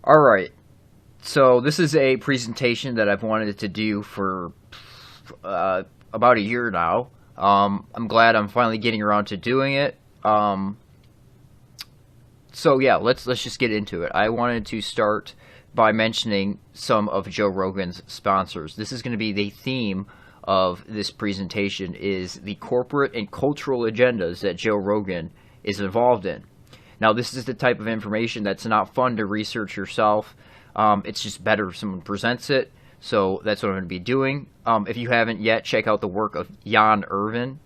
Alright, so this is a presentation that I've wanted to do for about a year now. I'm glad I'm finally getting around to doing it. So yeah, let's just get into it. I wanted to start by mentioning some of Joe Rogan's sponsors. This is going to be the theme of this presentation, is the corporate and cultural agendas that Joe Rogan is involved in. Now, this is the type of information that's not fun to research yourself. It's just better if someone presents it. So that's what I'm going to be doing. If you haven't yet, check out the work of Jan Irvin.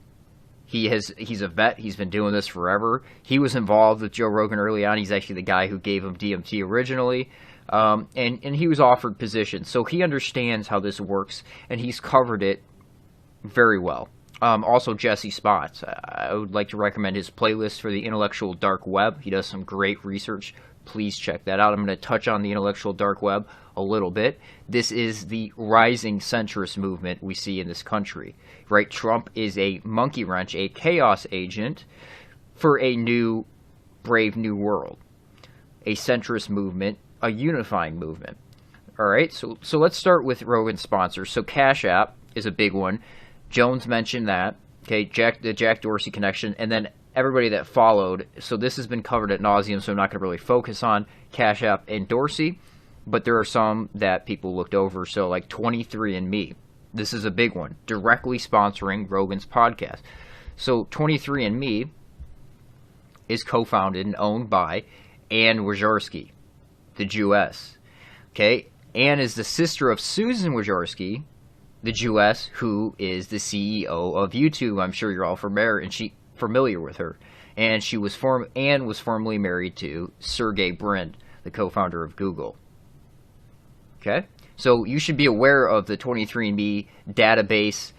He's a vet. He's been doing this forever. He was involved with Joe Rogan early on. He's actually the guy who gave him DMT originally. And he was offered positions. So he understands how this works, and he's covered it very well. Also, Jesse Spots. I would like to recommend his playlist for the intellectual dark web. He does some great research. Please check that out. I'm going to touch on the intellectual dark web a little bit. This is the rising centrist movement we see in this country, right? Trump is a monkey wrench, a chaos agent for a new, brave new world, a centrist movement, a unifying movement. All right, so let's start with Rogan's sponsors. So Cash App is a big one. Jones mentioned that. Okay, the Jack Dorsey connection, and then everybody that followed. So this has been covered at nauseum, so I'm not going to really focus on Cash App and Dorsey, but there are some that people looked over. So like 23andMe, this is a big one, directly sponsoring Rogan's podcast. So 23andMe is co-founded and owned by Ann Wojcicki, the Jewess. Okay, Ann is the sister of Susan Wojcicki, the Jewess, who is the CEO of YouTube. I'm sure you're all familiar with her. And Ann was formerly married to Sergey Brin, the co-founder of Google. Okay? So you should be aware of the 23andMe database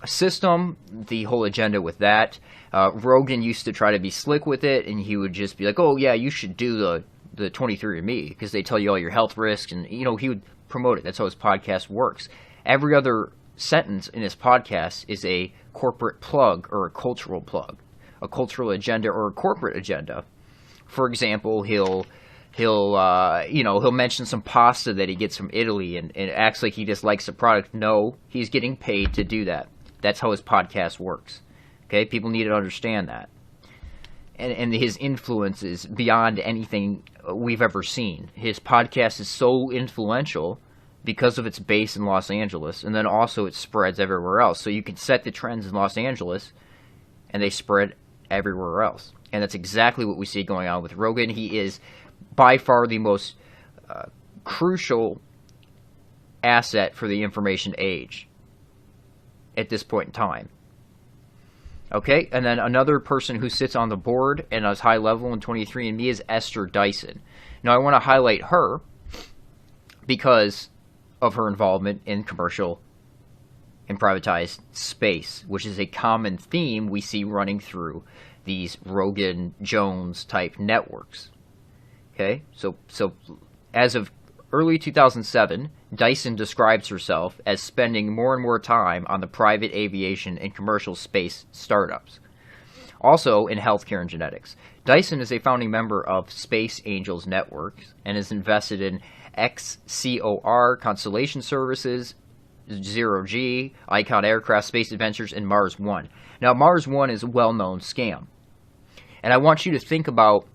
system, the whole agenda with that. Rogan used to try to be slick with it, and he would just be like, oh yeah, you should do the 23andMe, because they tell you all your health risks, and he would promote it. That's how his podcast works. Every other sentence in his podcast is a corporate plug or a cultural plug, a cultural agenda or a corporate agenda. For example, he'll mention some pasta that he gets from Italy and acts like he just likes the product. No, he's getting paid to do that. That's how his podcast works. Okay, people need to understand that. And his influence is beyond anything we've ever seen. His podcast is so influential because of its base in Los Angeles, and then also it spreads everywhere else. So you can set the trends in Los Angeles, and they spread everywhere else. And that's exactly what we see going on with Rogan. He is by far the most crucial asset for the information age at this point in time. Okay, and then another person who sits on the board and is high level in 23andMe is Esther Dyson. Now I want to highlight her because of her involvement in commercial and privatized space, which is a common theme we see running through these Rogan-Jones type networks. Okay, so as of early 2007, Dyson describes herself as spending more and more time on the private aviation and commercial space startups. Also in healthcare and genetics. Dyson is a founding member of Space Angels Networks and is invested in XCOR Constellation Services, Zero G, Icon Aircraft Space Adventures, and Mars One. Now, Mars One is a well-known scam. And I want you to think about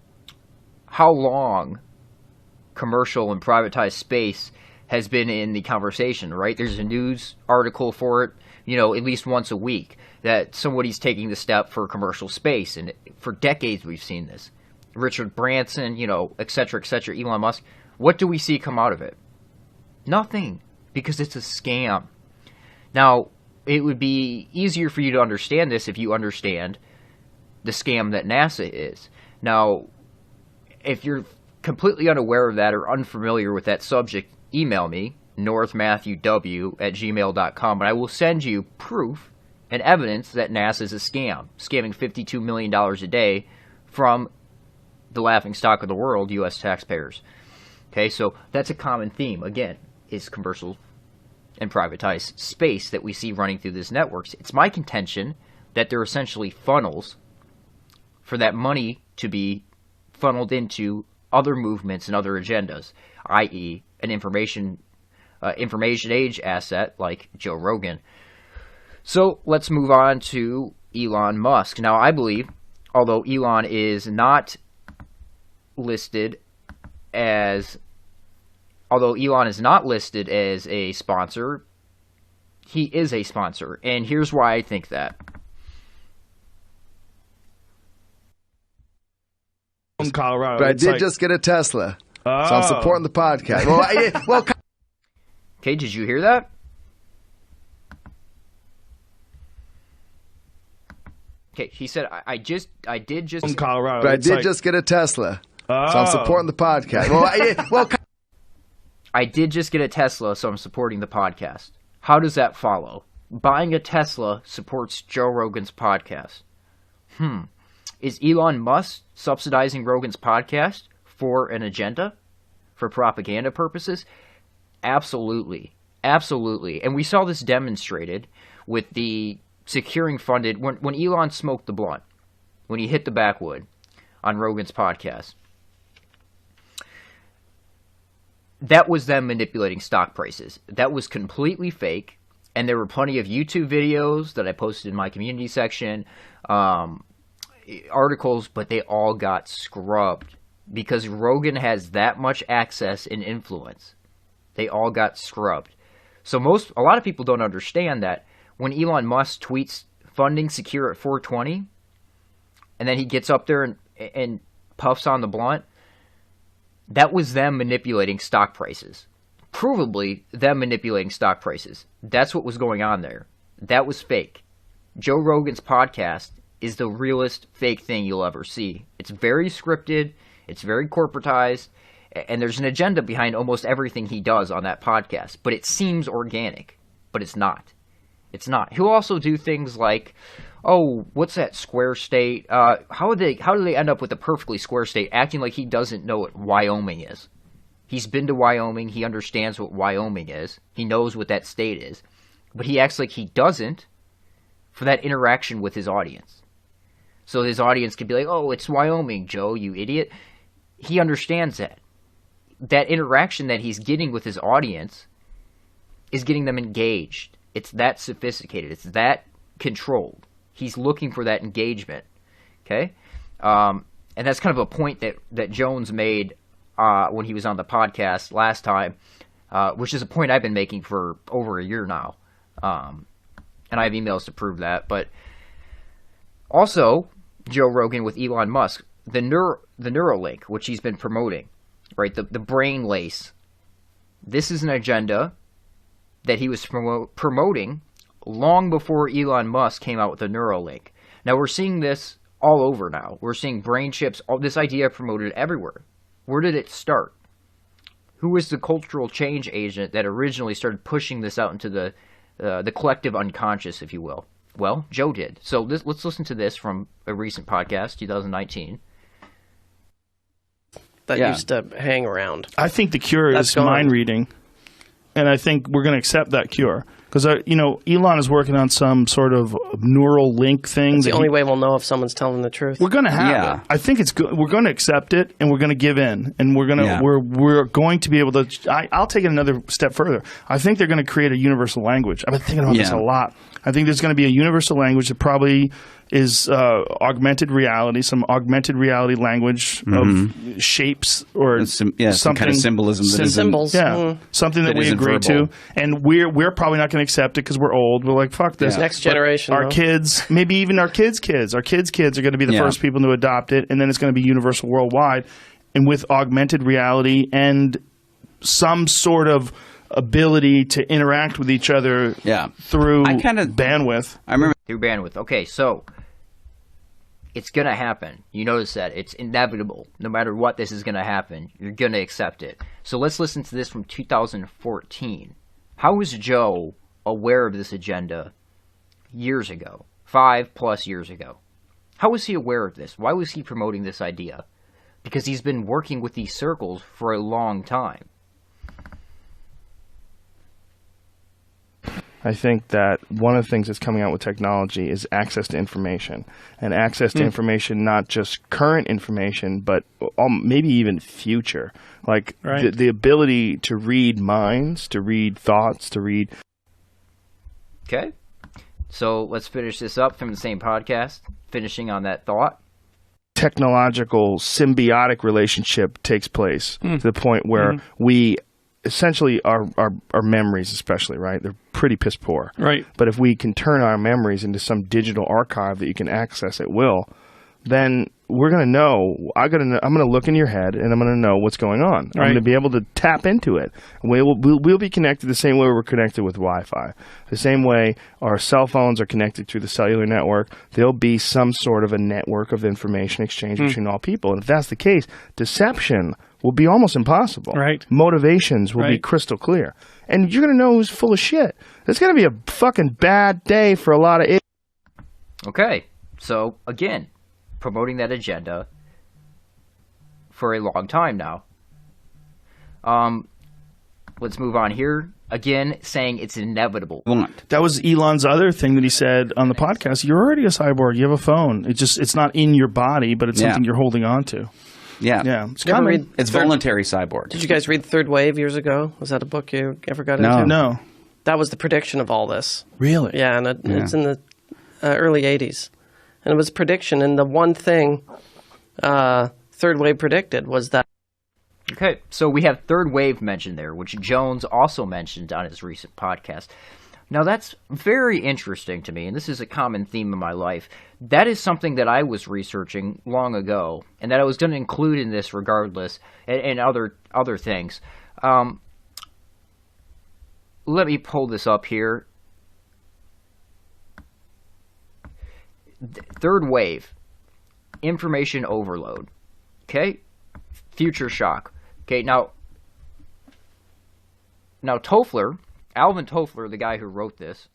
how long commercial and privatized space has been in the conversation, right? There's a news article for it, at least once a week, that somebody's taking the step for commercial space. And for decades we've seen this. Richard Branson, et cetera, Elon Musk. What do we see come out of it? Nothing, because it's a scam. Now, it would be easier for you to understand this if you understand the scam that NASA is. Now, if you're completely unaware of that or unfamiliar with that subject, email me, northmattheww@gmail.com, and I will send you proof and evidence that NASA is a scam, scamming $52 million a day from the laughingstock of the world, U.S. taxpayers. Okay, so that's a common theme, again, is commercial and privatized space that we see running through these networks. It's my contention that they're essentially funnels for that money to be funneled into other movements and other agendas, i.e. an information age asset like Joe Rogan. So let's move on to Elon Musk. Now, I believe, although Elon is not listed as a sponsor, he is a sponsor, and here's why I think that. In Colorado, but I did just get a Tesla, so I'm supporting the podcast. Okay, did you hear that? Okay, he said, I did just in Colorado, but I did just get a Tesla, so I'm supporting the podcast. I did just get a Tesla, so I'm supporting the podcast. How does that follow? Buying a Tesla supports Joe Rogan's podcast. Is Elon Musk subsidizing Rogan's podcast for an agenda? For propaganda purposes? Absolutely. Absolutely. And we saw this demonstrated with the securing funded, when Elon smoked the blunt, when he hit the backwood on Rogan's podcast. That was them manipulating stock prices. That was completely fake, and there were plenty of YouTube videos that I posted in my community section, articles, but they all got scrubbed because Rogan has that much access and influence. They all got scrubbed. So a lot of people don't understand that when Elon Musk tweets funding secure at 420, and then he gets up there and puffs on the blunt, that was them manipulating stock prices. Provably, them manipulating stock prices. That's what was going on there. That was fake. Joe Rogan's podcast is the realest fake thing you'll ever see. It's very scripted. It's very corporatized. And there's an agenda behind almost everything he does on that podcast. But it seems organic. But it's not. It's not. He'll also do things like, oh, what's that square state? How do they end up with a perfectly square state, acting like he doesn't know what Wyoming is? He's been to Wyoming. He understands what Wyoming is. He knows what that state is. But he acts like he doesn't for that interaction with his audience. So his audience could be like, oh, it's Wyoming, Joe, you idiot. He understands that. That interaction that he's getting with his audience is getting them engaged. It's that sophisticated. It's that controlled. He's looking for that engagement, okay? And that's kind of a point that Jones made when he was on the podcast last time, which is a point I've been making for over a year now. And I have emails to prove that. But also, Joe Rogan with Elon Musk, the Neuralink, which he's been promoting, right? The brain lace. This is an agenda that he was promoting long before Elon Musk came out with the Neuralink. Now, we're seeing this all over now. We're seeing brain chips, all this idea promoted everywhere. Where did it start? Who was the cultural change agent that originally started pushing this out into the collective unconscious, if you will? Well, Joe did. So let's listen to this from a recent podcast, 2019. That used to hang around. I think the cure is mind reading. And I think we're going to accept that cure. Because, Elon is working on some sort of neural link thing. That's the only way we'll know if someone's telling the truth. We're going to have it. I think it's good. We're going to accept it, and we're going to give in. And we're going to we're going to be able to I'll take it another step further. I think they're going to create a universal language. I've been thinking about this a lot. I think there's going to be a universal language that probably is augmented reality, some augmented reality language of shapes or something, some kind of symbolism. Symbols. Something that we agree to. And we're probably not going to accept it because we're old. We're like, fuck this. Next generation. Our kids, maybe even our kids' kids. Our kids' kids are going to be the first people to adopt it, and then it's going to be universal worldwide. And with augmented reality and some sort of ability to interact with each other through bandwidth. I remember through bandwidth. Okay, so it's going to happen. You notice that. It's inevitable. No matter what, this is going to happen. You're going to accept it. So let's listen to this from 2014. How was Joe aware of this agenda years ago? 5+ years ago. How was he aware of this? Why was he promoting this idea? Because he's been working with these circles for a long time. I think that one of the things that's coming out with technology is access to information, and access to information, not just current information, but maybe even future. Like the ability to read minds, to read thoughts, to read. Okay. So let's finish this up from the same podcast, finishing on that thought. Technological symbiotic relationship takes place to the point where we essentially our memories, especially, right? They're pretty piss poor. Right. But if we can turn our memories into some digital archive that you can access at will, then we're going to know. I'm going to look in your head, and I'm going to know what's going on. I'm going to be able to tap into it. We'll be connected the same way we're connected with Wi-Fi. The same way our cell phones are connected through the cellular network, there'll be some sort of a network of information exchange between all people. And if that's the case, deception will be almost impossible. Right. Motivations will be crystal clear. And you're going to know who's full of shit. It's going to be a fucking bad day for a lot of Okay. So, again, promoting that agenda for a long time now. Let's move on here. Again, saying it's inevitable. That was Elon's other thing that he said on the podcast. You're already a cyborg. You have a phone. It's not in your body, but it's something you're holding on to. Yeah. Yeah. It's voluntary cyborg. Did you guys read Third Wave years ago? Was that a book you ever got into? No. That was the prediction of all this. Really? Yeah, and it's in the early 80s. And it was a prediction, and the one thing Third Wave predicted was that. Okay, so we have Third Wave mentioned there, which Jones also mentioned on his recent podcast. Now, that's very interesting to me, and this is a common theme in my life. That is something that I was researching long ago, and that I was going to include in this regardless, and other things. Let me pull this up here. Third wave, information overload, okay? Future shock. Okay, now Alvin Toffler, the guy who wrote this,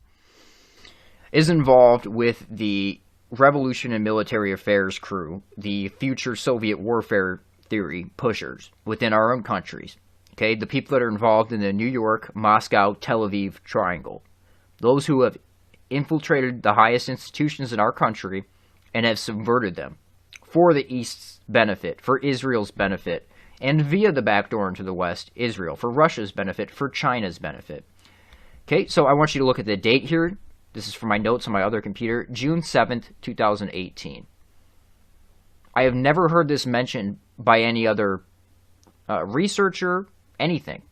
is involved with the Revolution and Military Affairs crew, the future Soviet warfare theory pushers within our own countries. Okay, the people that are involved in the New York, Moscow, Tel Aviv triangle. Those who have infiltrated the highest institutions in our country and have subverted them for the East's benefit, for Israel's benefit, and via the back door into the West, Israel, for Russia's benefit, for China's benefit. Okay, so I want you to look at the date here. This is from my notes on my other computer, June 7th, 2018. I have never heard this mentioned by any other researcher, anything.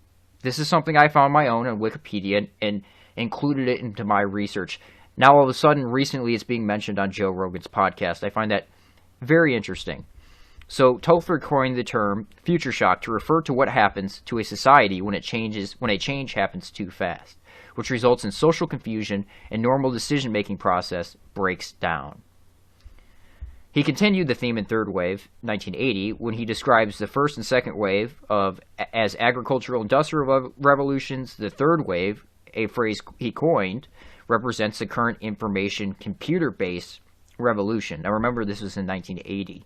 This is something I found my own on Wikipedia and included it into my research. Now, all of a sudden, recently, it's being mentioned on Joe Rogan's podcast. I find that very interesting. So, Toffler coined the term future shock to refer to what happens to a society when a change happens too fast, which results in social confusion and normal decision-making process breaks down. He continued the theme in Third Wave, 1980, when he describes the first and second wave as agricultural industrial revolutions. The third wave, a phrase he coined, represents the current information computer-based revolution. Now remember, this was in 1980.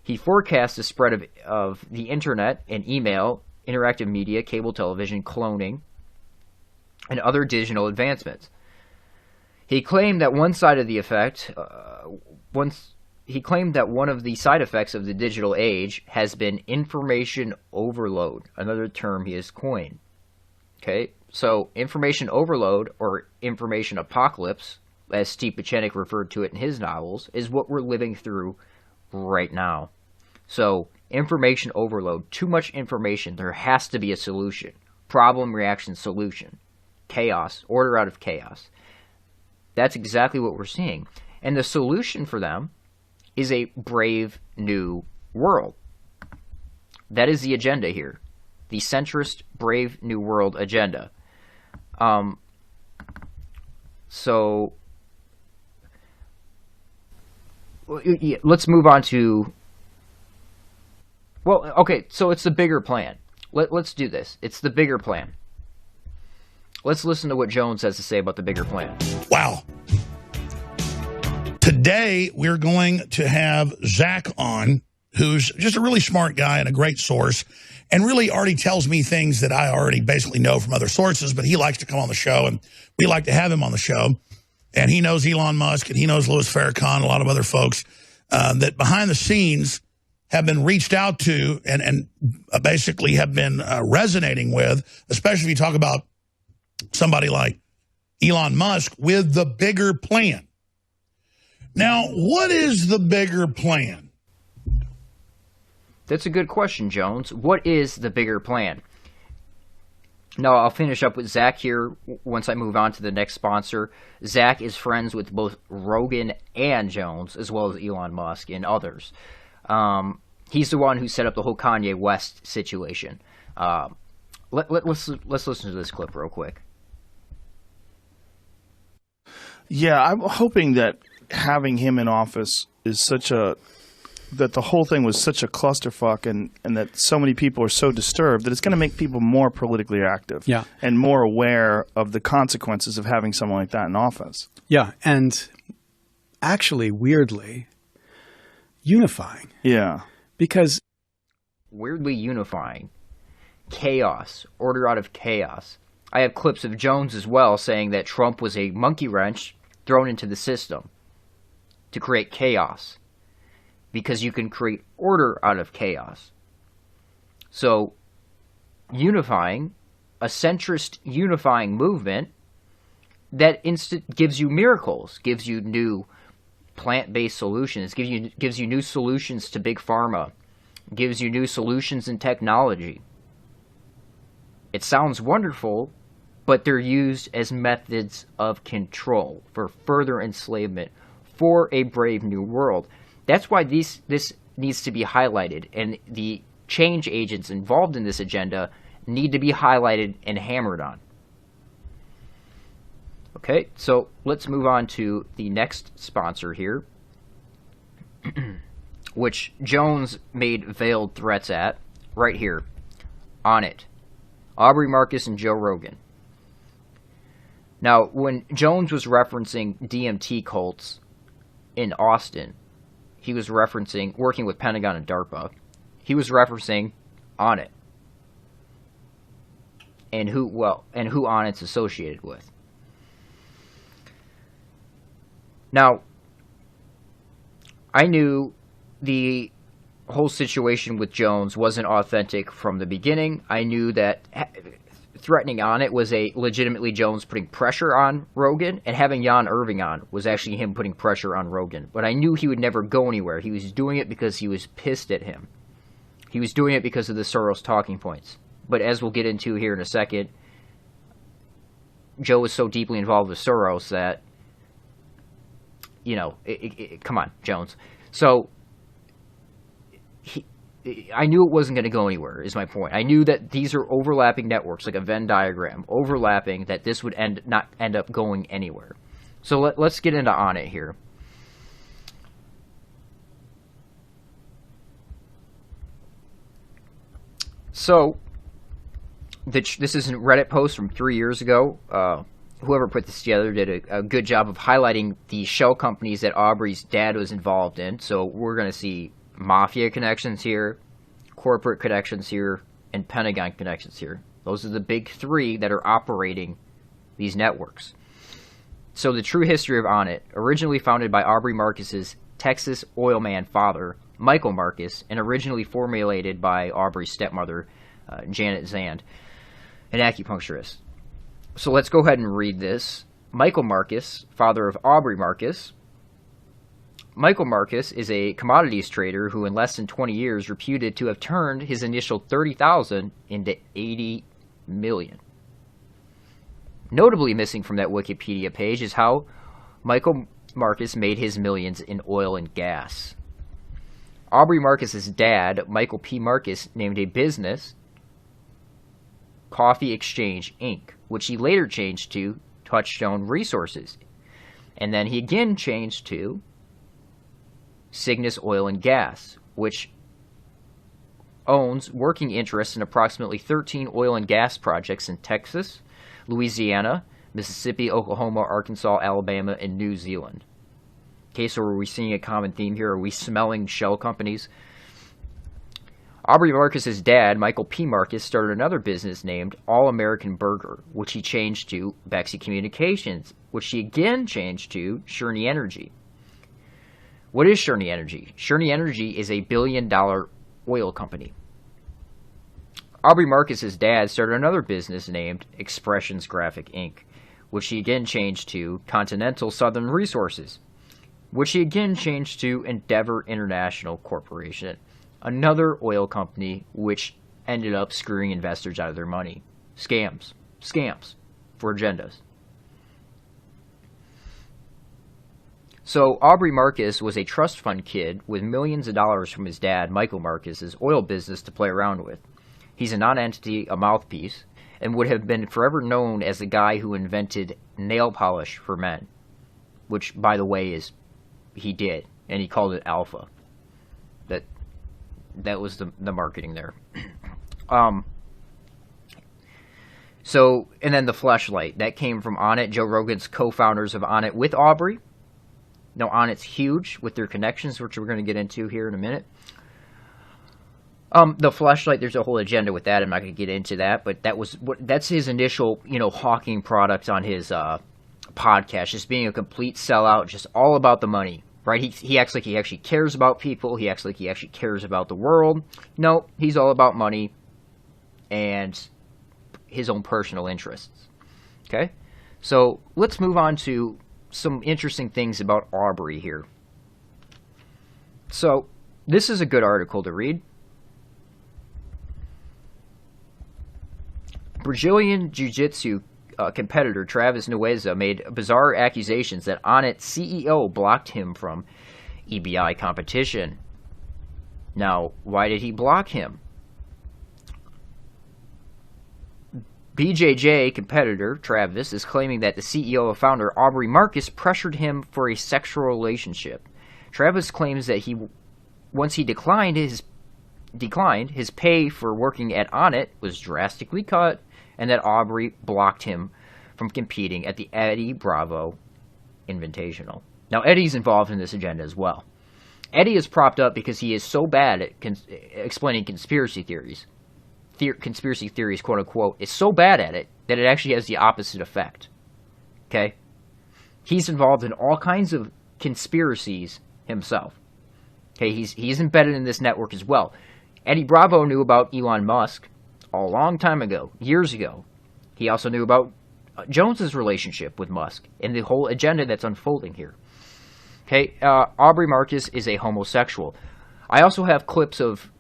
He forecast the spread of the internet and email, interactive media, cable television, cloning, and other digital advancements. He claimed that one of the side effects of the digital age has been information overload, another term he has coined. Okay, so information overload, or information apocalypse, as Steve Pieczenik referred to it in his novels, is what we're living through right now. So, information overload, too much information, there has to be a solution. Problem, reaction, solution. Chaos, order out of chaos. That's exactly what we're seeing. And the solution for them is a brave new world. That is the agenda here. The centrist brave new world agenda. So let's move on to, well, okay, so it's the bigger plan. Let's do this. It's the bigger plan. Let's listen to what Jones has to say about the bigger plan. Wow. Today, we're going to have Zach on, who's just a really smart guy and a great source, and really already tells me things that I already basically know from other sources, but he likes to come on the show, and we like to have him on the show. And he knows Elon Musk, and he knows Louis Farrakhan, a lot of other folks that behind the scenes have been reached out to and basically have been resonating with, especially if you talk about somebody like Elon Musk with the bigger plan. Now, what is the bigger plan? That's a good question, Jones. What is the bigger plan? Now, I'll finish up with Zach here once I move on to the next sponsor. Zach is friends with both Rogan and Jones, as well as Elon Musk and others. He's the one who set up the whole Kanye West situation. Let's listen to this clip real quick. Yeah, I'm hoping that having him in office is that the whole thing was such a clusterfuck and that so many people are so disturbed that it's going to make people more politically active and more aware of the consequences of having someone like that in office. Yeah, and actually, weirdly, unifying. Yeah. Because weirdly unifying. Chaos. Order out of chaos. I have clips of Jones as well saying that Trump was a monkey wrench thrown into the system to create chaos, because you can create order out of chaos. So, unifying, a centrist unifying movement that gives you miracles, gives you new plant-based solutions, gives you new solutions to big pharma, gives you new solutions in technology. It sounds wonderful, but they're used as methods of control for further enslavement for a brave new world. That's why this needs to be highlighted, and the change agents involved in this agenda need to be highlighted and hammered on. Okay, so let's move on to the next sponsor here, which Jones made veiled threats at, right here, on it. Aubrey Marcus and Joe Rogan. Now, when Jones was referencing DMT cults in Austin, he was referencing working with Pentagon and DARPA. He was referencing Onnit and who Onnit's associated with. Now, I knew the whole situation with Jones wasn't authentic from the beginning. I knew that threatening Onnit was a legitimately Jones putting pressure on Rogan, and having Jan Irving on was actually him putting pressure on Rogan. But I knew he would never go anywhere. He was doing it because he was pissed at him. He was doing it because of the Soros talking points. But as we'll get into here in a second, Joe was so deeply involved with Soros that, you know, come on, Jones. So I knew it wasn't going to go anywhere, is my point. I knew that these are overlapping networks, like a Venn diagram, overlapping, that this would not end up going anywhere. So let's get into Onnit here. So, this is a Reddit post from 3 years ago. Whoever put this together did a good job of highlighting the shell companies that Aubrey's dad was involved in. So we're going to see mafia connections here, corporate connections here, and Pentagon connections here. Those are the big three that are operating these networks. So the true history of Onnit, originally founded by Aubrey Marcus's Texas oil man father, Michael Marcus, and originally formulated by Aubrey's stepmother, Janet Zand, an acupuncturist. So let's go ahead and read this. Michael Marcus, father of Aubrey Marcus. Michael Marcus is a commodities trader who in less than 20 years reputed to have turned his initial $30,000 into $80 million. Notably missing from that Wikipedia page is how Michael Marcus made his millions in oil and gas. Aubrey Marcus's dad, Michael P. Marcus, named a business Coffee Exchange, Inc., which he later changed to Touchstone Resources. And then he again changed to Cygnus Oil and Gas, which owns working interests in approximately 13 oil and gas projects in Texas, Louisiana, Mississippi, Oklahoma, Arkansas, Alabama, and New Zealand. Okay, so are we seeing a common theme here? Are we smelling shell companies? Aubrey Marcus's dad, Michael P. Marcus, started another business named All American Burger, which he changed to Bexy Communications, which he again changed to Sherney Energy. What is Sherney Energy? Sherney Energy is a billion-dollar oil company. Aubrey Marcus's dad started another business named Expressions Graphic Inc., which he again changed to Continental Southern Resources, which he again changed to Endeavor International Corporation, another oil company which ended up screwing investors out of their money. Scams for agendas. So Aubrey Marcus was a trust fund kid with millions of dollars from his dad, Michael Marcus's oil business to play around with. He's a non-entity, a mouthpiece, and would have been forever known as the guy who invented nail polish for men, which, by the way, he did, and he called it Alpha. That was the marketing there. So, and then the Fleshlight. That came from Onnit, Joe Rogan's co-founders of Onnit with Aubrey. Now, Onnit's huge with their connections, which we're going to get into here in a minute. The Fleshlight, there's a whole agenda with that. I'm not going to get into that, but that's his initial, hawking product on his podcast, just being a complete sellout, just all about the money, right? He acts like he actually cares about people. He acts like he actually cares about the world. No, he's all about money and his own personal interests. Okay? So let's move on to some interesting things about Aubrey here. So this is a good article to read. Brazilian Jiu-Jitsu competitor Travis Nueza made bizarre accusations that Onnit's CEO blocked him from EBI competition. Now, why did he block him? BJJ competitor Travis is claiming that the CEO and founder Aubrey Marcus pressured him for a sexual relationship. Travis claims that once he declined, his pay for working at Onnit was drastically cut, and that Aubrey blocked him from competing at the Eddie Bravo Invitational. Now, Eddie's involved in this agenda as well. Eddie is propped up because he is so bad at explaining conspiracy theories. Conspiracy theories, quote unquote, is so bad at it that it actually has the opposite effect. Okay? He's involved in all kinds of conspiracies himself. Okay, he's embedded in this network as well. Eddie Bravo knew about Elon Musk a long time ago, years ago. He also knew about Jones's relationship with Musk and the whole agenda that's unfolding here. Okay, Aubrey Marcus is a homosexual. I also have clips of,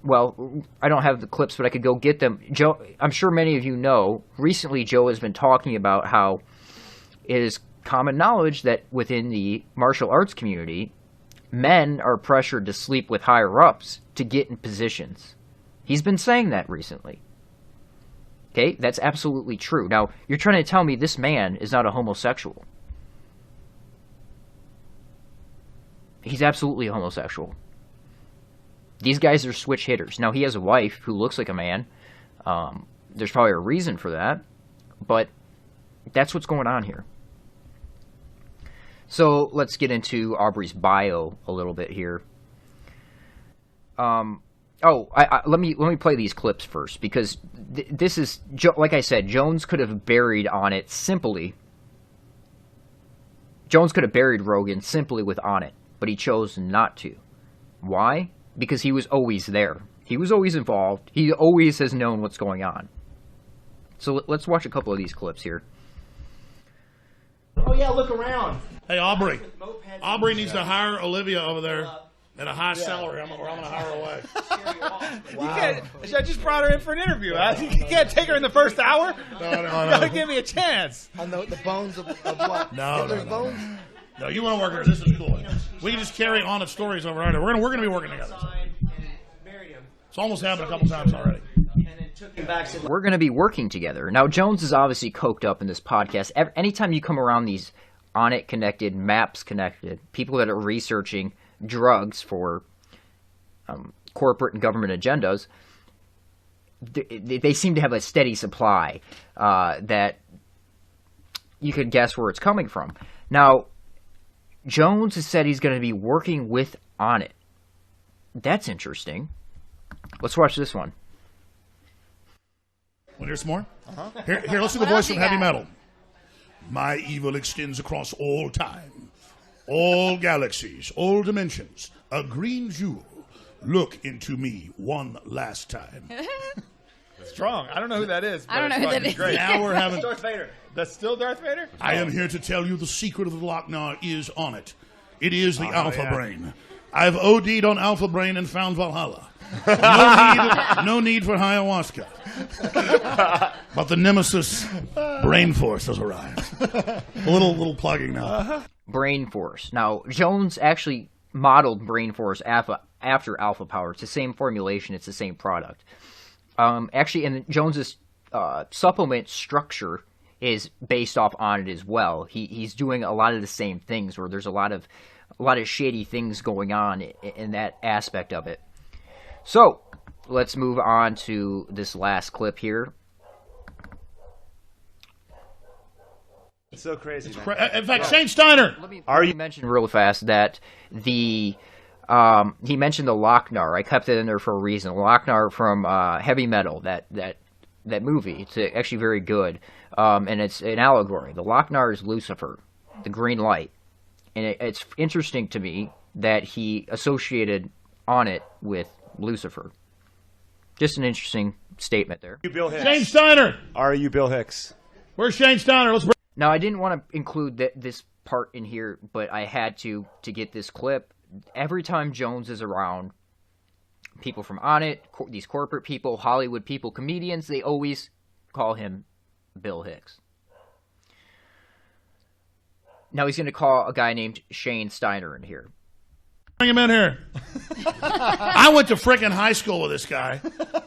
well, I don't have the clips, but I could go get them. Joe, I'm sure many of you know, recently Joe has been talking about how it is common knowledge that within the martial arts community, men are pressured to sleep with higher-ups to get in positions. He's been saying that recently. Okay, that's absolutely true. Now, you're trying to tell me this man is not a homosexual. He's absolutely a homosexual. These guys are switch hitters. Now, he has a wife who looks like a man. There's probably a reason for that, but that's what's going on here. So let's get into Aubrey's bio a little bit here. Let me play these clips first, because this is, like I said, Jones could have buried Onnit simply. Jones could have buried Rogan simply with Onnit, but he chose not to. Why? Because he was always there. He was always involved. He always has known what's going on. So let's watch a couple of these clips here. Oh, yeah, look around. Hey, Aubrey. Aubrey needs to hire Olivia over there at a high salary, or I'm going to hire her away. Wow. I just brought her in for an interview. You can't take her in the first hour? No. Give me a chance. On the bones of what? No. Bones? No, you want to work here. This is cool. We can just carry on the stories over right here. We're going to be working together. It's almost happened a couple times already. We're going to be working together. Now, Jones is obviously coked up in this podcast. Anytime you come around these Onnit connected, Maps connected, people that are researching drugs for corporate and government agendas, they seem to have a steady supply that you could guess where it's coming from. Now, Jones has said he's going to be working with Onnit. That's interesting. Let's watch this one. Want to hear some more? Here, let's do the voice from heavy metal. My evil extends across all time, all galaxies, all dimensions. A green jewel. Look into me one last time. Strong. I don't know who that is. I don't know who that is. Great. Now we're having... Darth Vader. That's still Darth Vader? I am here to tell you the secret of the Lochnar is on it. It is the Alpha Brain. I've OD'd on Alpha Brain and found Valhalla. No need for ayahuasca. But the nemesis Brain Force has arrived. A little plugging now. Brain Force. Now, Jones actually modeled Brain Force after Alpha Power. It's the same formulation. It's the same product. Actually, and Jones's supplement structure is based off on it as well. He's doing a lot of the same things, where there's a lot of shady things going on in that aspect of it. So let's move on to this last clip here. It's so crazy. In fact, Shane Steiner. Let me mention real fast that he mentioned the Lochnar. I kept it in there for a reason. Lochnar from Heavy Metal, that movie. It's actually very good, and it's an allegory. The Lochnar is Lucifer, the green light, and it's interesting to me that he associated on it with Lucifer. Just an interesting statement there. Bill Hicks. Shane Steiner. Are you Bill Hicks? Where's Shane Steiner? Let's. Now, I didn't want to include this part in here, but I had to get this clip. Every time Jones is around, people from On It, these corporate people, Hollywood people, comedians, they always call him Bill Hicks. Now he's going to call a guy named Shane Steiner in here. Bring him in here. I went to frickin' high school with this guy.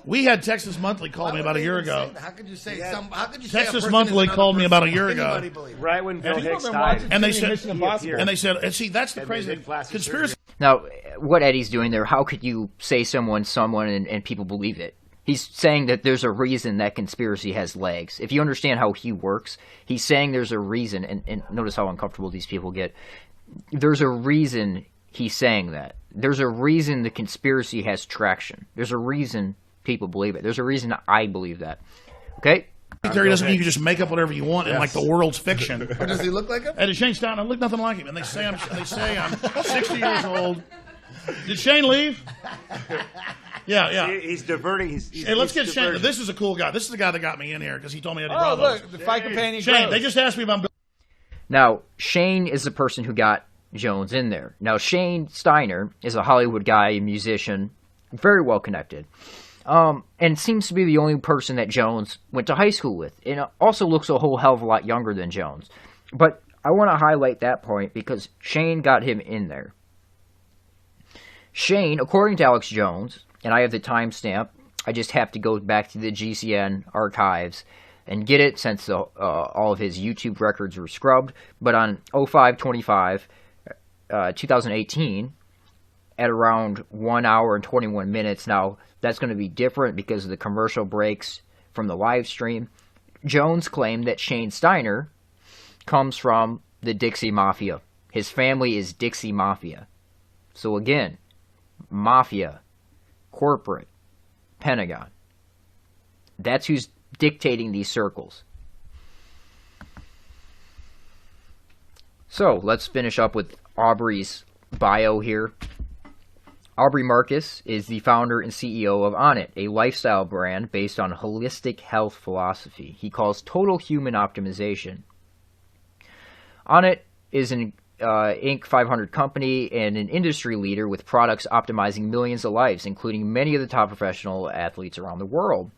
We had Texas Monthly call me about a year ago. How could you say some? How could you Texas Monthly called me about a year ago. Right when Bill Hicks died. And they said, and see, that's the crazy thing. Conspiracy. Now, what Eddie's doing there, how could you say someone, and people believe it? He's saying that there's a reason that conspiracy has legs. If you understand how he works, he's saying there's a reason, and notice how uncomfortable these people get. There's a reason he's saying that. There's a reason the conspiracy has traction. There's a reason people believe it. There's a reason I believe that. Okay? Theory doesn't mean you can just make up whatever you want in like the world's fiction. Or does he look like him? And Shane Steiner, I look nothing like him. And they say I'm 60 years old. Did Shane leave? Yeah. He's diverting. Hey, let's get Shane. This is a cool guy. This is the guy that got me in here because he told me Eddie Bravo. Bravo's. Look, the fight companion. Shane, they just asked me about. Now, Shane is the person who got Jones in there. Now, Shane Steiner is a Hollywood guy, a musician, very well connected, and seems to be the only person that Jones went to high school with, and also looks a whole hell of a lot younger than Jones. But I want to highlight that point because Shane got him in there. Shane, according to Alex Jones, and I have the timestamp, I just have to go back to the GCN archives and get it since all of his YouTube records were scrubbed, but on 05/25, 2018, at around 1 hour and 21 minutes. Now, that's going to be different because of the commercial breaks from the live stream. Jones claimed that Shane Steiner comes from the Dixie Mafia. His family is Dixie Mafia. So again, Mafia, corporate, Pentagon. That's who's dictating these circles. So, let's finish up with Aubrey's bio here. Aubrey Marcus is the founder and CEO of On It, a lifestyle brand based on holistic health philosophy he calls total human optimization. On It is an Inc. 500 company and an industry leader with products optimizing millions of lives, including many of the top professional athletes around the world.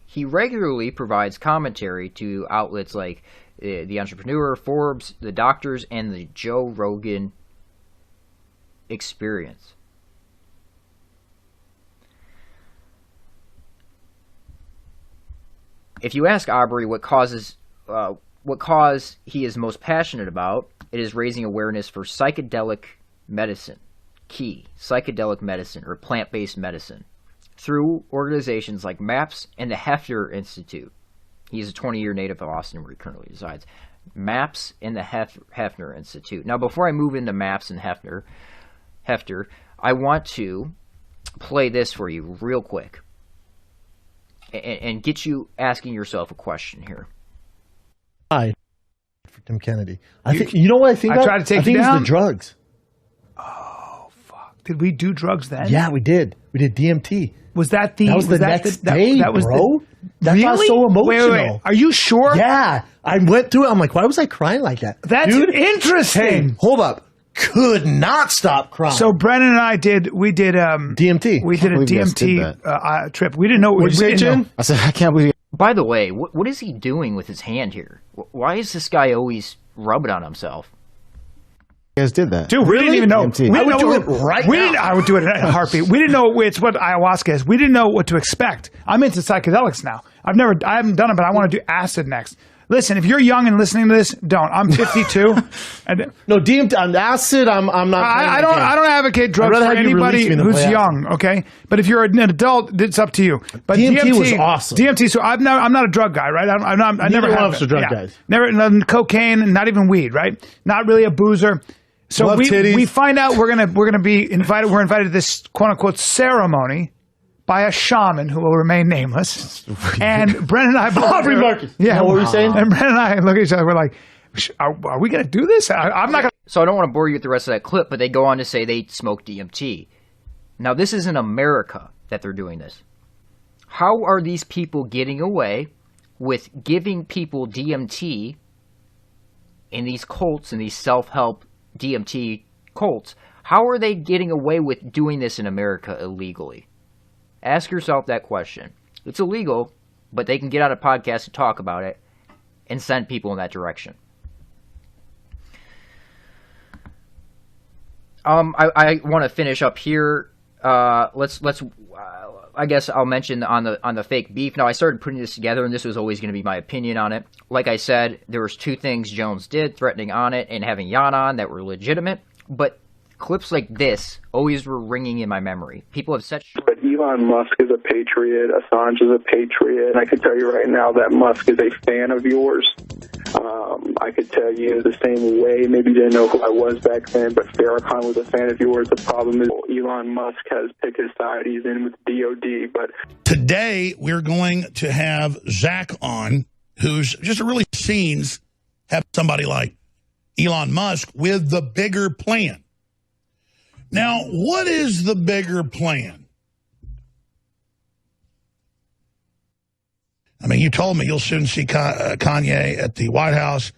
He regularly provides commentary to outlets like The Entrepreneur, Forbes, The Doctors, and the Joe Rogan Experience. If you ask Aubrey what cause he is most passionate about, it is raising awareness for psychedelic medicine, psychedelic medicine, or plant-based medicine, through organizations like MAPS and the Hefner Institute. He's a 20-year native of Austin where he currently resides. MAPS and the Hefner Institute. Now, before I move into MAPS and Hefner, I want to play this for you real quick and get you asking yourself a question here. Hi, for Tim Kennedy. I think you know what I think. I tried to take you down. It was the drugs. Oh fuck! Did we do drugs then? Yeah, we did. We did DMT. Was that the? That was the next day, that was bro. That's really? why I was so emotional. Wait. Are you sure? Yeah, I went through it. I'm like, why was I crying like that? That's interesting. Hey, hold up. Could not stop crying. So Brennan and I did DMT. We did a DMT trip. We didn't know. What'd you say, Jen? I said, I can't believe it. By the way, what is he doing with his hand here? Why is this guy always rubbing on himself? You guys did that. Dude, we didn't even know. DMT. We I didn't would know do it right now. I would do it in a heartbeat. We didn't know it's what ayahuasca is. We didn't know what to expect. I'm into psychedelics now. I haven't done it, but I want to do acid next. Listen, if you're young and listening to this, don't. I'm 52. No, DMT. On acid, I'm not. I don't advocate drugs for anybody who's young. Okay, but if you're an adult, it's up to you. But DMT was awesome. DMT. So I'm not a drug guy, right? I never one have of us are drug guys. Never cocaine, not even weed, right? Not really a boozer. So we find out we're gonna be invited. We're invited to this quote unquote ceremony by a shaman who will remain nameless. And Brennan and I Aubrey Marcus. Yeah, what were you saying? And Brennan and I look at each other. We're like, are we going to do this? I'm not going to. So I don't want to bore you with the rest of that clip, but they go on to say they smoke DMT. Now, this is in America that they're doing this. How are these people getting away with giving people DMT in these cults, in these self-help DMT cults? How are they getting away with doing this in America illegally? Ask yourself that question. It's illegal, but they can get on a podcast and talk about it and send people in that direction. I want to finish up here. Let's. I guess I'll mention on the fake beef. Now, I started putting this together, and this was always going to be my opinion on it. Like I said, there was two things Jones did, threatening on it and having Jan on, that were legitimate. But clips like this always were ringing in my memory. People have said... But Elon Musk is a patriot. Assange is a patriot. And I can tell you right now that Musk is a fan of yours. I could tell you the same way. Maybe you didn't know who I was back then, but Farrakhan was a fan of yours. The problem is Elon Musk has picked his side. He's in with DOD. But today we're going to have Zach on, who's just really scenes have somebody like Elon Musk with the bigger plan. Now, what is the bigger plan? I mean, you told me you'll soon see Kanye at the White House.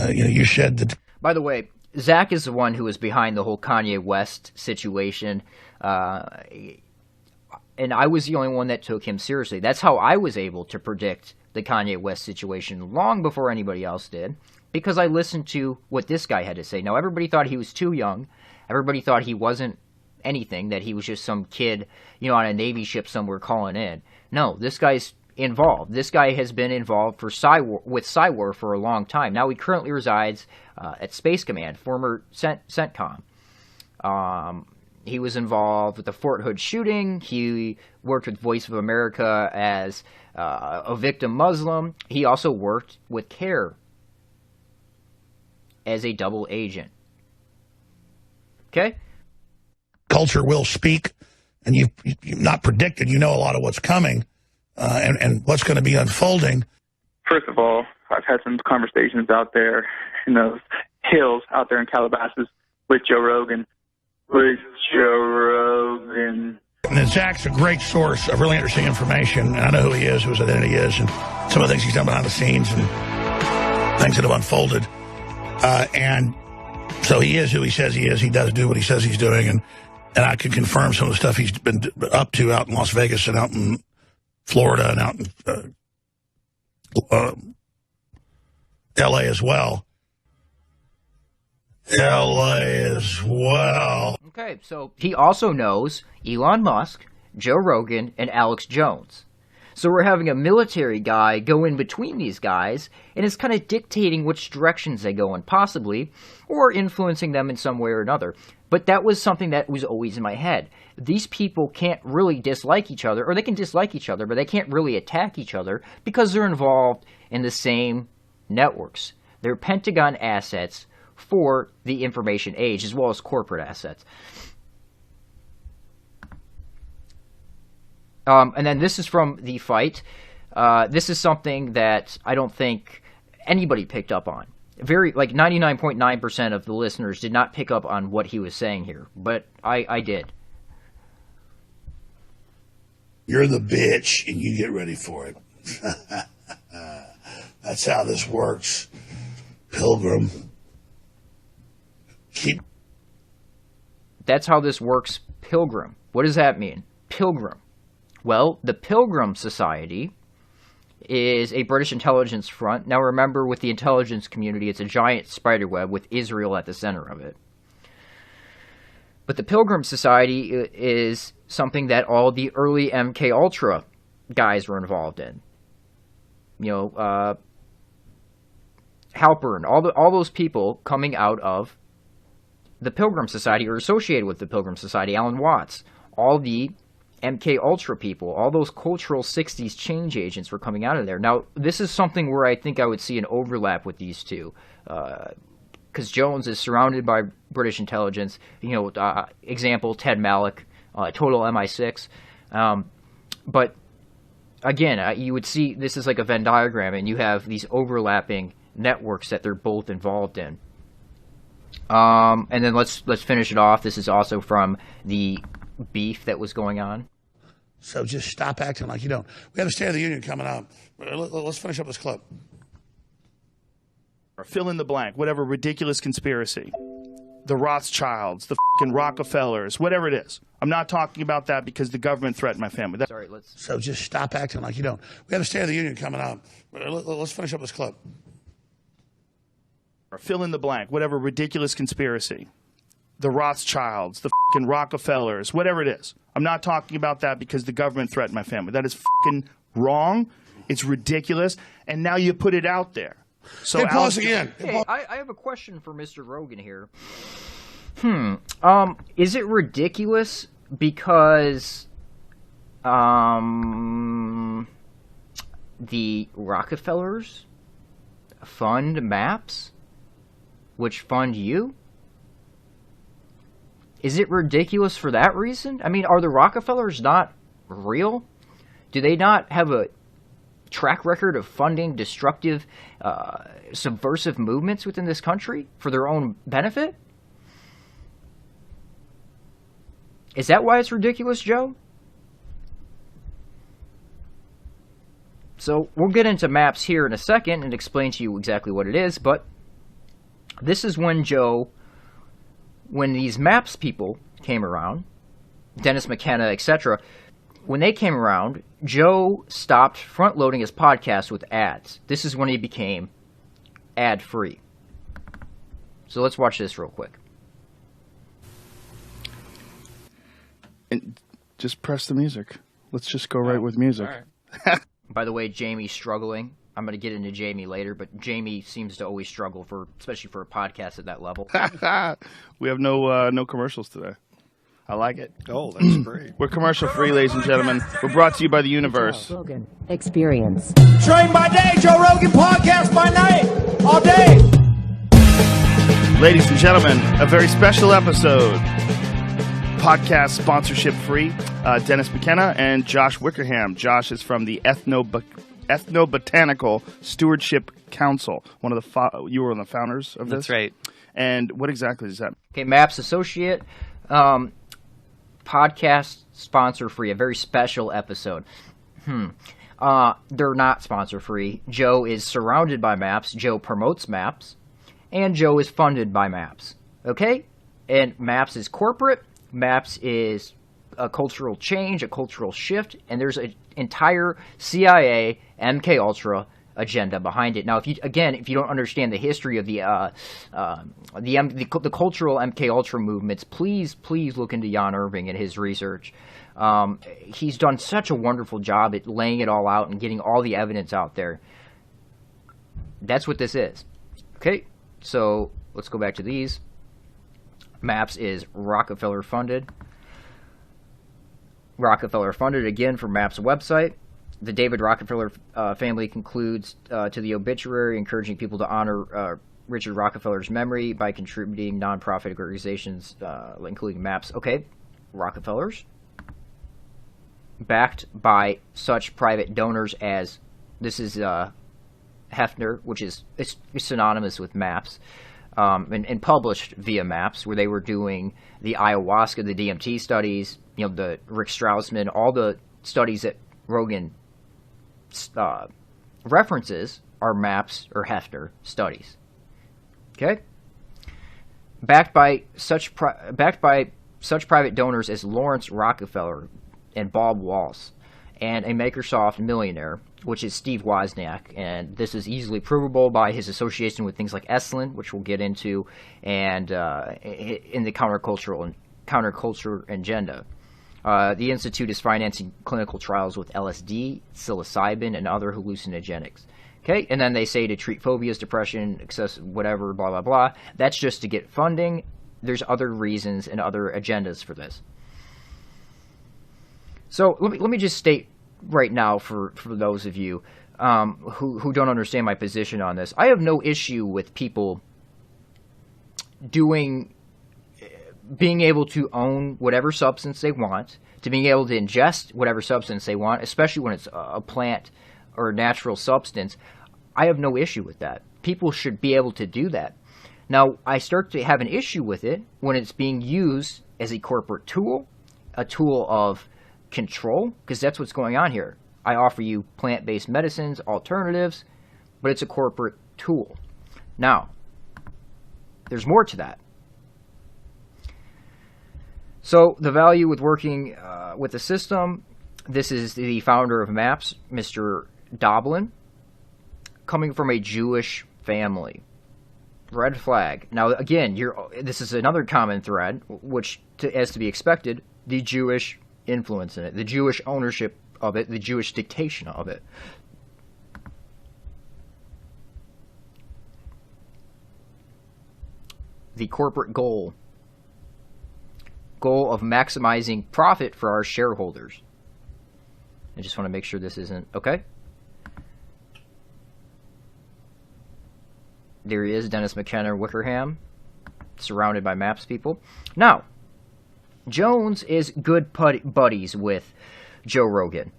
You said that. By the way, Zach is the one who was behind the whole Kanye West situation. And I was the only one that took him seriously. That's how I was able to predict the Kanye West situation long before anybody else did, because I listened to what this guy had to say. Now, everybody thought he was too young. Everybody thought he wasn't anything, that he was just some kid, on a Navy ship somewhere calling in. No, this guy's involved. This guy has been involved with Cywer for a long time. Now he currently resides at Space Command, former CENTCOM. He was involved with the Fort Hood shooting. He worked with Voice of America as a victim Muslim. He also worked with CARE as a double agent. Okay? Culture will speak, and you've not predicted. You know a lot of what's coming and what's going to be unfolding. First of all, I've had some conversations out there in those hills out there in Calabasas with Joe Rogan. And then Zach's a great source of really interesting information. And I know who he is, who his identity is, and some of the things he's done behind the scenes and things that have unfolded. And so he is who he says he is. He does do what he says he's doing. And I can confirm some of the stuff he's been up to out in Las Vegas and out in Florida and out in L.A. as well. Okay, so he also knows Elon Musk, Joe Rogan, and Alex Jones. So we're having a military guy go in between these guys, and is kind of dictating which directions they go in, possibly, or influencing them in some way or another. But that was something that was always in my head. These people can't really dislike each other, or they can dislike each other, but they can't really attack each other because they're involved in the same networks. They're Pentagon assets for the information age, as well as corporate assets. And then this is from The Fight. This is something that I don't think anybody picked up on. 99.9% of the listeners did not pick up on what he was saying here, but I did. You're the bitch, and you get ready for it. That's how this works, Pilgrim. That's how this works, Pilgrim. What does that mean? Pilgrim. Well, the Pilgrim Society is a British intelligence front. Now remember, with the intelligence community, it's a giant spider web with Israel at the center of it. But the Pilgrim Society is something that all the early MKUltra guys were involved in. Halpern, all those people coming out of the Pilgrim Society or associated with the Pilgrim Society, Alan Watts, all the MKUltra people, all those cultural 60s change agents were coming out of there. Now, this is something where I think I would see an overlap with these two. Because Jones is surrounded by British intelligence. Example, Ted Malloch, total MI6. But again, you would see this is like a Venn diagram, and you have these overlapping networks that they're both involved in. And then let's finish it off. This is also from the beef that was going on. So just stop acting like you don't. We have a State of the Union coming up. Let's finish up this clip. Fill in the blank, whatever ridiculous conspiracy. The Rothschilds, the fucking Rockefellers, whatever it is. I'm not talking about that because the government threatened my family. So just stop acting like you don't. We have a State of the Union coming up. Let's finish up this clip. Fill in the blank, whatever ridiculous conspiracy. The Rothschilds, the fucking Rockefellers, whatever it is. I'm not talking about that because the government threatened my family. That is fucking wrong. It's ridiculous. And now you put it out there. So hey, pause again. Hey, I have a question for Mr. Rogan here. Is it ridiculous because the Rockefellers fund MAPS, which fund you? Is it ridiculous for that reason? I mean, are the Rockefellers not real? Do they not have a track record of funding destructive, subversive movements within this country for their own benefit? Is that why it's ridiculous, Joe? So we'll get into MAPS here in a second and explain to you exactly what it is, but this is when when these MAPS people came around, Dennis McKenna, etc., when they came around, Joe stopped front-loading his podcast with ads. This is when he became ad-free. So let's watch this real quick. And just press the music. Let's just go right with music. Right. By the way, Jamie's struggling. I'm going to get into Jamie later, but Jamie seems to always struggle, especially for a podcast at that level. We have no commercials today. I like it. Oh, that's great. We're commercial free, ladies and gentlemen. We're brought to you by the universe. Joe Rogan Experience. Train by day, Joe Rogan podcast by night, all day. Ladies and gentlemen, a very special episode. Podcast sponsorship free. Dennis McKenna and Josh Wickerham. Josh is from the Ethnobotanical Stewardship Council. You were one of the founders of this? That's right. And what exactly is that? Okay, MAPS Associate. Podcast sponsor free, a very special episode. They're not sponsor free. Joe is surrounded by MAPS. Joe promotes MAPS, and Joe is funded by MAPS. Okay, and MAPS is corporate. MAPS is a cultural change, a cultural shift, and there's an entire CIA MKUltra agenda behind it. Now, if you don't understand the history of the cultural MKUltra movements, please look into Jan Irving and his research. He's done such a wonderful job at laying it all out and getting all the evidence out there. That's what this is. Okay, so let's go back to these. MAPS is Rockefeller funded. Rockefeller funded again from MAPS website. The David Rockefeller family concludes to the obituary, encouraging people to honor Richard Rockefeller's memory by contributing nonprofit organizations, including MAPS. Okay, Rockefellers. backed by such private donors as, this is Hefner, which is synonymous with MAPS, and published via MAPS, where they were doing the ayahuasca, the DMT studies, the Rick Strassman, all the studies that Rogan references are MAPS or Hefner studies. Okay? Backed by such private donors as Lawrence Rockefeller and Bob Walsh, and a Microsoft millionaire, which is Steve Wozniak, and this is easily provable by his association with things like Esalen, which we'll get into, and in the counterculture agenda. The Institute is financing clinical trials with LSD, psilocybin, and other hallucinogenics. Okay, and then they say to treat phobias, depression, excessive whatever, blah, blah, blah. That's just to get funding. There's other reasons and other agendas for this. So let me just state right now for those of you who don't understand my position on this. I have no issue with people being able to own whatever substance they want, to being able to ingest whatever substance they want, especially when it's a plant or a natural substance. I have no issue with that. People should be able to do that. Now, I start to have an issue with it when it's being used as a corporate tool, a tool of control, because that's what's going on here. I offer you plant-based medicines, alternatives, but it's a corporate tool. Now, there's more to that. So the value with working with the system, this is the founder of MAPS, Mr. Doblin, coming from a Jewish family. Red flag. Now, again, this is another common thread, which, as to be expected, the Jewish influence in it, the Jewish ownership of it, the Jewish dictation of it. The corporate goal of maximizing profit for our shareholders. I just want to make sure this isn't okay. There he is, Dennis McKenna Wickerham, surrounded by MAPS people. Now, Jones is good buddies with Joe Rogan.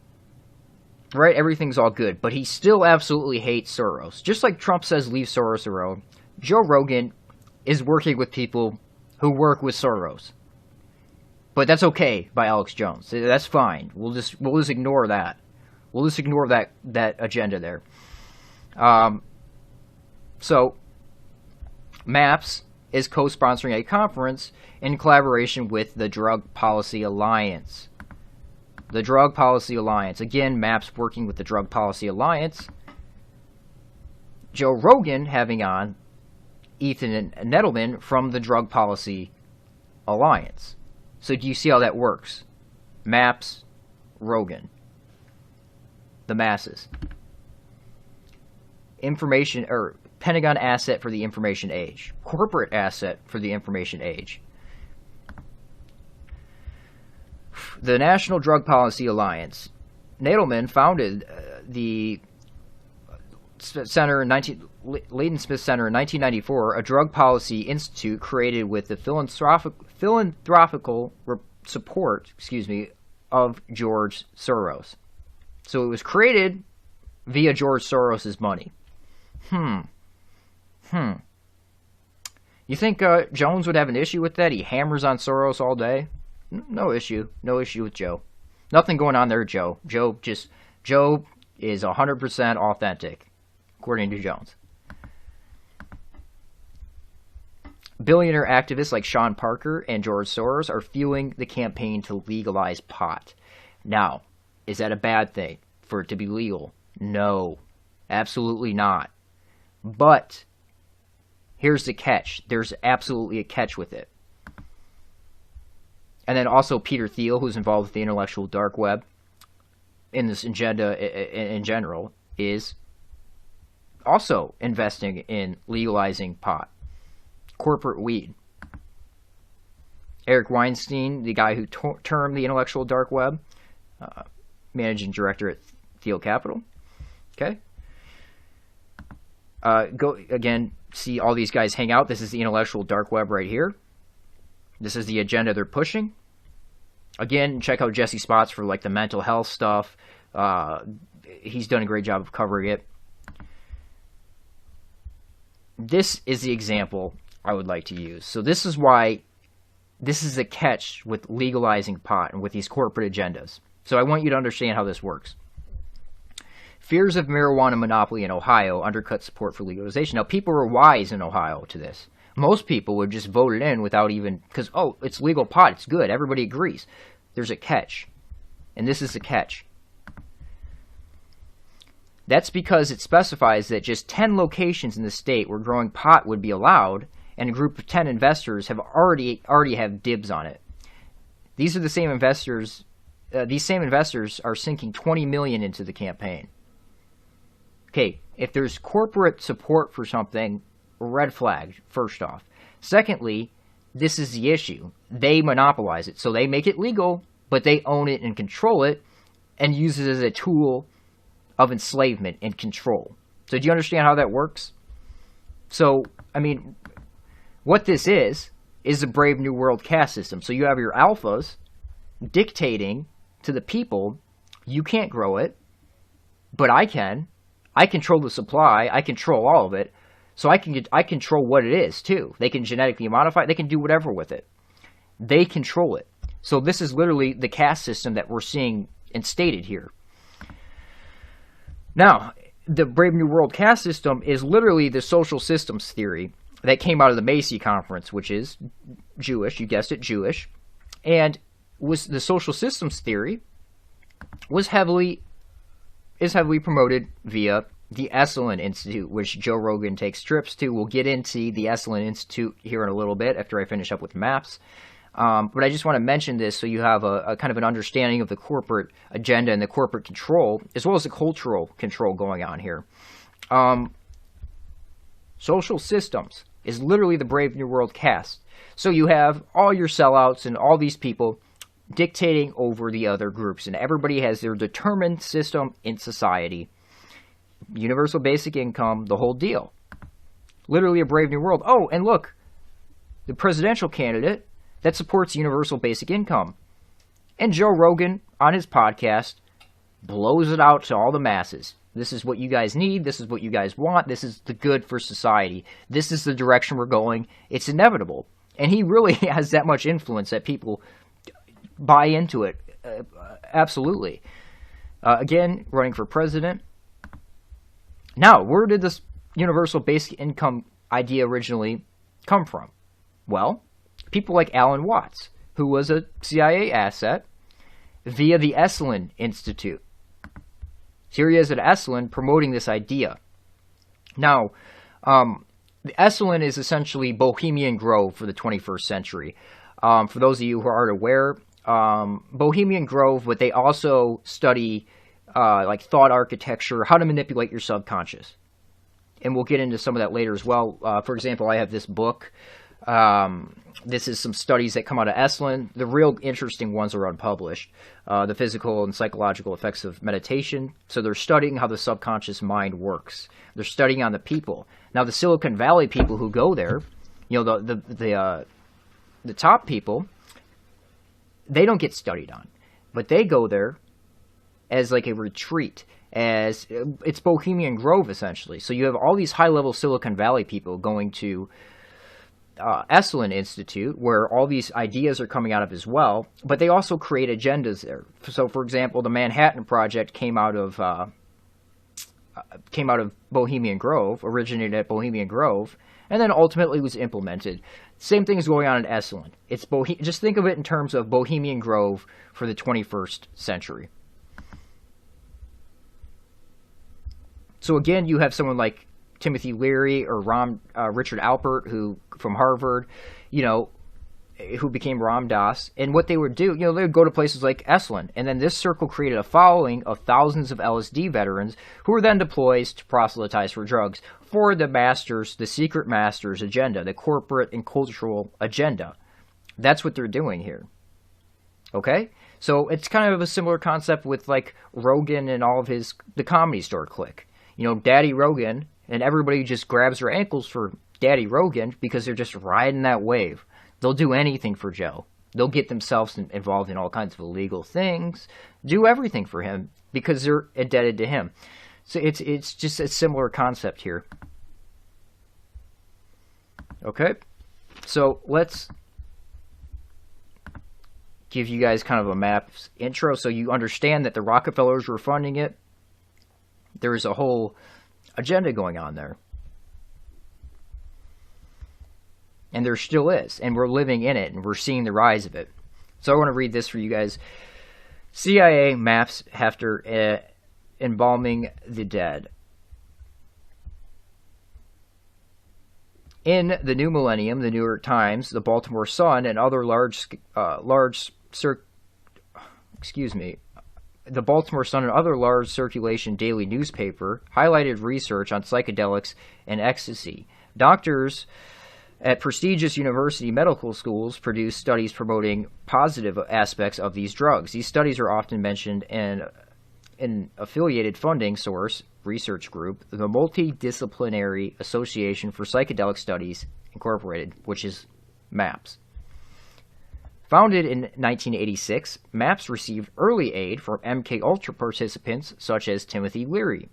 Right? Everything's all good, but he still absolutely hates Soros. Just like Trump says leave Soros alone, Joe Rogan is working with people who work with Soros. But that's okay by Alex Jones. That's fine. We'll just ignore that. We'll just ignore that agenda there. So, MAPS is co-sponsoring a conference in collaboration with the Drug Policy Alliance. The Drug Policy Alliance. Again, MAPS working with the Drug Policy Alliance. Joe Rogan having on Ethan Nettleman from the Drug Policy Alliance. So do you see how that works? MAPS, Rogan. The masses. Information, or Pentagon asset for the information age. Corporate asset for the information age. The National Drug Policy Alliance. Nadelman founded the Center Leighton Smith Center in 1994, a drug policy institute created with the philanthropical support, of George Soros. So it was created via George Soros's money. You think Jones would have an issue with that? He hammers on Soros all day. No issue. No issue with Joe. Nothing going on there, Joe. Joe is 100% authentic, according to Jones. Billionaire activists like Sean Parker and George Soros are fueling the campaign to legalize pot. Now, is that a bad thing for it to be legal? No, absolutely not. But here's the catch. There's absolutely a catch with it. And then also Peter Thiel, who's involved with the intellectual dark web in this agenda in general, is also investing in legalizing pot. Corporate weed. Eric Weinstein, the guy who termed the intellectual dark web, managing director at Thiel Capital. Okay. Go again, see all these guys hang out. This is the intellectual dark web right here. This is the agenda they're pushing. Again, check out Jesse Spots for like the mental health stuff. He's done a great job of covering it. This is the example I would like to use. So this is why this is a catch with legalizing pot and with these corporate agendas. So I want you to understand how this works. Fears of marijuana monopoly in Ohio undercut support for legalization. Now, people are wise in Ohio to this. Most people would just vote it in without even, because, oh, it's legal pot, it's good, everybody agrees. There's a catch. And this is the catch. That's because it specifies that just 10 locations in the state where growing pot would be allowed, and a group of 10 investors have already have dibs on it. These are the same investors. These same investors are sinking $20 million into the campaign. Okay, if there's corporate support for something, red flag, first off. Secondly, this is the issue. They monopolize it. So they make it legal, but they own it and control it and use it as a tool of enslavement and control. So do you understand how that works? So, I mean, what this is a Brave New World caste system. So you have your alphas dictating to the people, you can't grow it, but I can. I control the supply. I control all of it. So I control what it is, too. They can genetically modify it. They can do whatever with it. They control it. So this is literally the caste system that we're seeing instated here. Now, the Brave New World caste system is literally the social systems theory that came out of the Macy Conference, which is Jewish. You guessed it, Jewish. And was the social systems theory is heavily promoted via the Esalen Institute, which Joe Rogan takes trips to. We'll get into the Esalen Institute here in a little bit after I finish up with maps. But I just want to mention this so you have a kind of an understanding of the corporate agenda and the corporate control, as well as the cultural control going on here. Social systems is literally the Brave New World caste. So you have all your sellouts and all these people dictating over the other groups, and everybody has their determined system in society. Universal basic income, the whole deal. Literally a Brave New World. Oh, and look, the presidential candidate that supports universal basic income. And Joe Rogan, on his podcast, blows it out to all the masses. This is what you guys need. This is what you guys want. This is the good for society. This is the direction we're going. It's inevitable. And he really has that much influence that people buy into it. Absolutely. Again, running for president. Now, where did this universal basic income idea originally come from? Well, people like Alan Watts, who was a CIA asset, via the Esalen Institute. Here he is at Esalen promoting this idea. Now, the Esalen is essentially Bohemian Grove for the 21st century. For those of you who aren't aware, Bohemian Grove, but they also study like thought architecture, how to manipulate your subconscious. And we'll get into some of that later as well. For example, I have this book. This is some studies that come out of Esalen. The real interesting ones are unpublished. The physical and psychological effects of meditation. So they're studying how the subconscious mind works. They're studying on the people. Now, the Silicon Valley people who go there, you know, the top people, they don't get studied on. But they go there as like a retreat. As it's Bohemian Grove, essentially. So you have all these high-level Silicon Valley people going to Esalen Institute, where all these ideas are coming out of as well, but they also create agendas there. So, for example, the Manhattan Project came out of Bohemian Grove, originated at Bohemian Grove, and then ultimately was implemented. Same thing is going on in Esalen. It's just think of it in terms of Bohemian Grove for the 21st century. So again, you have someone like Timothy Leary or Richard Alpert, who from Harvard, you know, who became Ram Dass. And what they would do, you know, they would go to places like Esalen. And then this circle created a following of thousands of LSD veterans who were then deployed to proselytize for drugs for the masters, the secret masters agenda, the corporate and cultural agenda. That's what they're doing here. Okay? So it's kind of a similar concept with like Rogan and all of the Comedy Store clique. You know, Daddy Rogan, and everybody just grabs their ankles for Daddy Rogan because they're just riding that wave. They'll do anything for Joe. They'll get themselves involved in all kinds of illegal things, do everything for him because they're indebted to him. So it's just a similar concept here. Okay, so let's give you guys kind of a MAPS intro so you understand that the Rockefellers were funding it. There's a whole agenda going on there. And there still is, and we're living in it, and we're seeing the rise of it. So I want to read this for you guys. CIA MAPS after embalming the dead. In the new millennium, the New York Times, the Baltimore Sun, and other the Baltimore Sun and other large circulation daily newspaper highlighted research on psychedelics and ecstasy. Doctors at prestigious university medical schools produce studies promoting positive aspects of these drugs. These studies are often mentioned in an affiliated funding source, research group, the Multidisciplinary Association for Psychedelic Studies, Incorporated, which is MAPS. Founded in 1986, MAPS received early aid from MKUltra participants such as Timothy Leary,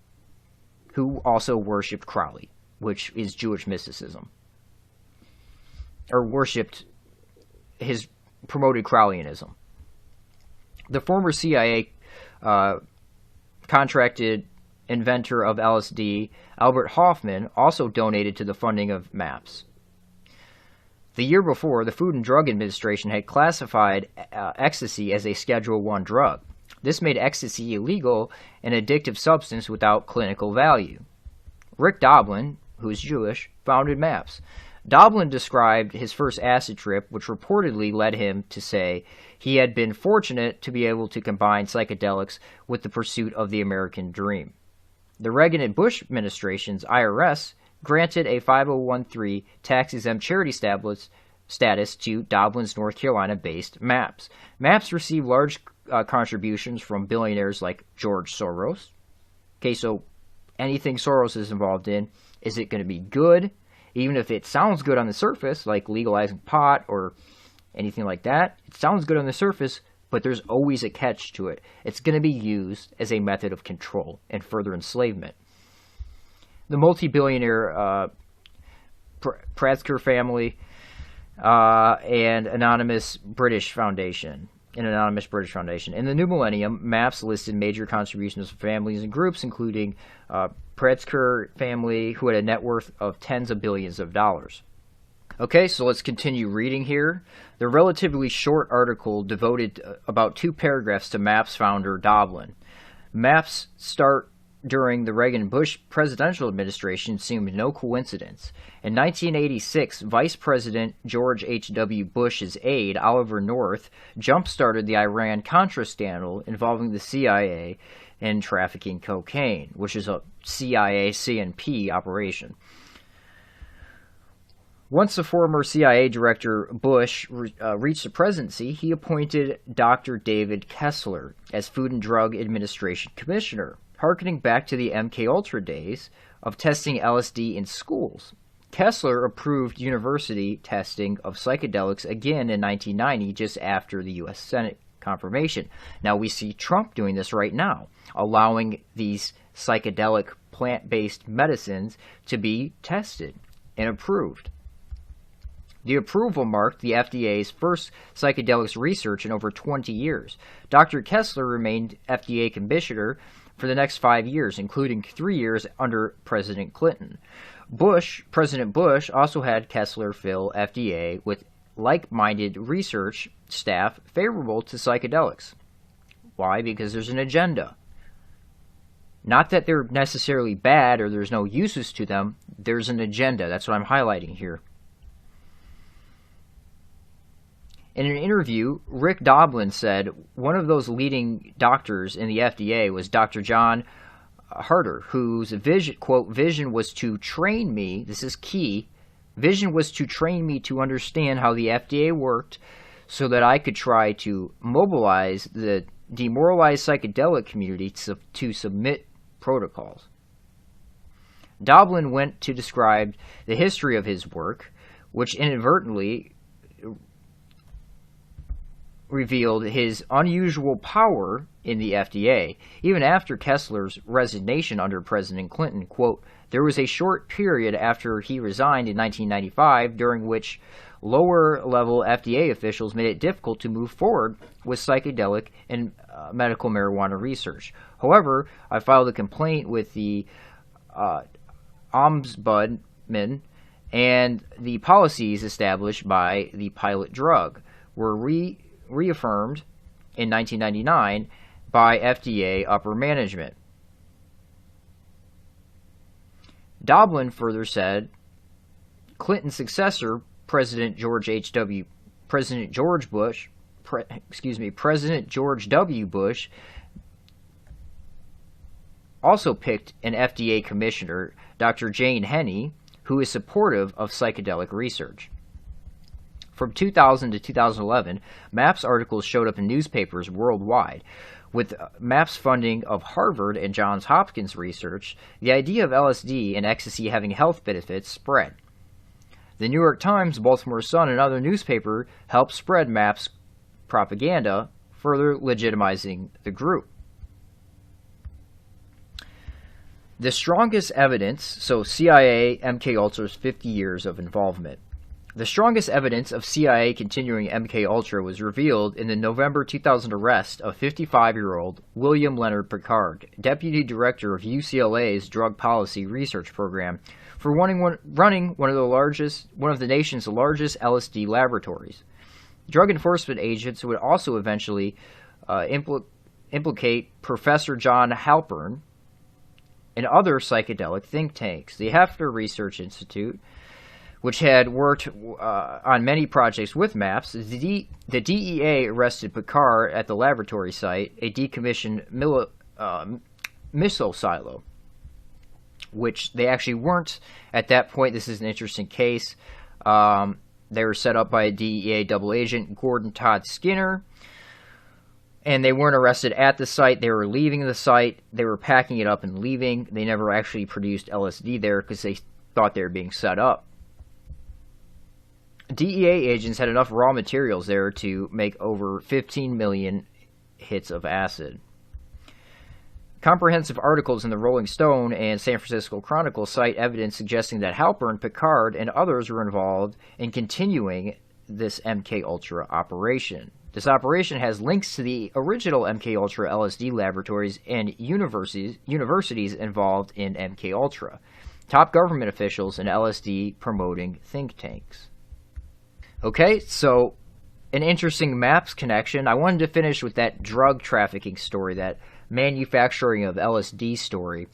who also worshipped Crowley, which is Jewish mysticism. Or worshipped his promoted Crowleyanism. The former CIA contracted inventor of LSD, Albert Hoffman, also donated to the funding of MAPS. The year before, the Food and Drug Administration had classified ecstasy as a Schedule I drug. This made ecstasy illegal, an addictive substance without clinical value. Rick Doblin, who is Jewish, founded MAPS. Doblin described his first acid trip, which reportedly led him to say he had been fortunate to be able to combine psychedelics with the pursuit of the American dream. The Reagan and Bush administration's IRS granted a 5013 tax-exempt charity status to Doblin's North Carolina-based MAPS. MAPS received large contributions from billionaires like George Soros. Okay, so anything Soros is involved in, is it going to be good? Even if it sounds good on the surface, like legalizing pot or anything like that, it sounds good on the surface, but there's always a catch to it. It's going to be used as a method of control and further enslavement. The multi-billionaire Prasker family and anonymous British Foundation. In the new millennium, MAPS listed major contributions from families and groups, including Prasker family, who had a net worth of tens of billions of dollars. Okay, so let's continue reading here. The relatively short article devoted about 2 paragraphs to MAPS founder Doblin. MAPS start during the Reagan-Bush presidential administration seemed no coincidence. In 1986, Vice President George H.W. Bush's aide, Oliver North, jump-started the Iran-Contra scandal involving the CIA and trafficking cocaine, which is a CIA CNP operation. Once the former CIA Director Bush reached the presidency, he appointed Dr. David Kessler as Food and Drug Administration Commissioner, harkening back to the MKUltra days of testing LSD in schools. Kessler approved university testing of psychedelics again in 1990, just after the U.S. Senate confirmation. Now we see Trump doing this right now, allowing these psychedelic plant-based medicines to be tested and approved. The approval marked the FDA's first psychedelics research in over 20 years. Dr. Kessler remained FDA commissioner for the next 5 years, including 3 years under President Clinton. President Bush also had Kessler fill FDA with like-minded research staff favorable to psychedelics. Why? Because there's an agenda. Not that they're necessarily bad or there's no uses to them. There's an agenda. That's what I'm highlighting here. In an interview, Rick Doblin said one of those leading doctors in the FDA was Dr. John Harder, whose vision, quote, vision was to train me, this is key, vision was to train me to understand how the FDA worked so that I could try to mobilize the demoralized psychedelic community to submit protocols. Doblin went to describe the history of his work, which inadvertently revealed his unusual power in the FDA, even after Kessler's resignation under President Clinton. Quote, there was a short period after he resigned in 1995 during which lower-level FDA officials made it difficult to move forward with psychedelic and medical marijuana research. However, I filed a complaint with the Ombudsman, and the policies established by the pilot drug were reaffirmed in 1999 by FDA upper management. Doblin further said Clinton's successor, President George W. Bush, also picked an FDA commissioner, Dr. Jane Henney, who is supportive of psychedelic research. From 2000 to 2011, MAPS articles showed up in newspapers worldwide. With MAPS funding of Harvard and Johns Hopkins research, the idea of LSD and ecstasy having health benefits spread. The New York Times, Baltimore Sun, and other newspapers helped spread MAPS propaganda, further legitimizing the group. The strongest evidence, so CIA, MKUltra's 50 years of involvement. The strongest evidence of CIA continuing MKUltra was revealed in the November 2000 arrest of 55-year-old William Leonard Picard, deputy director of UCLA's Drug Policy Research Program, for running one of the nation's largest LSD laboratories. Drug enforcement agents would also eventually implicate Professor John Halpern and other psychedelic think tanks. The Hefner Research Institute, which had worked on many projects with MAPS, the DEA arrested Picard at the laboratory site, a decommissioned missile silo, which they actually weren't at that point. This is an interesting case. They were set up by a DEA double agent, Gordon Todd Skinner, and they weren't arrested at the site. They were leaving the site. They were packing it up and leaving. They never actually produced LSD there because they thought they were being set up. DEA agents had enough raw materials there to make over 15 million hits of acid. Comprehensive articles in the Rolling Stone and San Francisco Chronicle cite evidence suggesting that Halpern, Picard, and others were involved in continuing this MKUltra operation. This operation has links to the original MKUltra LSD laboratories and universities involved in MKUltra, top government officials, and LSD promoting think tanks. Okay, so an interesting MAPS connection. I wanted to finish with that drug trafficking story, that manufacturing of LSD story,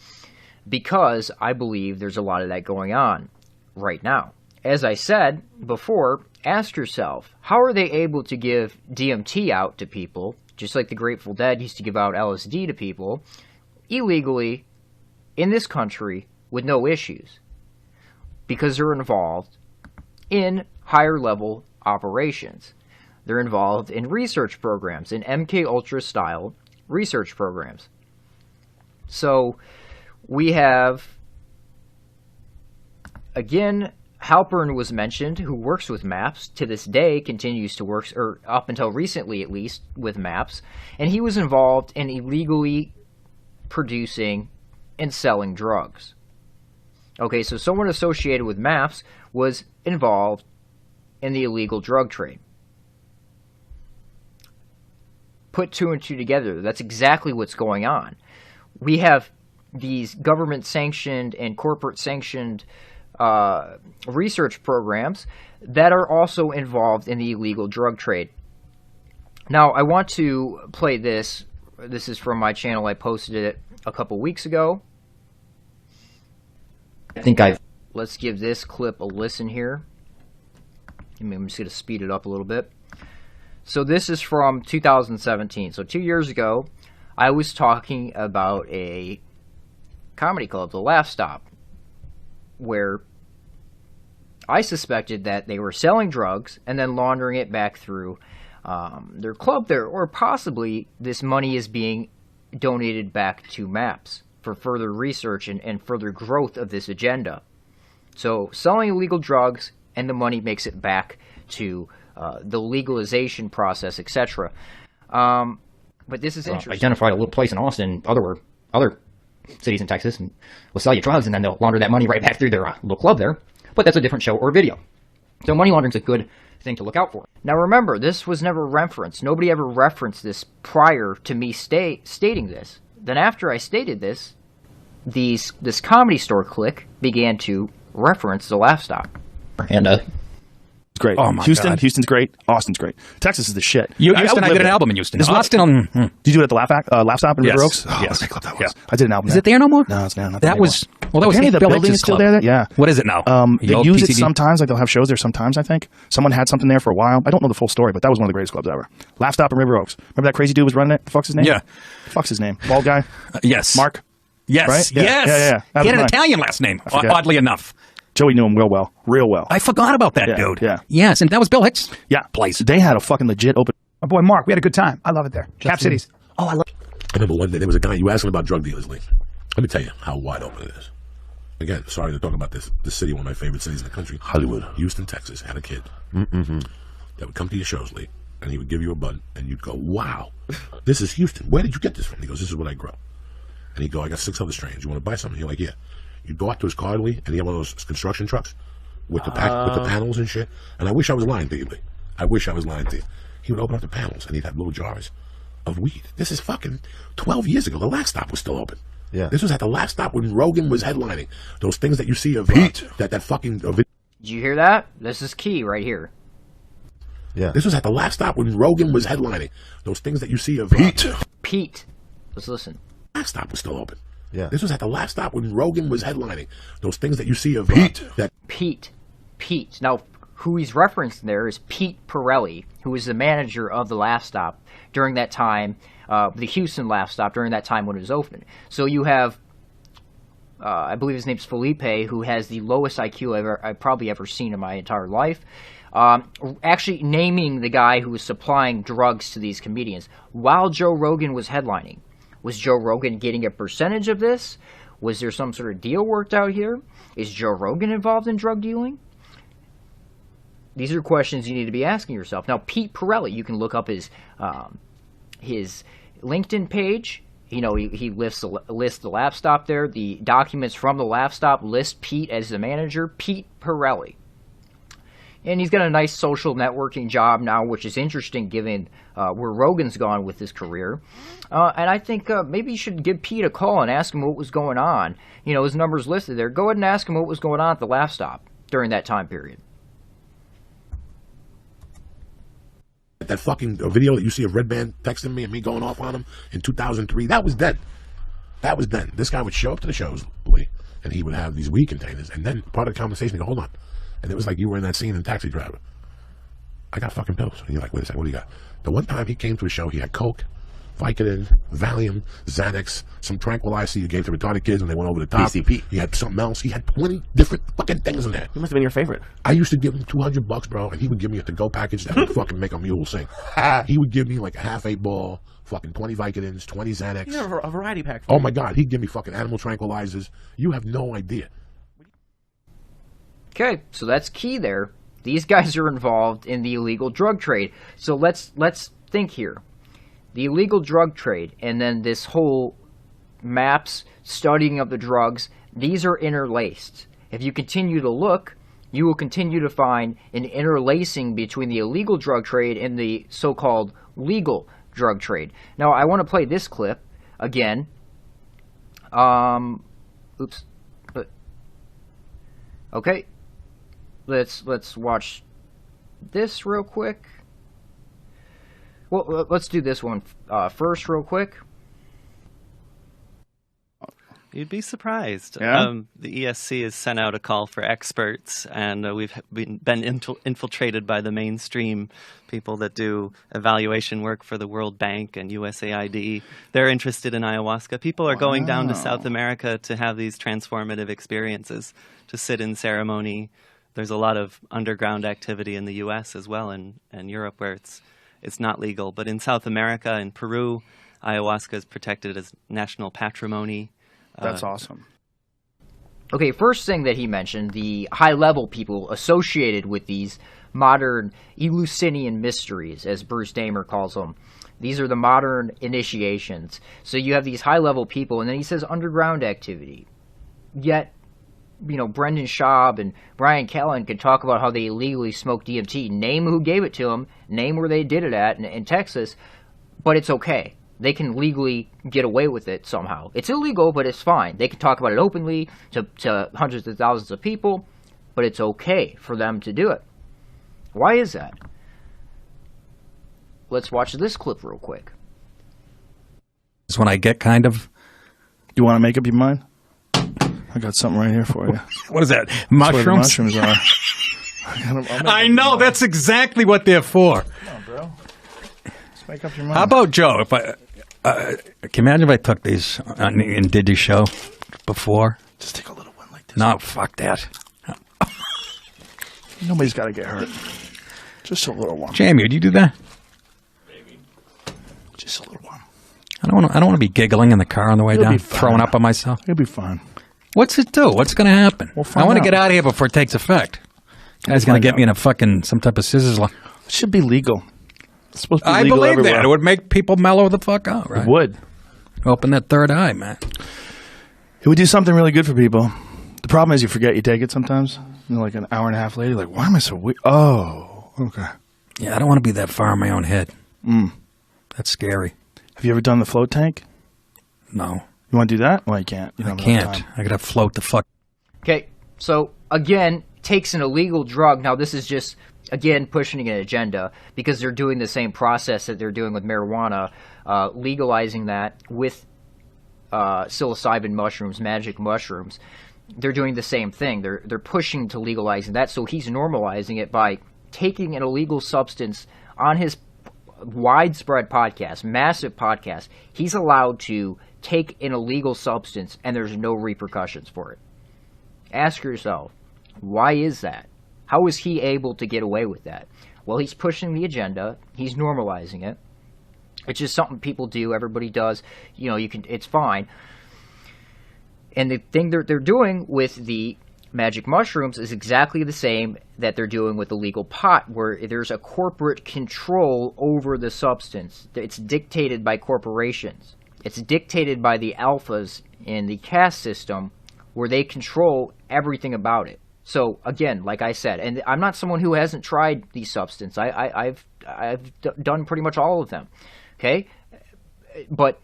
because I believe there's a lot of that going on right now. As I said before, ask yourself, how are they able to give DMT out to people, just like the Grateful Dead used to give out LSD to people, illegally in this country with no issues? Because they're involved in higher level operations. They're involved in research programs, in MKUltra style research programs. So we have, again, Halpern was mentioned, who works with MAPS, to this day continues to work, or up until recently at least, with MAPS, and he was involved in illegally producing and selling drugs. Okay, so someone associated with MAPS was involved in the illegal drug trade. Put two and two together, that's exactly what's going on. We have these government-sanctioned and corporate-sanctioned research programs that are also involved in the illegal drug trade. Now, I want to play this. This is from my channel. I posted it a couple weeks ago. Let's give this clip a listen here. I'm just going to speed it up a little bit. So this is from 2017. So 2 years ago, I was talking about a comedy club, the Laugh Stop, where I suspected that they were selling drugs and then laundering it back through their club there, or possibly this money is being donated back to MAPS for further research and further growth of this agenda. So selling illegal drugs, and the money makes it back to the legalization process, etc. But this is interesting. Identify a little place in Austin, other cities in Texas, and will sell you drugs, and then they'll launder that money right back through their little club there. But that's a different show or video. So money laundering is a good thing to look out for. Now remember, this was never referenced. Nobody ever referenced this prior to me stating this. Then after I stated this, this Comedy Store clique began to reference the Laugh Stop. And it's great. Oh my God. Houston's great. Austin's great. Texas is the shit. Houston, I did an album in Houston. Austin, did you do it at the Laugh Stop in River Oaks? Oh, yes. what a club that was. Yeah. I did an album. Is it there no more? No, it's not. That was apparently the building is still there. Yeah. What is it now? They use it sometimes. Like they'll have shows there sometimes. I think someone had something there for a while. I don't know the full story, but that was one of the greatest clubs ever. Laugh Stop in River Oaks. Remember that crazy dude was running it? The fuck's his name? Yeah. The fuck's his name? Bald guy. Yes. Mark. Yes. Right? Yes. Yeah. He had an Italian last name. Oddly enough. Joey knew him real well. I forgot about that dude. Yeah. Yes, and that was Bill Hicks' Yeah. place. They had a fucking legit open. My boy Mark, we had a good time. I love it there. Cap Cities. Oh, I love. I remember one day there was a guy, you asked him about drug dealers, Lee. Let me tell you how wide open it is. Again, sorry to talk about this city, one of my favorite cities in the country. Hollywood. Houston, Texas, had a kid that would come to your shows, Lee, and he would give you a bud, and you'd go, wow, this is Houston. Where did you get this from? He goes, this is what I grow. And he'd go, I got 6 other strains. You want to buy something? You're like, yeah. You'd go out to his car, Lee, and he had one of those construction trucks with the panels and shit. And I wish I was lying to you, Lee. I wish I was lying to you. He would open up the panels, and he'd have little jars of weed. This is fucking 12 years ago. The Laugh Stop was still open. Yeah. This was at the Laugh Stop when Rogan was headlining. Those things that you see of Pete. That fucking video. Did you hear that? This is key right here. Yeah. This was at the Laugh Stop when Rogan was headlining. Those things that you see of Pete. Let's listen. Laugh Stop was still open. Yeah. This was at the Laugh Stop when Rogan was headlining. Those things that you see of Pete. Now, who he's referencing there is Pete Pirelli, who was the manager of the Laugh Stop during that time, the Houston Laugh Stop during that time when it was open. So you have, I believe his name's Felipe, who has the lowest IQ I've probably ever seen in my entire life. Actually naming the guy who was supplying drugs to these comedians while Joe Rogan was headlining. Was Joe Rogan getting a percentage of this? Was there some sort of deal worked out here? Is Joe Rogan involved in drug dealing? These are questions you need to be asking yourself. Now, Pete Pirelli, you can look up his LinkedIn page. You know, he lists the Laugh Stop there. The documents from the Laugh Stop list Pete as the manager, Pete Pirelli. And he's got a nice social networking job now, which is interesting given where Rogan's gone with his career. And I think maybe you should give Pete a call and ask him what was going on. You know, his number's listed there. Go ahead and ask him what was going on at the Laugh Stop during that time period. That fucking video that you see of Redman texting me and me going off on him in 2003, that was then. That was then. This guy would show up to the shows, and he would have these weed containers, and then part of the conversation, he'd go, hold on. And it was like you were in that scene in Taxi Driver. I got fucking pills. And you're like, wait a second, what do you got? The one time he came to a show, he had Coke, Vicodin, Valium, Xanax, some tranquilizer you gave to retarded kids when they went over the top. PCP. He had something else. He had 20 different fucking things in there. He must have been your favorite. I used to give him $200, bro, and he would give me a to-go package that would fucking make a mule sing. He would give me like a half 8-ball, fucking 20 Vicodins, 20 Xanax. You have a variety pack. Oh my God, he'd give me fucking animal tranquilizers. You have no idea. Okay, so that's key there. These guys are involved in the illegal drug trade. So let's think here. The illegal drug trade and then this whole MAPS studying of the drugs, these are interlaced. If you continue to look, you will continue to find an interlacing between the illegal drug trade and the so-called legal drug trade. Now, I want to play this clip again. Okay. Let's watch this real quick. Well, let's do this one first real quick. You'd be surprised. Yeah? The ESC has sent out a call for experts, and we've been infiltrated by the mainstream people that do evaluation work for the World Bank and USAID. They're interested in ayahuasca. People are going down to South America to have these transformative experiences, to sit in ceremony. There's a lot of underground activity in the U.S. as well, and Europe, where it's not legal. But in South America and Peru, ayahuasca is protected as national patrimony. That's awesome. Okay, first thing that he mentioned, the high-level people associated with these modern Eleusinian mysteries, as Bruce Damer calls them. These are the modern initiations. So you have these high-level people, and then he says underground activity. Yet, you know, Brendan Schaub and Brian Callen can talk about how they illegally smoked DMT, name who gave it to them, name where they did it at in Texas, but it's okay. They can legally get away with it somehow. It's illegal, but it's fine. They can talk about it openly to hundreds of thousands of people, but it's okay for them to do it. Why is that? Let's watch this clip real quick. It's when I get kind of... You want to make up your mind? I got something right here for you. What is that? Mushrooms? Mushrooms are. I know, that's exactly what they're for. Come on, bro. Let's make up your mind. How about Joe? If I can you imagine if I took these and did your show before? Just take a little one like this. No, fuck that. Nobody's got to get hurt. Just a little one. Jamie, would you do that? Just a little one. I don't want to be giggling in the car on the way down, throwing up on myself. It'll be fine. What's it do? What's going to happen? I want to get out of here before it takes effect. Guy's going to get me in a fucking some type of scissors. It should be legal. It's supposed to be I legal believe everywhere. that. It would make people mellow the fuck out, right? It would. Open that third eye, man. It would do something really good for people. The problem is you forget you take it sometimes. You know, like an hour and a half later, like, why am I so weak? Oh, okay. Yeah, I don't want to be that far in my own head. That's scary. Have you ever done the float tank? No. You want to do that? Well, you can't. You don't I have enough can't. time. I got to float the fuck. Okay, so again, takes an illegal drug. Now this is just, again, pushing an agenda because they're doing the same process that they're doing with marijuana, legalizing that with psilocybin mushrooms, magic mushrooms. They're doing the same thing. They're pushing to legalizing that, so he's normalizing it by taking an illegal substance on his widespread podcast, massive podcast. He's allowed to take an illegal substance and there's no repercussions for it. Ask yourself, why is that? How is he able to get away with that? Well, he's pushing the agenda. He's normalizing it. It's just something people do. Everybody does. You know, it's fine. And the thing they're doing with the magic mushrooms is exactly the same that they're doing with the legal pot, where there's a corporate control over the substance. It's dictated by corporations. It's dictated by the alphas in the caste system, where they control everything about it. So again, like I said, and I'm not someone who hasn't tried these substances. I've done pretty much all of them. Okay, but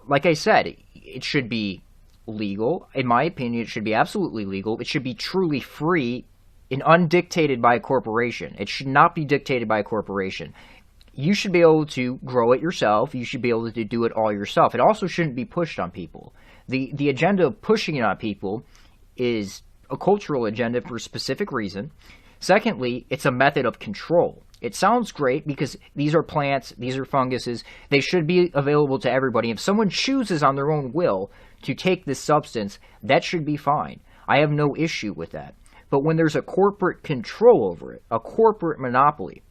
like I said, it should be legal. In my opinion, it should be absolutely legal. It should be truly free and undictated by a corporation. It should not be dictated by a corporation. You should be able to grow it yourself. You should be able to do it all yourself. It also shouldn't be pushed on people. The agenda of pushing it on people is a cultural agenda for a specific reason. Secondly, it's a method of control. It sounds great because these are plants, these are funguses. They should be available to everybody. If someone chooses on their own will to take this substance, that should be fine. I have no issue with that. But when there's a corporate control over it, a corporate monopoly,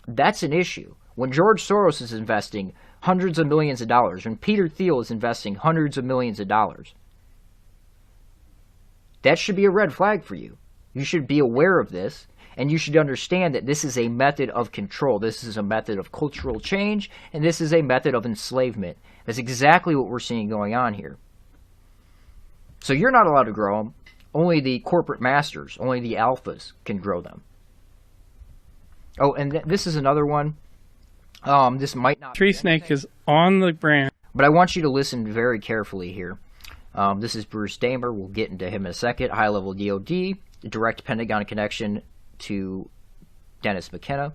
that's an issue. When George Soros is investing hundreds of millions of dollars, when Peter Thiel is investing hundreds of millions of dollars, that should be a red flag for you. You should be aware of this, and you should understand that this is a method of control. This is a method of cultural change, and this is a method of enslavement. That's exactly what we're seeing going on here. So you're not allowed to grow them. Only the corporate masters, only the alphas can grow them. Oh, and this is another one. This might not... Tree snake is on the branch. But I want you to listen very carefully here. This is Bruce Damer. We'll get into him in a second. High-level DOD, direct Pentagon connection to Dennis McKenna.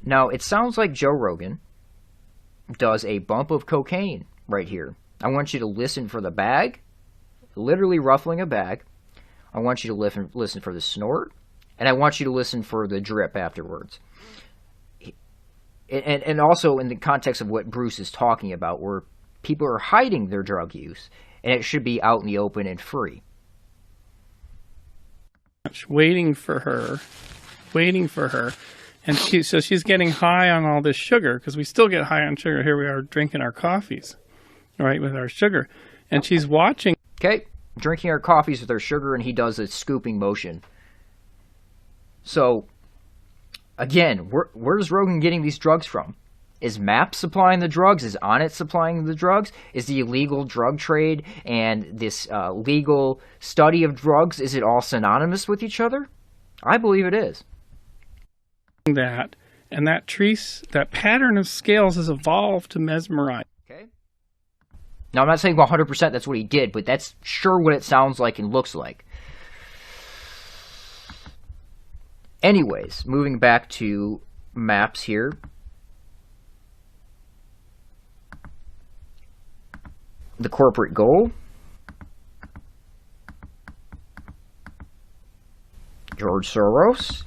Now, it sounds like Joe Rogan does a bump of cocaine right here. I want you to listen for the bag, literally ruffling a bag. I want you to listen for the snort, and I want you to listen for the drip afterwards. And also in the context of what Bruce is talking about, where people are hiding their drug use, and it should be out in the open and free. Waiting for her, and she's getting high on all this sugar, because we still get high on sugar. Here we are drinking our coffees, right, with our sugar, and she's watching. Okay, drinking our coffees with our sugar, and he does a scooping motion. So, again, where's Rogan getting these drugs from? Is MAP supplying the drugs? Is On It supplying the drugs? Is the illegal drug trade and this legal study of drugs, is it all synonymous with each other? I believe it is. That and that pattern of scales has evolved to mesmerize. Okay. Now, I'm not saying 100% that's what he did, but that's sure what it sounds like and looks like. Anyways, moving back to MAPS here. The corporate goal. George Soros.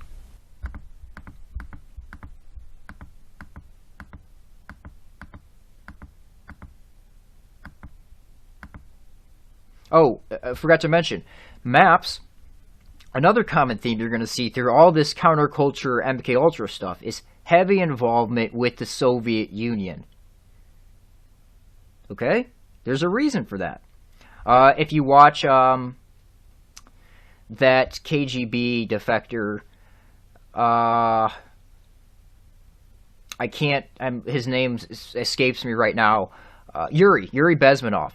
Oh, I forgot to mention, MAPS, another common theme you're going to see through all this counterculture MKUltra stuff is heavy involvement with the Soviet Union. Okay? There's a reason for that. If you watch that KGB defector, I can't, his name escapes me right now, Yuri Bezmenov.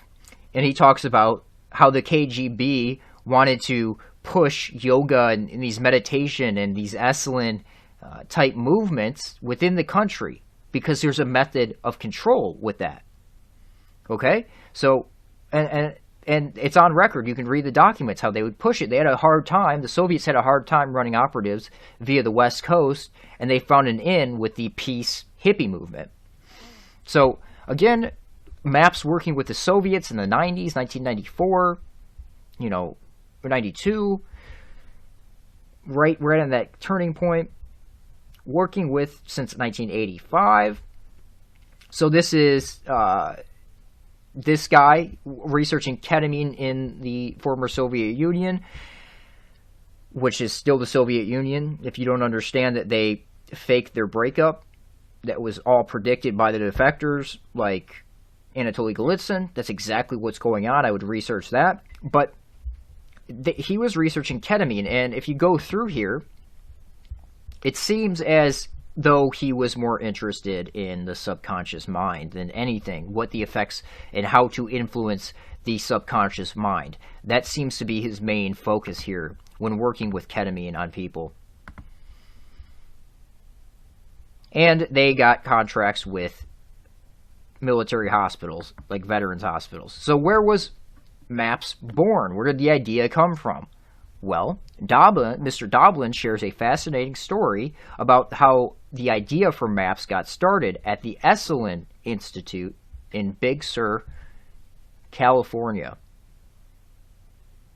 And he talks about how the KGB wanted to push yoga and these meditation and these Esalen type movements within the country because there's a method of control with that. Okay? So, and it's on record. You can read the documents, how they would push it. They had a hard time. The Soviets had a hard time running operatives via the West Coast, and they found an in with the peace hippie movement. So, again, MAPS working with the Soviets in the 90s, 1994, or 92, right on that turning point, working with since 1985. So this is this guy researching ketamine in the former Soviet Union, which is still the Soviet Union. If you don't understand that they faked their breakup, that was all predicted by the defectors, like Anatoly Golitsyn. That's exactly what's going on. I would research that. But he was researching ketamine, and if you go through here, it seems as though he was more interested in the subconscious mind than anything, what the effects and how to influence the subconscious mind. That seems to be his main focus here when working with ketamine on people. And they got contracts with military hospitals, like veterans hospitals. So where was MAPS born? Where did the idea come from? Well, Mr. Doblin shares a fascinating story about how the idea for MAPS got started at the Esalen Institute in Big Sur, California.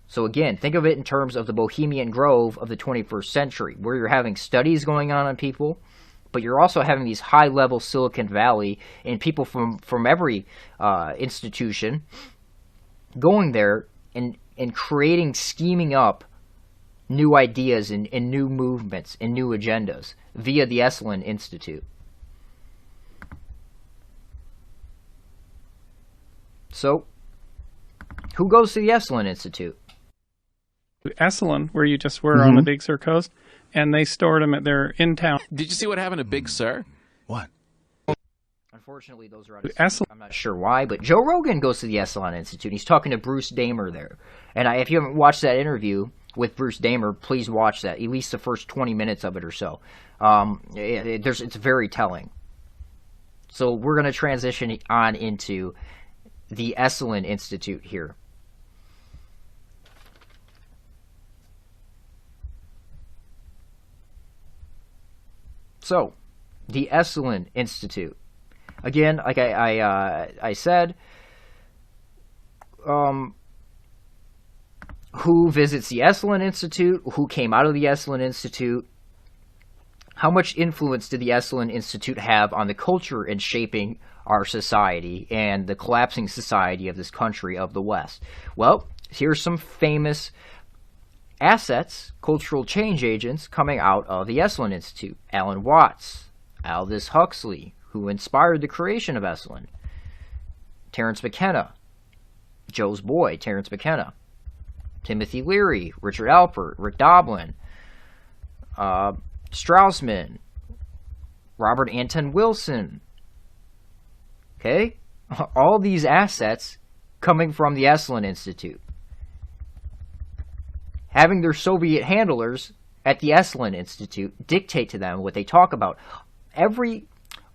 So again, think of it in terms of the Bohemian Grove of the 21st century, where you're having studies going on people, but you're also having these high-level Silicon Valley and people from every institution going there and creating, scheming up new ideas and new movements and new agendas via the Esalen Institute. So, who goes to the Esalen Institute? Esalen, where you just were on the Big Sur coast, and they stored them at their in-town. Did you see what happened to Big Sur? What? Unfortunately, those are out of scope. I'm not sure why, but Joe Rogan goes to the Esalen Institute. He's talking to Bruce Damer there. And if you haven't watched that interview with Bruce Damer, please watch that, at least the first 20 minutes of it or so. It's very telling. So we're going to transition on into the Esalen Institute here. So, the Esalen Institute. Again, like I said, who visits the Esalen Institute? Who came out of the Esalen Institute? How much influence did the Esalen Institute have on the culture and shaping our society and the collapsing society of this country of the West? Well, here's some famous assets, cultural change agents coming out of the Esalen Institute. Alan Watts, Aldous Huxley, who inspired the creation of Esalen. Terence McKenna, Joe's boy, Terence McKenna. Timothy Leary, Richard Alpert, Rick Doblin, Straussman, Robert Anton Wilson. Okay? All these assets coming from the Esalen Institute. Having their Soviet handlers at the Esalen Institute dictate to them what they talk about.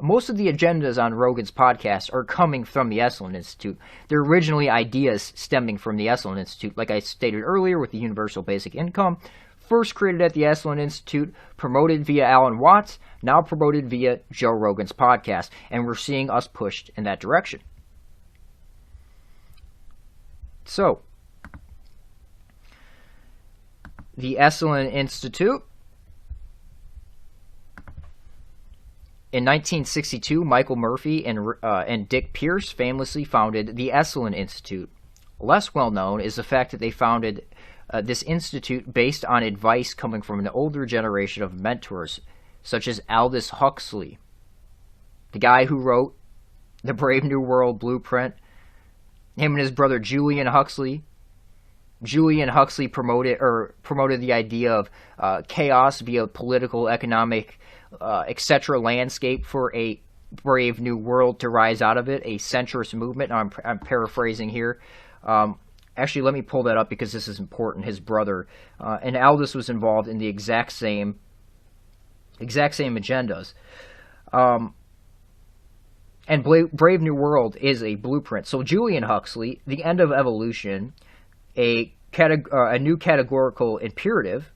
Most of the agendas on Rogan's podcast are coming from the Esalen Institute. They're originally ideas stemming from the Esalen Institute, like I stated earlier with the universal basic income. First created at the Esalen Institute, promoted via Alan Watts, now promoted via Joe Rogan's podcast. And we're seeing us pushed in that direction. So, the Esalen Institute. In 1962, Michael Murphy and Dick Pierce famously founded the Esalen Institute. Less well known is the fact that they founded this institute based on advice coming from an older generation of mentors, such as Aldous Huxley, the guy who wrote the Brave New World blueprint. Him and his brother Julian Huxley. Julian Huxley promoted the idea of chaos via political, economic, etc. landscape for a brave new world to rise out of it, a centrist movement. Now, I'm paraphrasing here. Actually, let me pull that up because this is important. His brother and Aldous was involved in the exact same agendas. And Brave New World is a blueprint. So Julian Huxley, the end of evolution, a new categorical imperative.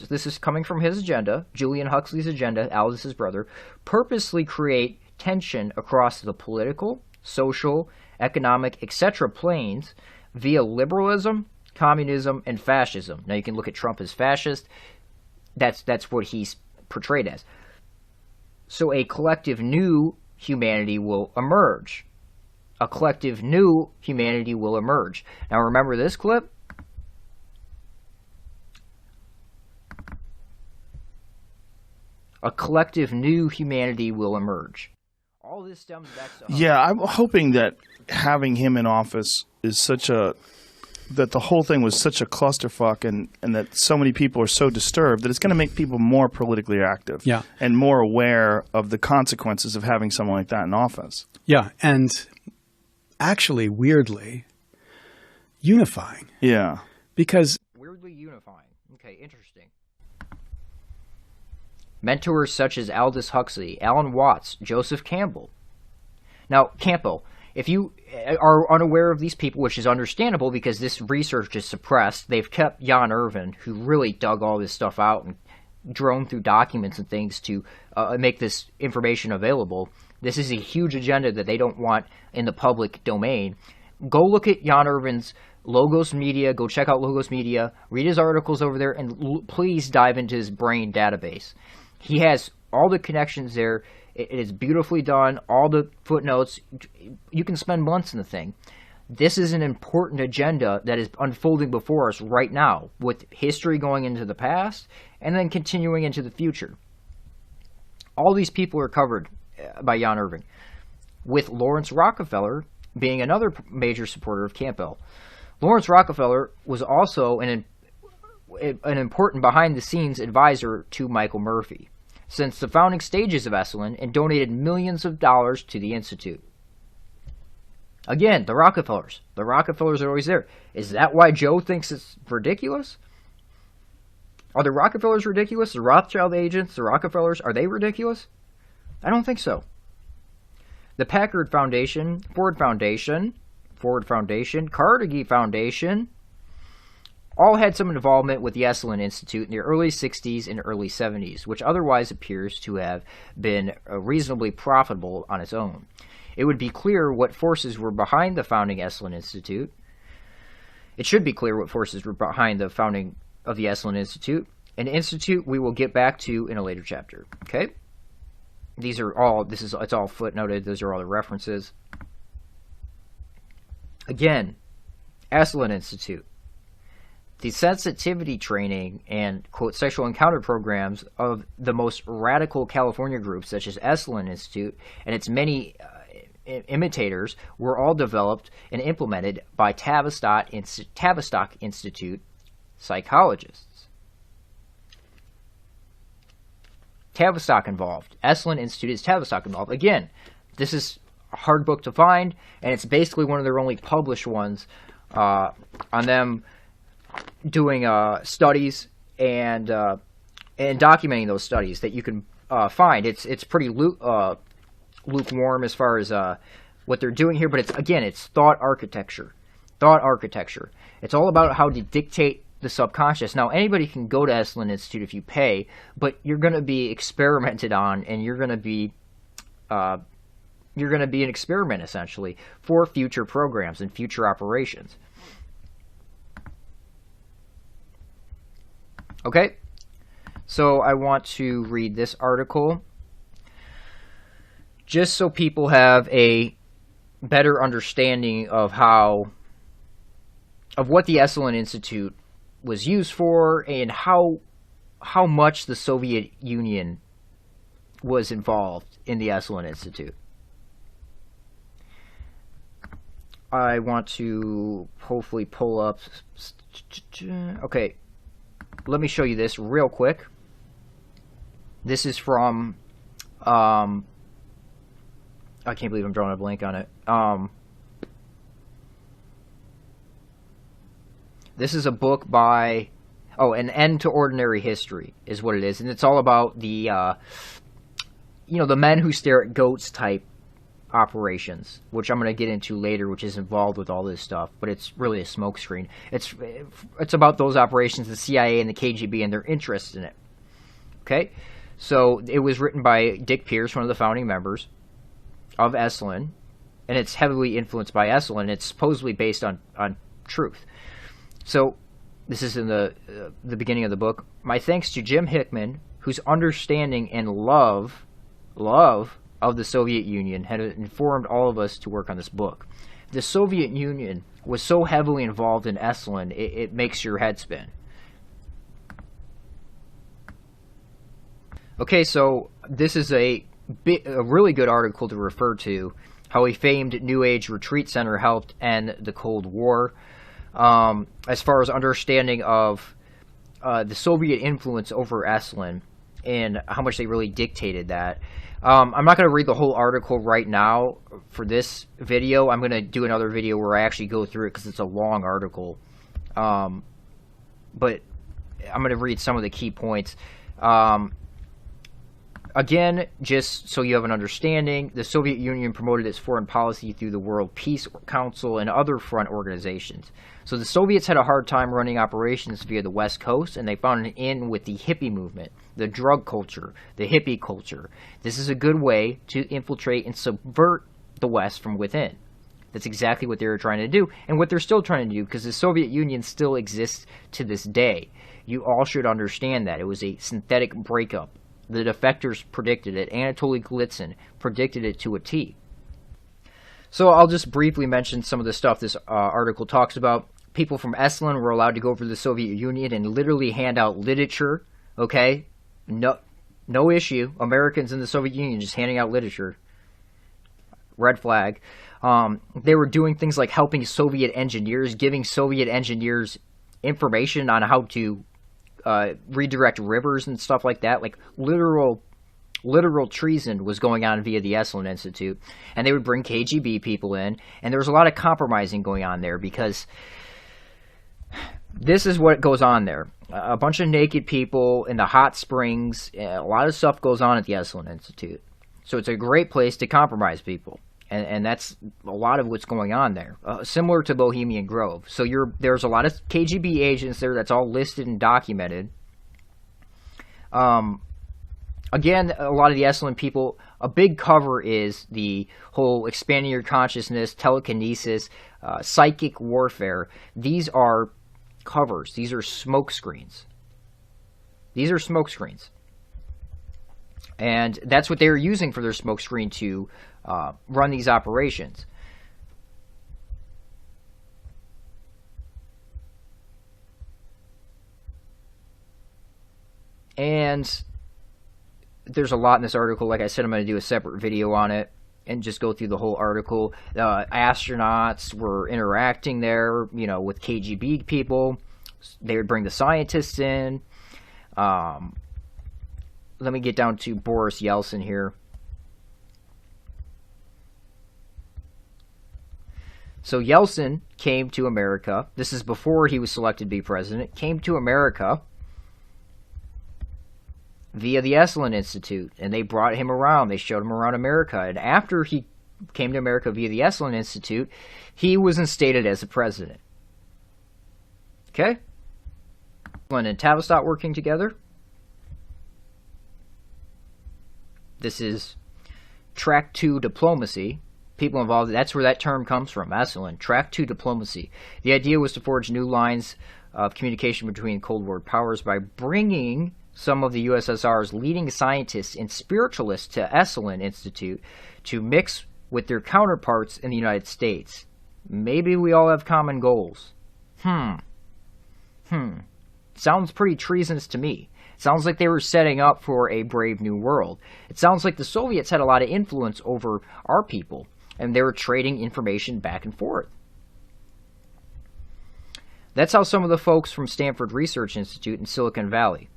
This is coming from his agenda, Julian Huxley's agenda, Aldous' brother, purposely create tension across the political, social, economic, etc. planes via liberalism, communism, and fascism. Now you can look at Trump as fascist. That's what he's portrayed as. So a collective new humanity will emerge. A collective new humanity will emerge. Now remember this clip? A collective new humanity will emerge. All this stems back to... Yeah, I'm hoping that having him in office is that the whole thing was such a clusterfuck and that so many people are so disturbed that it's going to make people more politically active and more aware of the consequences of having someone like that in office. Yeah, and actually, weirdly, unifying. Yeah. Because... Weirdly unifying. Okay, interesting. Mentors such as Aldous Huxley, Alan Watts, Joseph Campbell. Now, Campbell, if you are unaware of these people, which is understandable because this research is suppressed, they've kept Jan Irvin, who really dug all this stuff out and droned through documents and things to make this information available. This is a huge agenda that they don't want in the public domain. Go look at Jan Irvin's Logos Media. Go check out Logos Media. Read his articles over there, and please dive into his brain database. He has all the connections there. It is beautifully done. All the footnotes. You can spend months in the thing. This is an important agenda that is unfolding before us right now, with history going into the past and then continuing into the future. All these people are covered by Jan Irvin, with Lawrence Rockefeller being another major supporter of Campbell. Lawrence Rockefeller was also an important behind-the-scenes advisor to Michael Murphy since the founding stages of Esalen and donated millions of dollars to the Institute. Again, the Rockefellers. The Rockefellers are always there. Is that why Joe thinks it's ridiculous? Are the Rockefellers ridiculous? The Rothschild agents, the Rockefellers, are they ridiculous? I don't think so. The Packard Foundation, Ford Foundation, Carnegie Foundation, all had some involvement with the Esalen Institute in the early 60s and early 70s, which otherwise appears to have been reasonably profitable on its own. It would be clear what forces were behind the founding Esalen Institute. It should be clear what forces were behind the founding of the Esalen Institute, an institute we will get back to in a later chapter. Okay? These are all, it's all footnoted. Those are all the references. Again, Esalen Institute. The sensitivity training and, quote, sexual encounter programs of the most radical California groups, such as Esalen Institute and its many imitators, were all developed and implemented by Tavistock Institute psychologists. Tavistock involved. Esalen Institute is Tavistock involved. Again, this is a hard book to find, and it's basically one of their only published ones on them doing studies and documenting those studies that you can find. It's pretty lukewarm as far as what they're doing here, but it's thought architecture. Thought architecture. It's all about how to dictate the subconscious. Now, anybody can go to Esalen Institute if you pay, but you're going to be experimented on, and you're going to be an experiment, essentially, for future programs and future operations. Okay? So I want to read this article just so people have a better understanding of what the Esalen Institute was used for and how much the Soviet Union was involved in the Esalen Institute. I want to hopefully pull up. Okay, let me show you this real quick. This is from I can't believe I'm drawing a blank on it. This is a book by, An End to Ordinary History is what it is. And it's all about the, the men who stare at goats type operations, which I'm going to get into later, which is involved with all this stuff. But it's really a smokescreen. It's about those operations, the CIA and the KGB, and their interest in it. Okay? So it was written by Dick Pierce, one of the founding members of Esalen. And it's heavily influenced by Esalen. It's supposedly based on truth. So, this is in the beginning of the book. My thanks to Jim Hickman, whose understanding and love of the Soviet Union had informed all of us to work on this book. The Soviet Union was so heavily involved in Esalen, it makes your head spin. Okay, so this is a really good article to refer to, how a famed New Age retreat center helped end the Cold War. As far as understanding of the Soviet influence over Esalen and how much they really dictated that. I'm not going to read the whole article right now for this video. I'm going to do another video where I actually go through it because it's a long article. But I'm going to read some of the key points. Again, just so you have an understanding, the Soviet Union promoted its foreign policy through the World Peace Council and other front organizations. So the Soviets had a hard time running operations via the West Coast, and they found an in with the hippie movement, the drug culture, the hippie culture. This is a good way to infiltrate and subvert the West from within. That's exactly what they were trying to do, and what they're still trying to do, because the Soviet Union still exists to this day. You all should understand that. It was a synthetic breakup. The defectors predicted it. Anatoly Glitzin predicted it to a T. So I'll just briefly mention some of the stuff this article talks about. People from Esalen were allowed to go over to the Soviet Union and literally hand out literature. Okay? No issue. Americans in the Soviet Union just handing out literature. Red flag. They were doing things like helping Soviet engineers, giving Soviet engineers information on how to redirect rivers and stuff like that. Like literal treason was going on via the Esalen Institute, and they would bring KGB people in, and there was a lot of compromising going on there, because this is what goes on there. A bunch of naked people in the hot springs, a lot of stuff goes on at the Esalen Institute. So it's a great place to compromise people. And that's a lot of what's going on there, similar to Bohemian Grove. So there's a lot of KGB agents there. That's all listed and documented. Again, a lot of the Esalen people, a big cover is the whole expanding your consciousness, telekinesis, psychic warfare. These are covers. These are smoke screens. These are smoke screens. And that's what they were using for their smoke screen to run these operations. And there's a lot in this article. Like I said, I'm going to do a separate video on it and just go through the whole article. Astronauts were interacting there, with KGB people. They would bring the scientists in. let me get down to Boris Yeltsin here. So Yeltsin came to America. This is before he was selected to be president. Came to America via the Esalen Institute, and they brought him around. They showed him around America. And after he came to America via the Esalen Institute, he was instated as the president. Okay? Esalen and Tavistock working together. This is Track 2 diplomacy. People involved, that's where that term comes from, Esalen, Track 2 diplomacy. The idea was to forge new lines of communication between Cold War powers by bringing some of the USSR's leading scientists and spiritualists to Esalen Institute to mix with their counterparts in the United States. Maybe we all have common goals. Sounds pretty treasonous to me. Sounds like they were setting up for a brave new world. It sounds like the Soviets had a lot of influence over our people, and they were trading information back and forth. That's how some of the folks from Stanford Research Institute in Silicon Valley,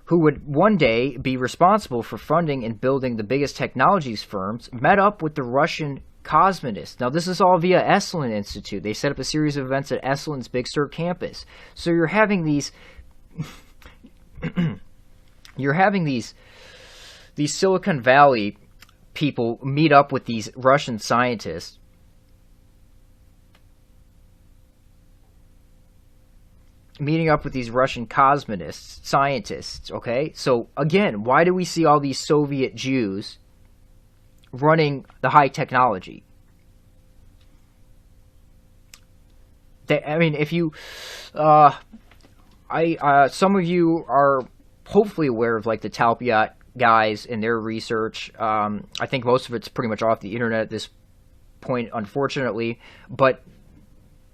who would one day be responsible for funding and building the biggest technologies firms, met up with the Russian cosmonists. Now, this is all via Esalen Institute. They set up a series of events at Esalen's Big Sur campus. So you're having these these Silicon Valley people meet up with these Russian scientists, meeting up with these Russian cosmonists, scientists, okay? So, again, why do we see all these Soviet Jews running the high technology? If you... some of you are hopefully aware of, like, the Talpiot guys and their research. I think most of it's pretty much off the internet at this point, unfortunately. But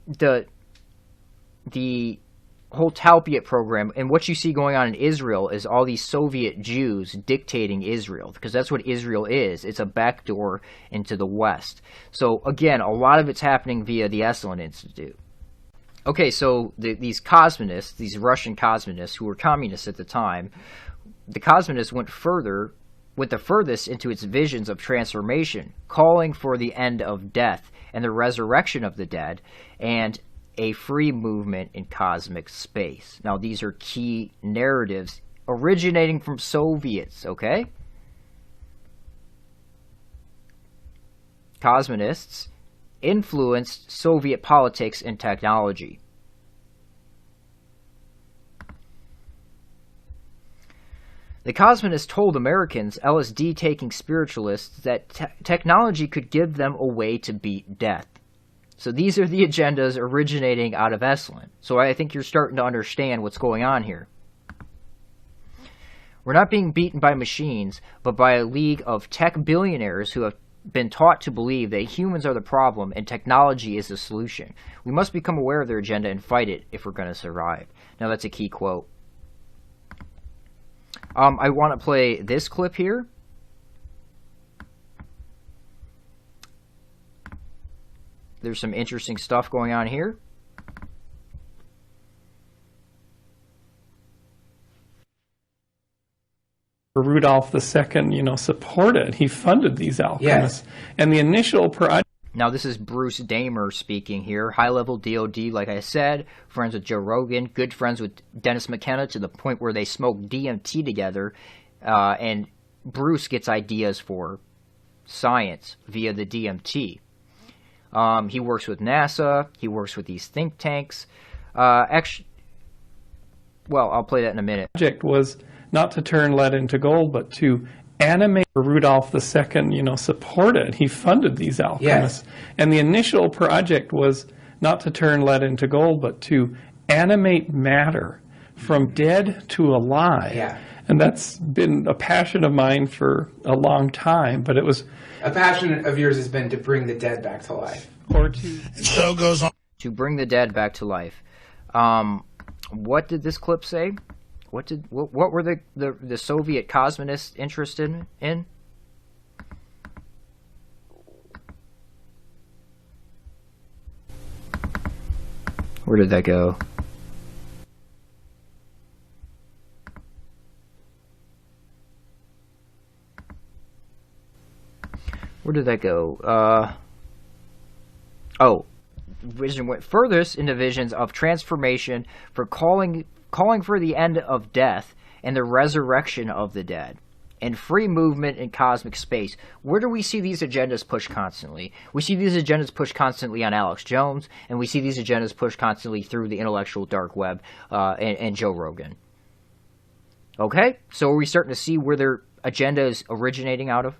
the whole Talpiot program and what you see going on in Israel is all these Soviet Jews dictating Israel, because that's what Israel is. It's a backdoor into the West. So again, a lot of it's happening via the Esalen Institute. Okay, so these cosmonists, these Russian cosmonists who were communists at the time, the cosmonists went the furthest into its visions of transformation, calling for the end of death and the resurrection of the dead, and a free movement in cosmic space. Now, these are key narratives originating from Soviets, okay? Cosmonists influenced Soviet politics and technology. The cosmonists told Americans, LSD-taking spiritualists, that technology could give them a way to beat death. So these are the agendas originating out of Esalen. So I think you're starting to understand what's going on here. We're not being beaten by machines, but by a league of tech billionaires who have been taught to believe that humans are the problem and technology is the solution. We must become aware of their agenda and fight it if we're going to survive. Now that's a key quote. I want to play this clip here. There's some interesting stuff going on here. Rudolph II, supported. He funded these alchemists. Yes. And the initial project... Now, this is Bruce Damer speaking here. High-level DOD, like I said, friends with Joe Rogan, good friends with Dennis McKenna to the point where they smoke DMT together, and Bruce gets ideas for science via the DMT. He works with NASA. He works with these think tanks. Well, I'll play that in a minute. The project was not to turn lead into gold, but to animate. Rudolph II, supported. He funded these alchemists. Yes. And the initial project was not to turn lead into gold, but to animate matter from dead to alive. Yeah. And that's been a passion of mine for a long time, but it was... A passion of yours has been to bring the dead back to life. Or to... And so goes on. To bring the dead back to life. What did this clip say? What were the Soviet cosmonists interested in? Where did that go? Where did that go? Vision went furthest into visions of transformation for calling for the end of death and the resurrection of the dead, and free movement in cosmic space. Where do we see these agendas pushed constantly? We see these agendas pushed constantly on Alex Jones, and we see these agendas pushed constantly through the intellectual dark web and Joe Rogan. Okay? So are we starting to see where their agenda is originating out of?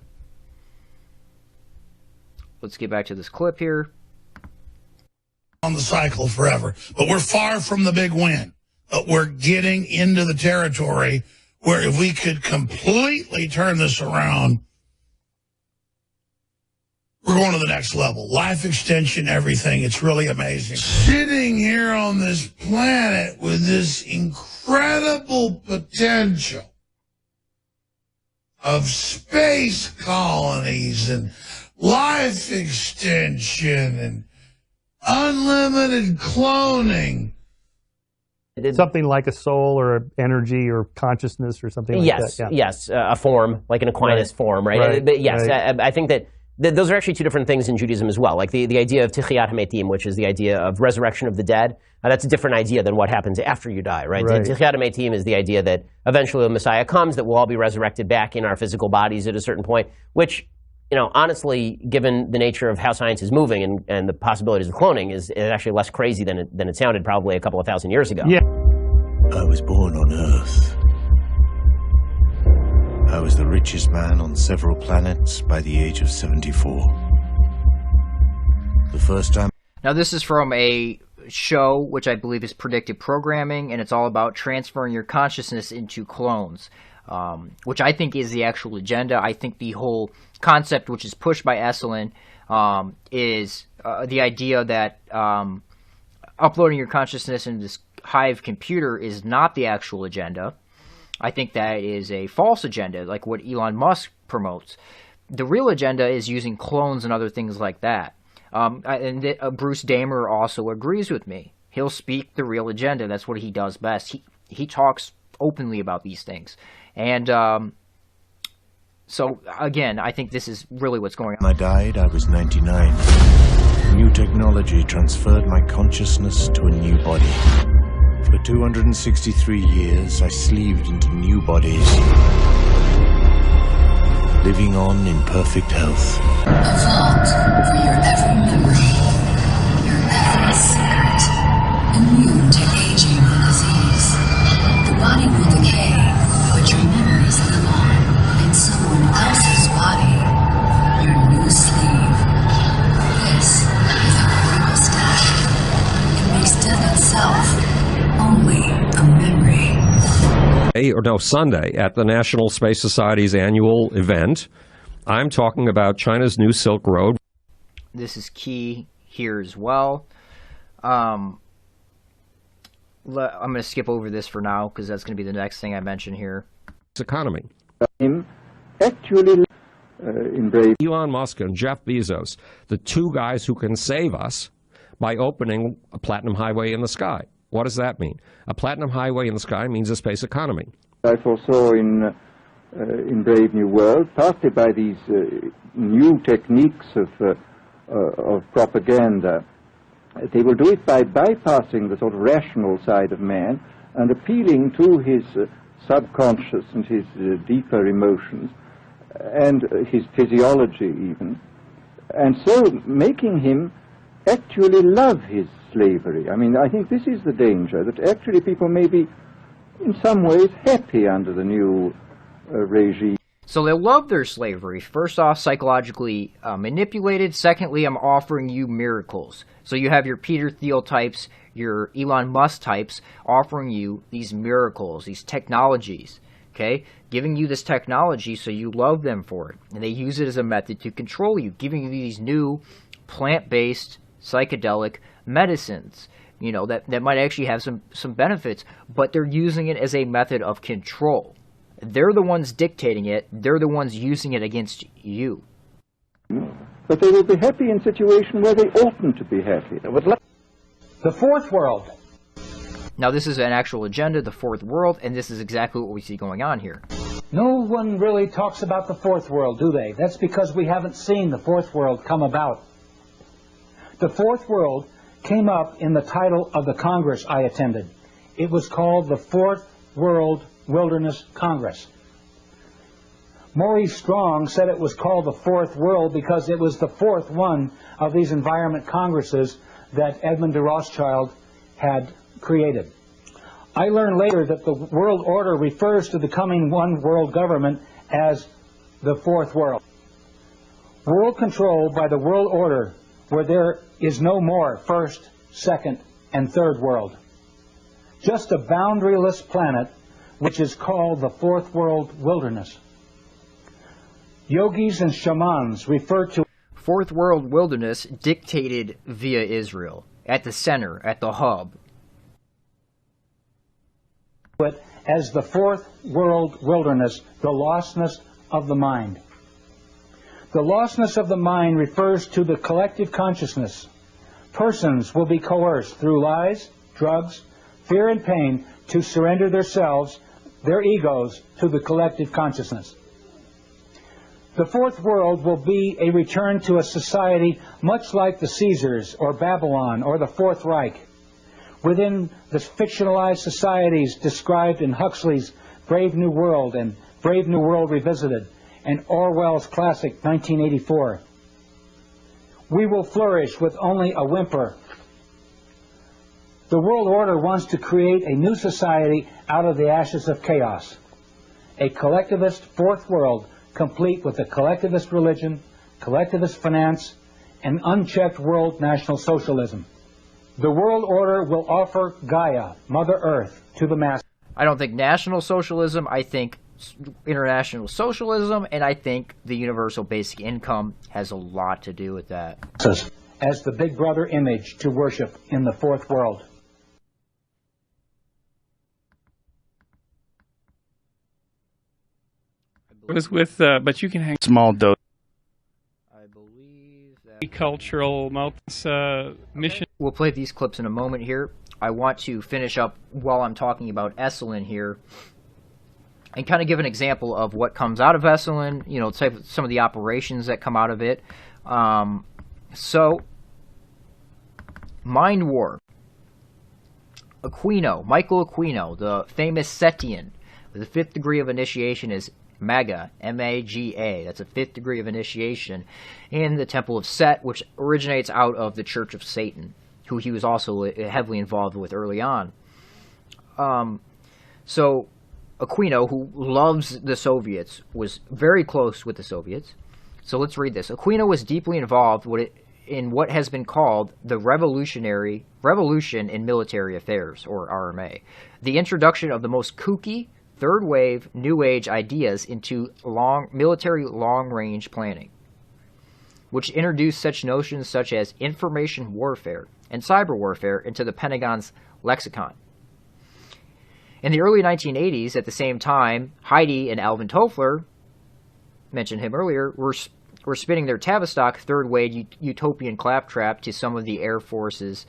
Let's get back to this clip here. On the cycle forever. But we're far from the big win. But we're getting into the territory where if we could completely turn this around, we're going to the next level. Life extension, everything. It's really amazing. Sitting here on this planet with this incredible potential of space colonies and life extension and unlimited cloning. Something like a soul or energy or consciousness or something like that. Yeah. Yes, a form, like an Aquinas form, right? But yes, I think that those are actually two different things in Judaism as well. Like the idea of Tichiyat HaMetim, which is the idea of resurrection of the dead. That's a different idea than what happens after you die, right? Tichiyat HaMetim is the idea that eventually the Messiah comes, that we'll all be resurrected back in our physical bodies at a certain point, which, you know, honestly, given the nature of how science is moving and the possibilities of cloning, is actually less crazy than it sounded probably a couple of thousand years ago. Yeah. I was born on Earth. I was the richest man on several planets by the age of 74. The first time... Now, this is from a show which I believe is predictive programming, and it's all about transferring your consciousness into clones, which I think is the actual agenda. I think the whole concept, which is pushed by Esalen, is the idea that uploading your consciousness into this Hive computer is not the actual agenda. I think that is a false agenda, like what Elon Musk promotes. The real agenda is using clones and other things like that. Bruce Damer also agrees with me. He'll speak the real agenda. That's what he does best. He talks openly about these things. And so, again, I think this is really what's going on. When I died, I was 99. New technology transferred my consciousness to a new body. For 263 years, I sleeved into new bodies, living on in perfect health. A vault for your every memory, your every secret, immune to aging and disease. The body will decay, but your memories live on in someone else's body. Your new sleeve. This is a portable stash. It makes death itself only a memory. Sunday at the National Space Society's annual event. I'm talking about China's new Silk Road. This is key here as well. I'm going to skip over this for now because that's going to be the next thing I mention here. Economy. Actually, Elon Musk and Jeff Bezos, the two guys who can save us by opening a platinum highway in the sky. What does that mean? A platinum highway in the sky means a space economy. I foresaw in Brave New World, partly by these new techniques of propaganda. They will do it by bypassing the sort of rational side of man and appealing to his subconscious and his deeper emotions and his physiology even, and so making him actually love his slavery. I mean, I think this is the danger, that actually people may be in some ways happy under the new regime. So they love their slavery. First off, psychologically manipulated. Secondly, I'm offering you miracles. So you have your Peter Thiel types, your Elon Musk types offering you these miracles, these technologies, okay? Giving you this technology so you love them for it. And they use it as a method to control you, giving you these new plant-based psychedelic medicines, you know, that might actually have some benefits, but they're using it as a method of control. They're the ones dictating it. They're the ones using it against you. But they will be happy in situations where they oughtn't to be happy. The fourth world. Now, this is an actual agenda, the fourth world, and this is exactly what we see going on here. No one really talks about the fourth world, do they? That's because we haven't seen the fourth world come about. The fourth world came up in the title of the Congress I attended. It was called the Fourth World Wilderness Congress. Maurice Strong said it was called the Fourth World because it was the fourth one of these environment congresses that Edmund de Rothschild had created. I learned later that the world order refers to the coming one world government as the Fourth World. World control by the world order where there is no more first, second, and third world. Just a boundaryless planet which is called the Fourth World Wilderness. Yogis and shamans refer to Fourth World Wilderness dictated via Israel, at the center, at the hub. It as the Fourth World Wilderness, the lostness of the mind. The lostness of the mind refers to the collective consciousness. Persons will be coerced through lies, drugs, fear and pain to surrender themselves, their egos, to the collective consciousness. The fourth world will be a return to a society much like the Caesars or Babylon or the Fourth Reich. Within the fictionalized societies described in Huxley's Brave New World and Brave New World Revisited and Orwell's classic 1984. We will flourish with only a whimper. The world order wants to create a new society out of the ashes of chaos. A collectivist fourth world complete with a collectivist religion, collectivist finance, and unchecked world national socialism. The world order will offer Gaia, Mother Earth, to the masses. I don't think national socialism, I think international socialism, and I think the universal basic income has a lot to do with that. As the Big Brother image to worship in the fourth world. It was with, but you can hang small dose. I believe that cultural mission. We'll play these clips in a moment here. I want to finish up while I'm talking about Esalen here and kind of give an example of what comes out of Esalen, you know, some of the operations that come out of it. So, Mind War. Michael Aquino, the famous Setian, with the 5th degree of initiation is Maga, M-A-G-A. That's a 5th degree of initiation in the Temple of Set, which originates out of the Church of Satan, who he was also heavily involved with early on. So Aquino, who loves the Soviets, was very close with the Soviets. So let's read this. Aquino was deeply involved in what has been called the Revolution in Military Affairs, or RMA, the introduction of the most kooky, third-wave, New Age ideas into military long-range planning, which introduced such notions such as information warfare and cyber warfare into the Pentagon's lexicon. In the early 1980s, at the same time, Heidi and Alvin Toffler, mentioned him earlier, were spinning their Tavistock third-wave utopian claptrap to some of the Air Force's,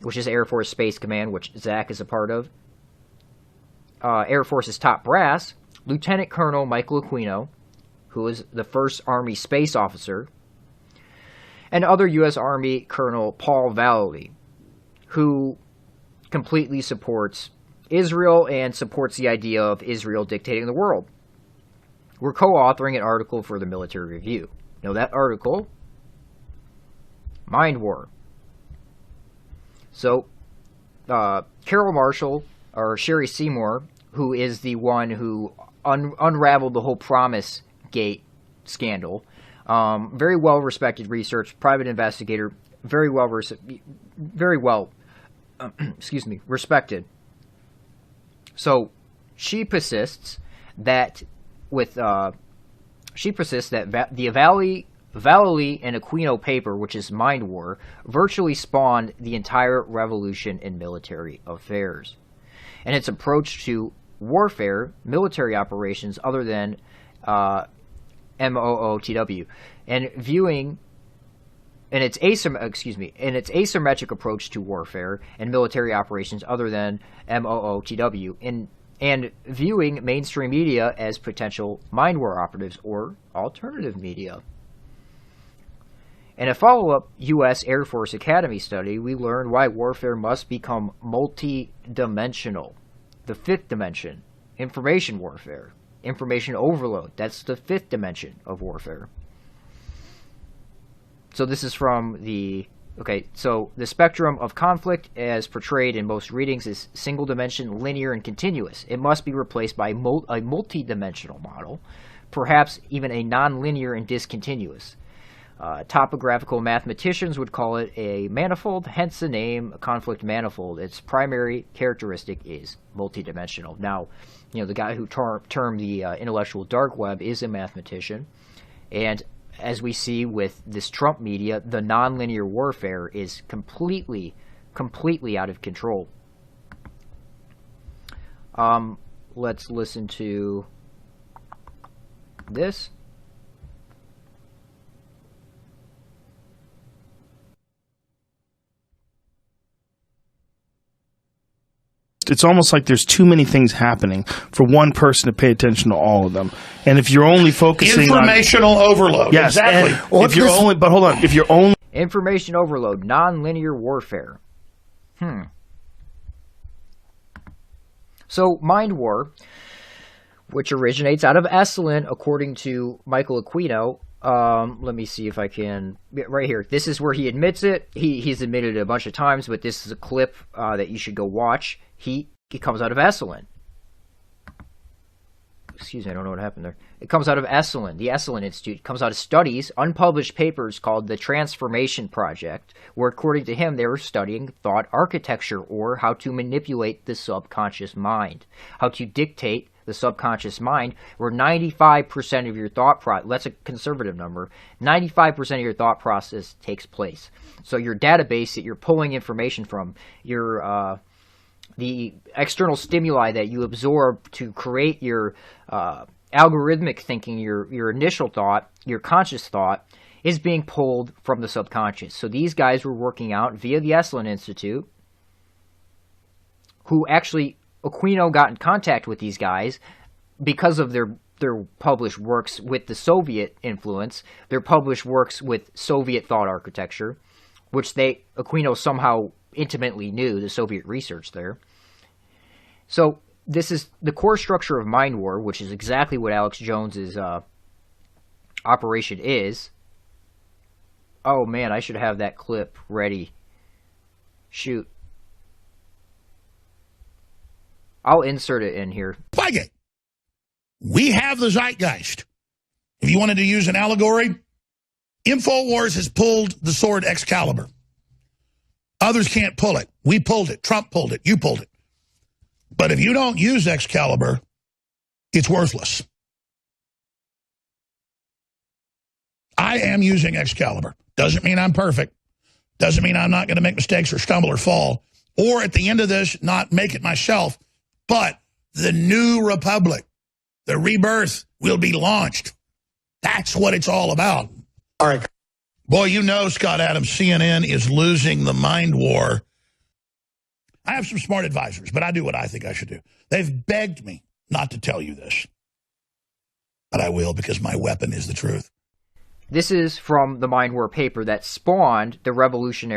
which is Air Force Space Command, which Zach is a part of, Air Force's top brass, Lieutenant Colonel Michael Aquino, who was the first Army space officer, and other U.S. Army Colonel Paul Vallely, who completely supports Israel and supports the idea of Israel dictating the world. We're co-authoring an article for the Military Review. Now that article, Mind War. So, Carol Marshall, or Sherry Seymour, who is the one who unraveled the whole Promise Gate scandal. Very well-respected research, private investigator, very well respected. So she persists that the Vallely and Aquino paper, which is Mind War, virtually spawned the entire revolution in military affairs, and its approach to warfare, military operations other than MOOTW, and its asymmetric approach to warfare and military operations other than MOOTW in and viewing mainstream media as potential mind war operatives or alternative media. In a follow-up U.S. Air Force Academy study, we learned why warfare must become multi-dimensional. The fifth dimension, information warfare. Information overload, that's the fifth dimension of warfare. So this is from the... Okay, so the spectrum of conflict as portrayed in most readings is single dimension, linear, and continuous. It must be replaced by a multi-dimensional model, perhaps even a non-linear and discontinuous. Topographical mathematicians would call it a manifold, hence the name conflict manifold. Its primary characteristic is multidimensional. Now, you know, the guy who termed the intellectual dark web is a mathematician, and as we see with this Trump media, the nonlinear warfare is completely out of control. Let's listen to this. It's almost like there's too many things happening for one person to pay attention to all of them. And if you're only focusing informational overload. Yes, exactly. If you're only, but hold on, if you're only information overload, non-linear warfare. So mind war, which originates out of Esalen, according to Michael Aquino. Let me see if I can... Right here. This is where he admits it. He's admitted it a bunch of times, but this is a clip that you should go watch. He comes out of Esalen. Excuse me, I don't know what happened there. It comes out of Esalen, the Esalen Institute. It comes out of studies, unpublished papers called the Transformation Project, where according to him they were studying thought architecture, or how to manipulate the subconscious mind, how to dictate the subconscious mind, where 95% of your thought process, that's a conservative number, 95% of your thought process takes place. So your database that you're pulling information from, your the external stimuli that you absorb to create your algorithmic thinking, your initial thought, your conscious thought, is being pulled from the subconscious. So these guys were working out via the Esalen Institute, who actually... Aquino got in contact with these guys because of their published works with the Soviet influence, their published works with Soviet thought architecture, which Aquino somehow intimately knew, the Soviet research there. So this is the core structure of mind war, which is exactly what Alex Jones's operation is. Oh man, I should have that clip ready. Shoot. I'll insert it in here. Like it. We have the zeitgeist. If you wanted to use an allegory, InfoWars has pulled the sword Excalibur. Others can't pull it. We pulled it. Trump pulled it. You pulled it. But if you don't use Excalibur, it's worthless. I am using Excalibur. Doesn't mean I'm perfect. Doesn't mean I'm not going to make mistakes or stumble or fall. Or at the end of this, not make it myself. But the new republic, the rebirth, will be launched. That's what it's all about. All right. Boy, you know, Scott Adams, CNN is losing the mind war. I have some smart advisors, but I do what I think I should do. They've begged me not to tell you this. But I will, because my weapon is the truth. This is from the Mind War paper that spawned the revolution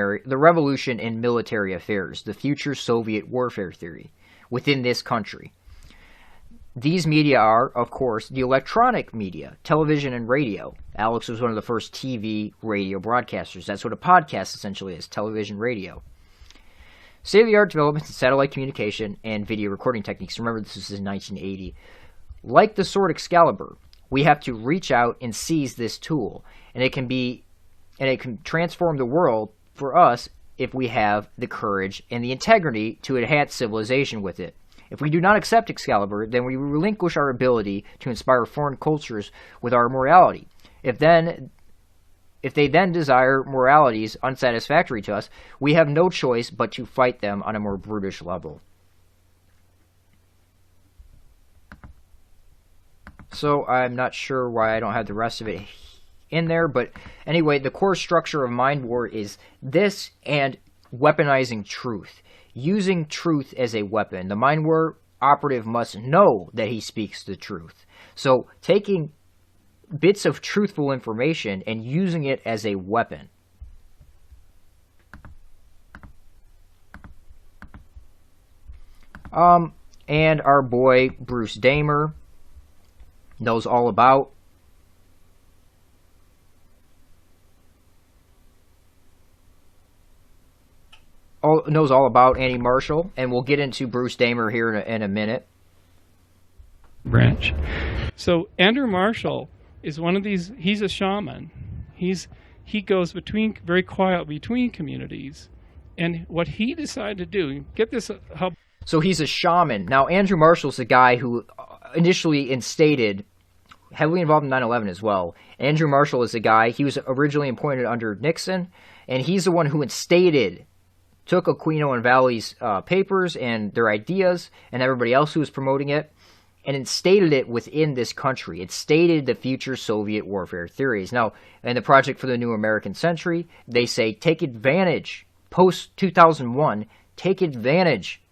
in military affairs, the future Soviet warfare theory within this country. These media are, of course, the electronic media, television and radio. Alex was one of the first TV radio broadcasters. That's what a podcast essentially is, television, radio. State-of-the-art developments in satellite communication and video recording techniques. Remember, this was in 1980. Like the sword Excalibur, we have to reach out and seize this tool. And it can transform the world for us if we have the courage and the integrity to enhance civilization with it. If we do not accept Excalibur, then we relinquish our ability to inspire foreign cultures with our morality. If they then desire moralities unsatisfactory to us, we have no choice but to fight them on a more brutish level. So I'm not sure why I don't have the rest of it in there, but anyway, the core structure of mind war is this and weaponizing truth. Using truth as a weapon. The mind war operative must know that he speaks the truth. So taking bits of truthful information and using it as a weapon. And our boy Bruce Damer knows all about Andy Marshall, and we'll get into Bruce Damer here in a minute. Branch. So Andrew Marshall is one of these. He's a shaman. He goes very quiet between communities, and what he decided to do. Get this. So he's a shaman. Now Andrew Marshall's the guy who initially instated, heavily involved in 9/11 as well. Andrew Marshall is the guy. He was originally appointed under Nixon, and he's the one who took Aquino and Valley's papers and their ideas and everybody else who was promoting it and instated it within this country. It stated the future Soviet warfare theories. Now, in the Project for the New American Century, they say take advantage, post-2001, take advantage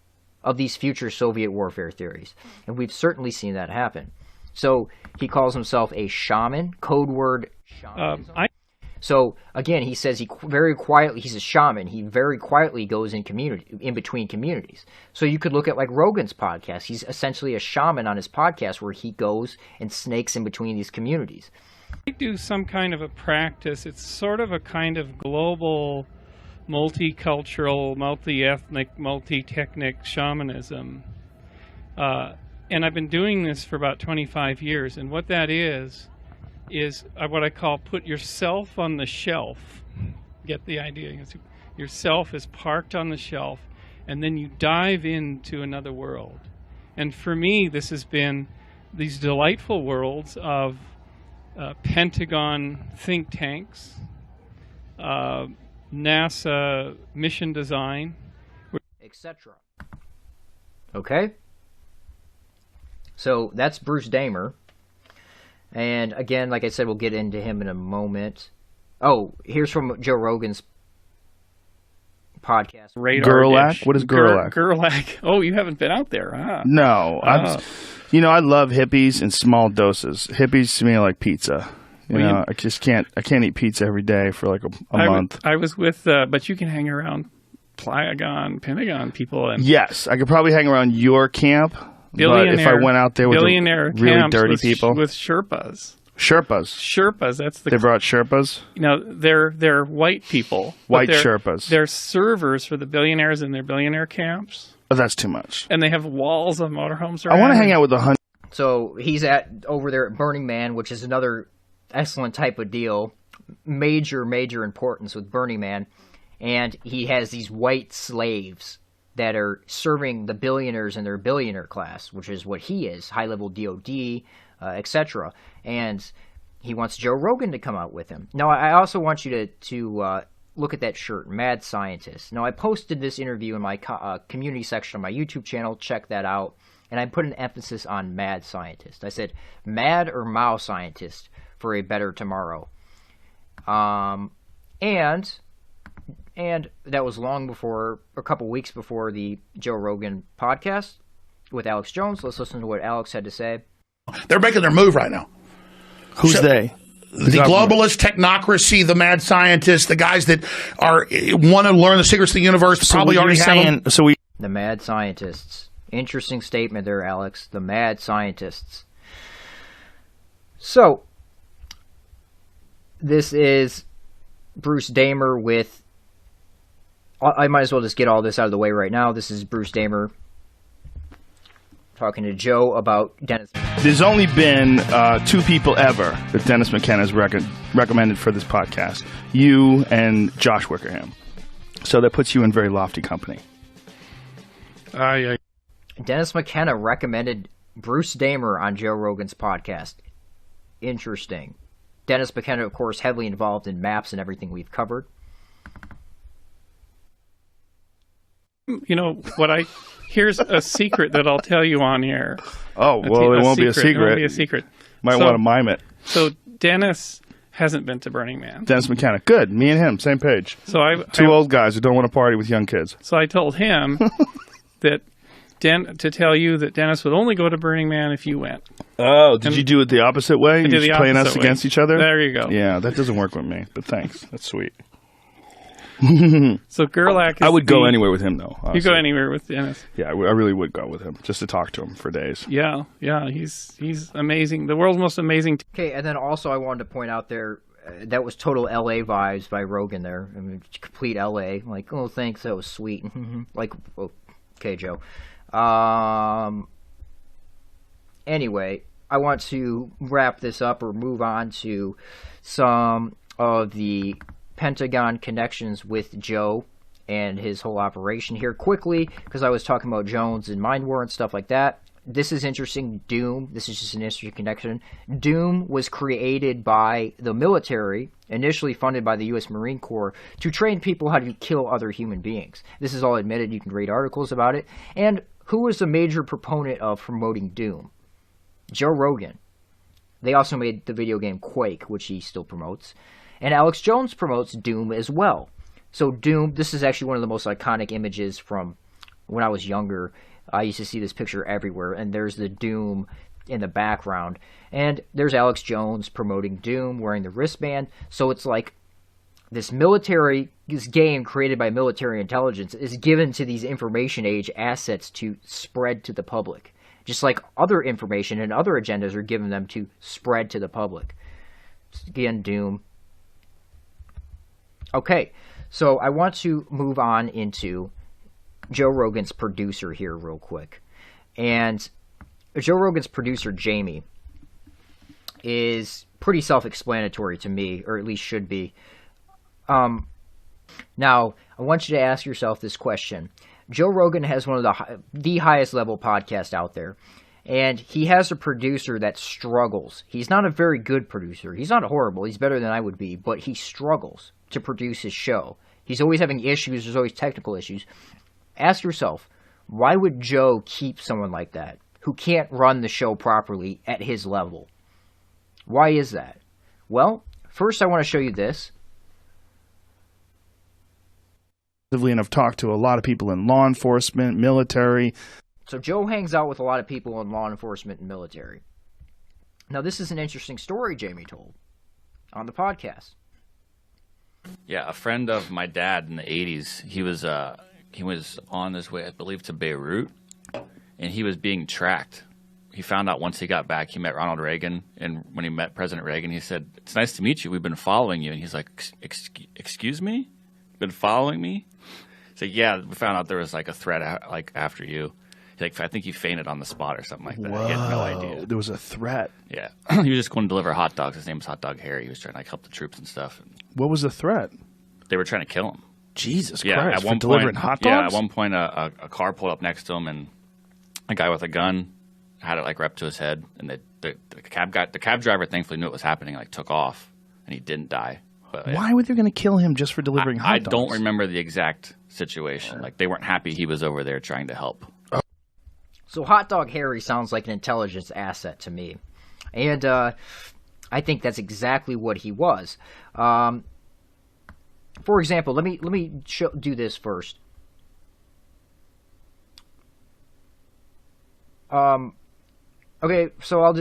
of these future Soviet warfare theories. And we've certainly seen that happen. So he calls himself a shaman, code word shamanism. So again, he says he's a shaman. He very quietly goes in between communities. So you could look at like Rogan's podcast. He's essentially a shaman on his podcast where he goes and snakes in between these communities. I do some kind of a practice. It's sort of a kind of global, multicultural, multi-ethnic, multi-technic shamanism. And I've been doing this for about 25 years. And what that is what I call put yourself on the shelf. Get the idea? Yourself is parked on the shelf, and then you dive into another world. And for me, this has been these delightful worlds of Pentagon think tanks, NASA mission design, etc. Okay? So that's Bruce Damer. And again, like I said, we'll get into him in a moment. Oh, here's from Joe Rogan's podcast. Gerlach? What is Gerlach? Gerlach. Oh, you haven't been out there, huh? No. I love hippies in small doses. Hippies to me are like pizza. I just can't eat pizza every day for like a month. I was with, but you can hang around Pentagon people. Yes, I could probably hang around your camp. But if I went out there with really dirty people with Sherpas. They brought Sherpas. They're white people. White Sherpas. They're servers for the billionaires in their billionaire camps. Oh, that's too much. And they have walls of motorhomes around. I want to hang out with 100. So he's over there at Burning Man, which is another excellent type of deal. Major importance with Burning Man, and he has these white slaves that are serving the billionaires in their billionaire class, which is what he is, high-level DOD, etc. And he wants Joe Rogan to come out with him. Now, I also want you to look at that shirt, Mad Scientist. Now, I posted this interview in my community section on my YouTube channel. Check that out. And I put an emphasis on Mad Scientist. I said, Mad or Mao Scientist for a better tomorrow. And that was a couple weeks before the Joe Rogan podcast with Alex Jones. Let's listen to what Alex had to say. They're making their move right now. Who's they? The globalist technocracy, the mad scientists, the guys that want to learn the secrets of the universe, probably already have them. The mad scientists. Interesting statement there, Alex. The mad scientists. So, this is Bruce Damer with... I might as well just get all this out of the way right now. This is Bruce Damer talking to Joe about Dennis. There's only been 2 people ever that Dennis McKenna has recommended for this podcast. You and Josh Wickerham. So that puts you in very lofty company. Yeah. Dennis McKenna recommended Bruce Damer on Joe Rogan's podcast. Interesting. Dennis McKenna, of course, heavily involved in maps and everything we've covered. Here's a secret that I'll tell you on here. Oh, well, it won't be a secret. It won't be a secret. Might want to mime it. So Dennis hasn't been to Burning Man. Dennis McKenna. Good. Me and him, same page. So Two old guys who don't want to party with young kids. So I told him that to tell you that Dennis would only go to Burning Man if you went. Oh, did you do it the opposite way? I did the playing us opposite way. against each other? There you go. Yeah, that doesn't work with me, but thanks. That's sweet. So Gerlach is I would go anywhere with him, though. Honestly. You go anywhere with Dennis. Yeah, I really would go with him, just to talk to him for days. Yeah, he's amazing. The world's most amazing. Okay, and then also I wanted to point out there, that was total LA vibes by Rogan there. I mean, complete LA. Like, oh, thanks, that was sweet. Like, okay, Joe. Anyway, I want to wrap this up or move on to some of the Pentagon connections with Joe and his whole operation here quickly, because I was talking about Jones and Mind War and stuff like that. This is interesting. Doom, this is just an interesting connection. Doom was created by the military, initially funded by the U.S. Marine Corps, to train people how to kill other human beings. This is all admitted. You can read articles about it. And who was a major proponent of promoting Doom? Joe Rogan. They also made the video game Quake, which he still promotes. And Alex Jones promotes Doom as well. So Doom, this is actually one of the most iconic images from when I was younger. I used to see this picture everywhere, and there's the Doom in the background. And there's Alex Jones promoting Doom, wearing the wristband. So it's like this game created by military intelligence is given to these information age assets to spread to the public. Just like other information and other agendas are given them to spread to the public. Again, Doom. Okay, so I want to move on into Joe Rogan's producer here real quick. And Joe Rogan's producer, Jamie, is pretty self-explanatory to me, or at least should be. Now, I want you to ask yourself this question. Joe Rogan has one of the highest level podcasts out there, and he has a producer that struggles. He's not a very good producer. He's not horrible. He's better than I would be, but he struggles to produce his show. He's always having issues. There's always technical issues. Ask yourself, why would Joe keep someone like that who can't run the show properly at his level? Why is that? Well, first I want to show you this. And I've talked to a lot of people in law enforcement, military. So Joe hangs out with a lot of people in law enforcement and military. Now, this is an interesting story Jamie told on the podcast. Yeah, a friend of my dad in the 80s, he was on his way, I believe, to Beirut, and he was being tracked. He found out once he got back, he met Ronald Reagan, and when he met President Reagan, he said, "It's nice to meet you. We've been following you." And he's like, "Excuse me? Been following me?" He's like, "Yeah, we found out there was like a threat after you." He's like, "I think you fainted on the spot or something like that." Whoa, he had no idea. There was a threat. Yeah. He was just going to deliver hot dogs. His name was Hot Dog Harry. He was trying to help the troops and stuff. What was the threat? They were trying to kill him. Jesus Christ. At one delivering point, hot dogs? Yeah, at one point a car pulled up next to him, and a guy with a gun had it right up to his head, and the cab driver thankfully knew what was happening, took off, and he didn't die. But, why were they going to kill him just for delivering hot dogs? I don't remember the exact situation. They weren't happy he was over there trying to help. So Hot Dog Harry sounds like an intelligence asset to me. And I think that's exactly what he was. For example, let me do this first. Okay, so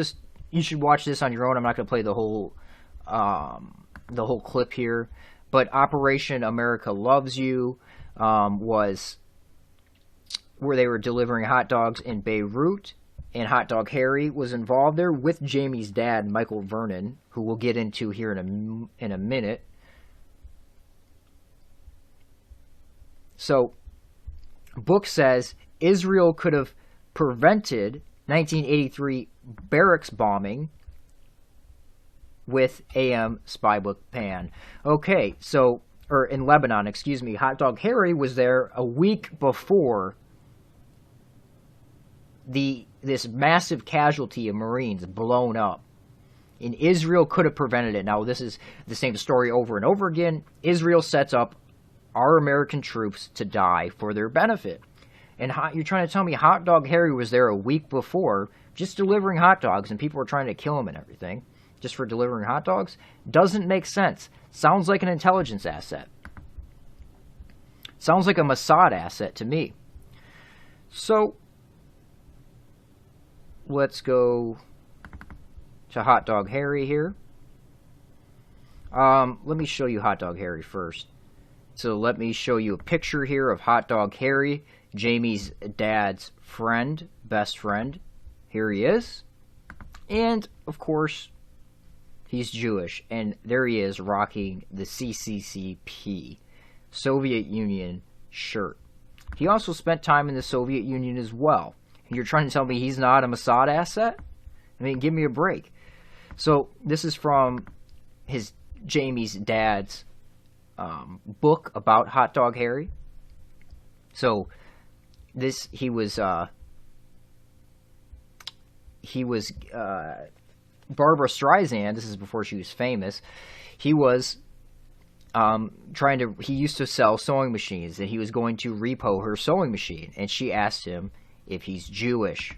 you should watch this on your own. I'm not going to play the whole clip here. But Operation America Loves You was where they were delivering hot dogs in Beirut, and Hot Dog Harry was involved there with Jamie's dad, Michael Vernon, who we'll get into here in a minute. So, book says Israel could have prevented 1983 barracks bombing with AM spybook pan. Okay, so, or in Lebanon, excuse me, Hot Dog Harry was there a week before this massive casualty of Marines blown up. And Israel could have prevented it. Now, this is the same story over and over again. Israel sets up our American troops to die for their benefit. And you're trying to tell me Hot Dog Harry was there a week before just delivering hot dogs, and people were trying to kill him and everything just for delivering hot dogs? Doesn't make sense. Sounds like an intelligence asset. Sounds like a Mossad asset to me. So, let's go to Hot Dog Harry here. Let me show you Hot Dog Harry first. So let me show you a picture here of Hot Dog Harry, Jamie's dad's friend, best friend. Here he is. And, of course, he's Jewish. And there he is rocking the CCCP, Soviet Union shirt. He also spent time in the Soviet Union as well. And you're trying to tell me he's not a Mossad asset? I mean, give me a break. So this is from Jamie's dad's book about Hot Dog Harry. So he was Barbara Streisand. This is before she was famous. He was he used to sell sewing machines, and he was going to repo her sewing machine, and she asked him if he's Jewish,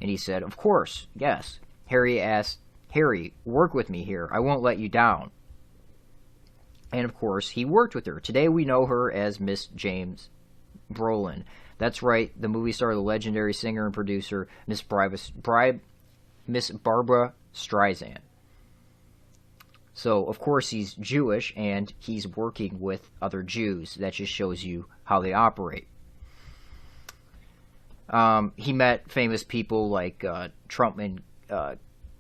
and he said, of course, yes. Harry asked, Harry, work with me here. I won't let you down. And of course, he worked with her. Today we know her as Miss James Brolin. That's right, the movie star, the legendary singer and producer, Miss Barbara Streisand. So, of course, he's Jewish, and he's working with other Jews. That just shows you how they operate. He met famous people like Trumpman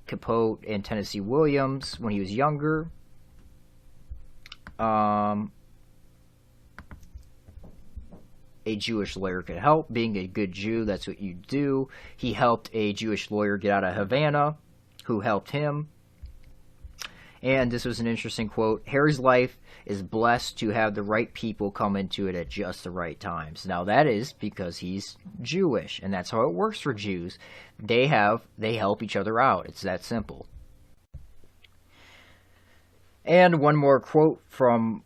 Capote and Tennessee Williams when he was younger. A Jewish lawyer could help. Being a good Jew, that's what you do. He helped a Jewish lawyer get out of Havana, who helped him. And this was an interesting quote. Harry's life is blessed to have the right people come into it at just the right times. Now that is because he's Jewish, and that's how it works for Jews. They help each other out. It's that simple. And one more quote from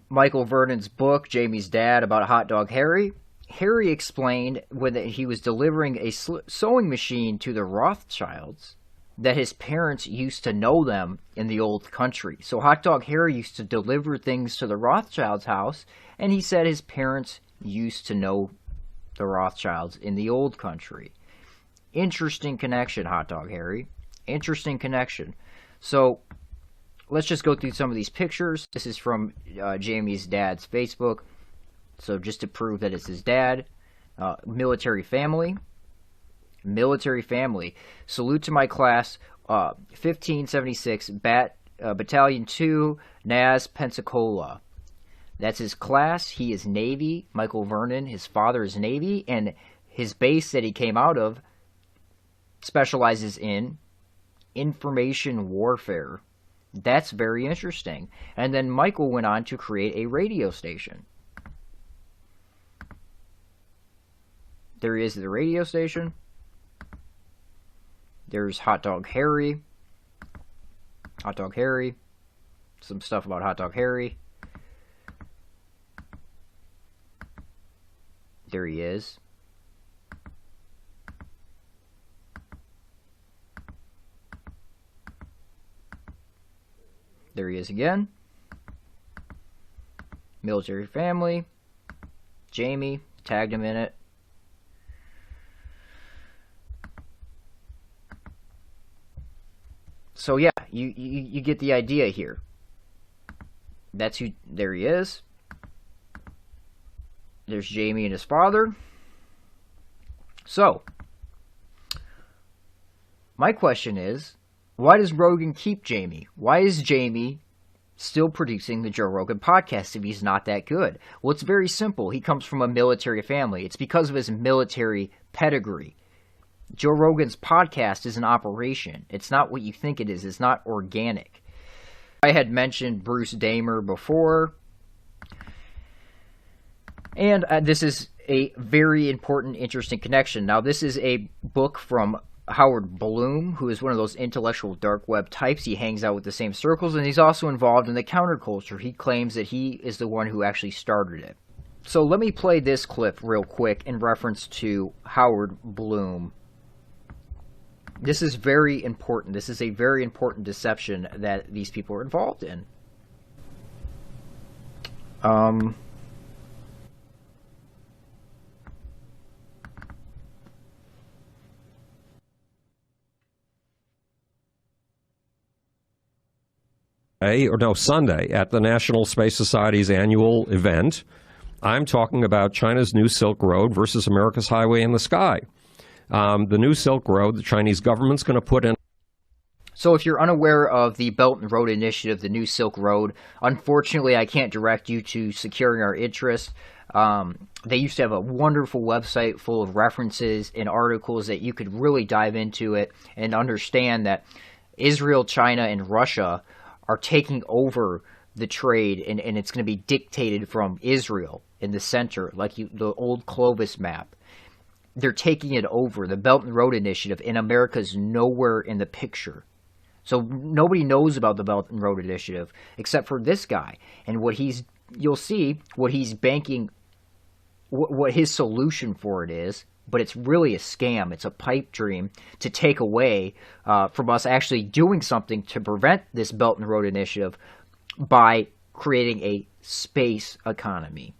Michael Vernon's book, Jamie's Dad, about Hot Dog Harry. Harry explained when he was delivering a sewing machine to the Rothschilds that his parents used to know them in the old country. So Hot Dog Harry used to deliver things to the Rothschilds' house, and he said his parents used to know the Rothschilds in the old country. Interesting connection, Hot Dog Harry. Interesting connection. So let's just go through some of these pictures. This is from Jamie's dad's Facebook. So just to prove that it's his dad. Military family. Military family. Salute to my class, 1576, Battalion 2, NAS, Pensacola. That's his class. He is Navy. Michael Vernon, his father is Navy, and his base that he came out of specializes in information warfare. That's very interesting. And then Michael went on to create a radio station. There is the radio station. There's Hot Dog Harry. Hot Dog Harry. Some stuff about Hot Dog Harry. There he is. There he is again. Military family. Jamie. Tagged him in it. So yeah, you get the idea here. That's who. There he is. There's Jamie and his father. So, my question is, why does Rogan keep Jamie? Why is Jamie still producing the Joe Rogan podcast if he's not that good? Well, it's very simple. He comes from a military family. It's because of his military pedigree. Joe Rogan's podcast is an operation. It's not what you think it is. It's not organic. I had mentioned Bruce Damer before. And this is a very important, interesting connection. Now, this is a book from Howard Bloom, who is one of those intellectual dark web types. He hangs out with the same circles, and he's also involved in the counterculture. He claims that he is the one who actually started it. So let me play this clip real quick in reference to Howard Bloom. This is very important. This is a very important deception that these people are involved in. Sunday at the National Space Society's annual event. I'm talking about China's new Silk Road versus America's highway in the sky. The new Silk Road, the Chinese government's going to put in. So if you're unaware of the Belt and Road Initiative, the new Silk Road, unfortunately I can't direct you to securing our interest. They used to have a wonderful website full of references and articles that you could really dive into it and understand that Israel, China, and Russia are taking over the trade, and it's going to be dictated from Israel in the center, like the old Clovis map. They're taking it over, the Belt and Road Initiative, and America's nowhere in the picture. So nobody knows about the Belt and Road Initiative except for this guy. And you'll see what he's banking, what his solution for it is, but it's really a scam. It's a pipe dream to take away from us actually doing something to prevent this Belt and Road Initiative by creating a space economy.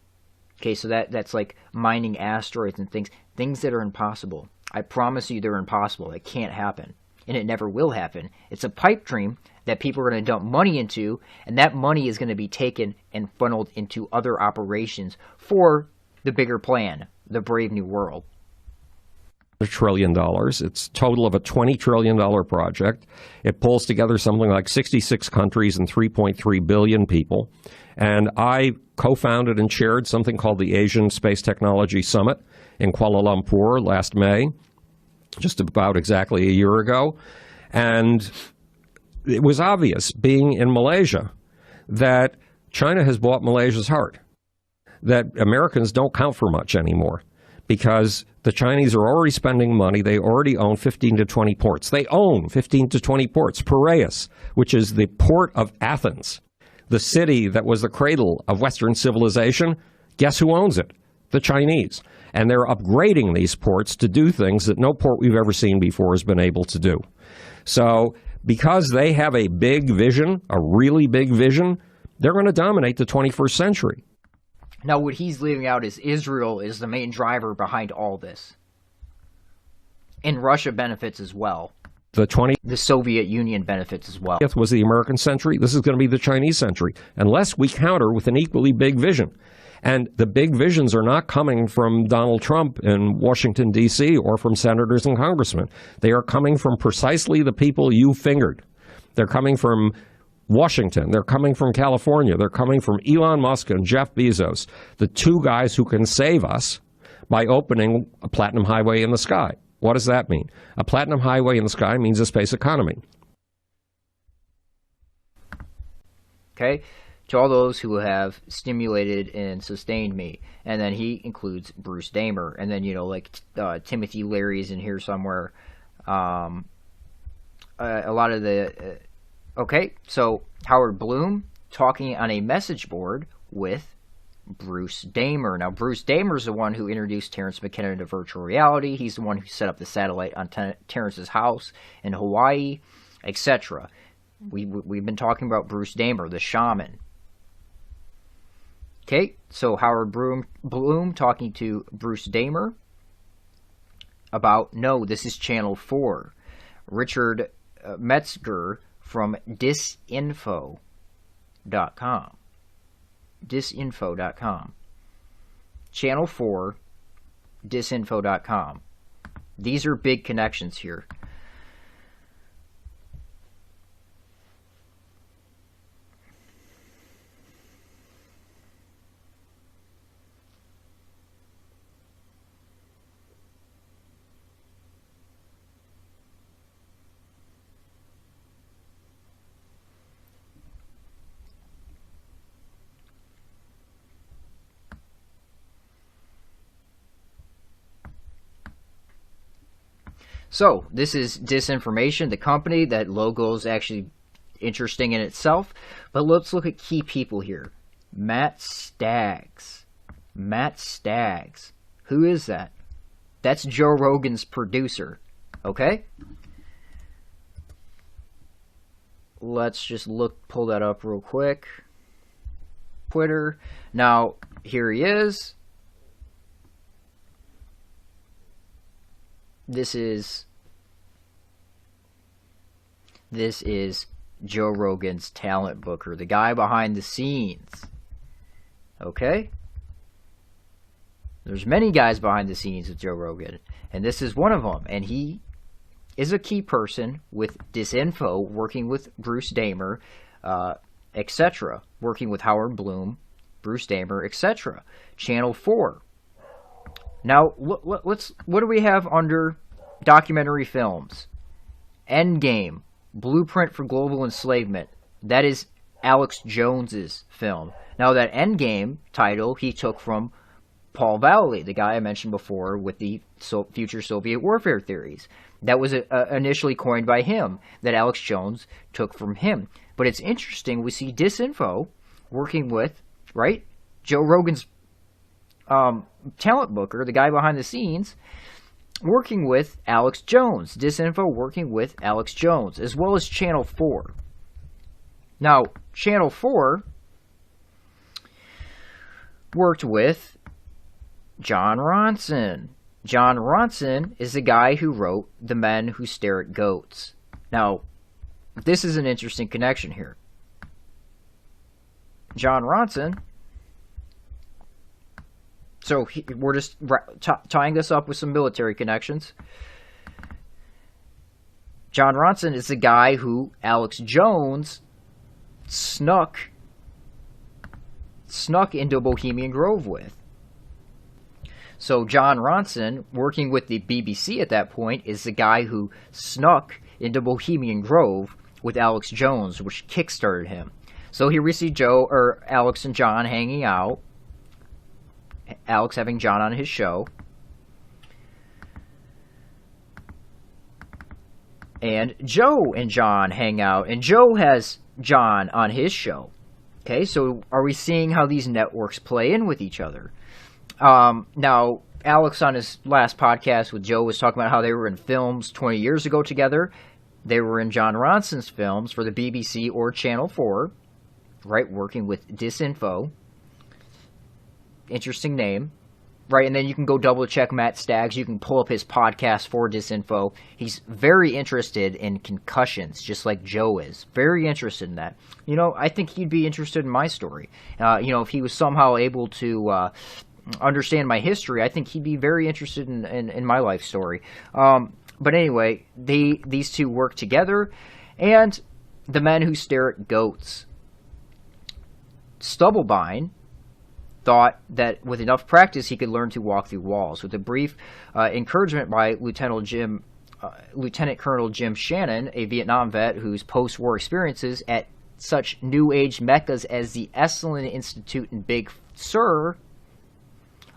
Okay, so that's like mining asteroids and things that are impossible. I promise you they're impossible. It can't happen, and it never will happen. It's a pipe dream that people are going to dump money into, and that money is going to be taken and funneled into other operations for the bigger plan, the Brave New World. $1 trillion. It's a total of a $20 trillion project. It pulls together something like 66 countries and 3.3 billion people. And I co-founded and chaired something called the Asian Space Technology Summit in Kuala Lumpur last May, just about exactly a year ago. And it was obvious, being in Malaysia, that China has bought Malaysia's heart, that Americans don't count for much anymore, because the Chinese are already spending money. They already own 15 to 20 ports. They own 15 to 20 ports. Piraeus, which is the port of Athens, the city that was the cradle of Western civilization, guess who owns it? The Chinese. And they're upgrading these ports to do things that no port we've ever seen before has been able to do. So because they have a big vision, a really big vision, they're going to dominate the 21st century. Now, what he's leaving out is Israel is the main driver behind all this. And Russia benefits as well. The Soviet Union benefits as well. Was the American century. This is going to be the Chinese century, unless we counter with an equally big vision. And the big visions are not coming from Donald Trump in Washington, D.C., or from senators and congressmen. They are coming from precisely the people you fingered. They're coming from Washington. They're coming from California. They're coming from Elon Musk and Jeff Bezos, the two guys who can save us by opening a platinum highway in the sky. What does that mean? A platinum highway in the sky means a space economy. Okay? To all those who have stimulated and sustained me. And then he includes Bruce Damer. And then, Timothy Leary's in here somewhere. A lot of the... Okay, so Howard Bloom talking on a message board with Bruce Damer. Now, Bruce Damer is the one who introduced Terrence McKenna to virtual reality. He's the one who set up the satellite on Terrence's house in Hawaii, etc. We've been talking about Bruce Damer, the shaman. Okay, so Howard Bloom talking to Bruce Damer about, no, this is Channel 4. Richard Metzger from disinfo.com. Disinfo.com. Channel 4, disinfo.com. These are big connections here. So, this is Disinformation, the company. That logo is actually interesting in itself. But let's look at key people here. Matt Staggs. Matt Staggs. Who is that? That's Joe Rogan's producer. Okay? Let's just pull that up real quick. Twitter. Now, here he is. This is Joe Rogan's talent booker, the guy behind the scenes. Okay? There's many guys behind the scenes with Joe Rogan, and this is one of them. And he is a key person with Disinfo, working with Bruce Damer, etc., working with Howard Bloom, Bruce Damer, etc. Channel 4. Now, what do we have under documentary films? Endgame, Blueprint for Global Enslavement. That is Alex Jones's film. Now, that Endgame title he took from Paul Vallely, the guy I mentioned before with the future Soviet warfare theories. That was initially coined by him, that Alex Jones took from him. But it's interesting, we see Disinfo working with, right, Joe Rogan's talent booker, the guy behind the scenes, working with Alex Jones. Disinfo working with Alex Jones, as well as Channel 4. Now, Channel 4 worked with John Ronson. John Ronson is the guy who wrote The Men Who Stare at Goats. Now, this is an interesting connection here. John Ronson, so we're just tying this up with some military connections. John Ronson is the guy who Alex Jones snuck into Bohemian Grove with. So John Ronson, working with the BBC at that point, is the guy who snuck into Bohemian Grove with Alex Jones, which kickstarted him. So here we see Alex and John hanging out. Alex having John on his show. And Joe and John hang out. And Joe has John on his show. Okay, so are we seeing how these networks play in with each other? Now, Alex on his last podcast with Joe was talking about how they were in films 20 years ago together. They were in John Ronson's films for the BBC or Channel 4, right, working with Disinfo. Interesting name, right? And then you can go double check Matt Staggs. You can pull up his podcast for Disinfo. He's very interested in concussions, just like Joe is. Very interested in that. You know, I think he'd be interested in my story. If he was somehow able to understand my history, I think he'd be very interested in my life story. But anyway, these two work together, and The Men Who Stare at Goats. Stubblebine thought that with enough practice he could learn to walk through walls. With a brief encouragement by Lieutenant Colonel Jim Shannon, a Vietnam vet whose post-war experiences at such new age meccas as the Esalen Institute in Big Sur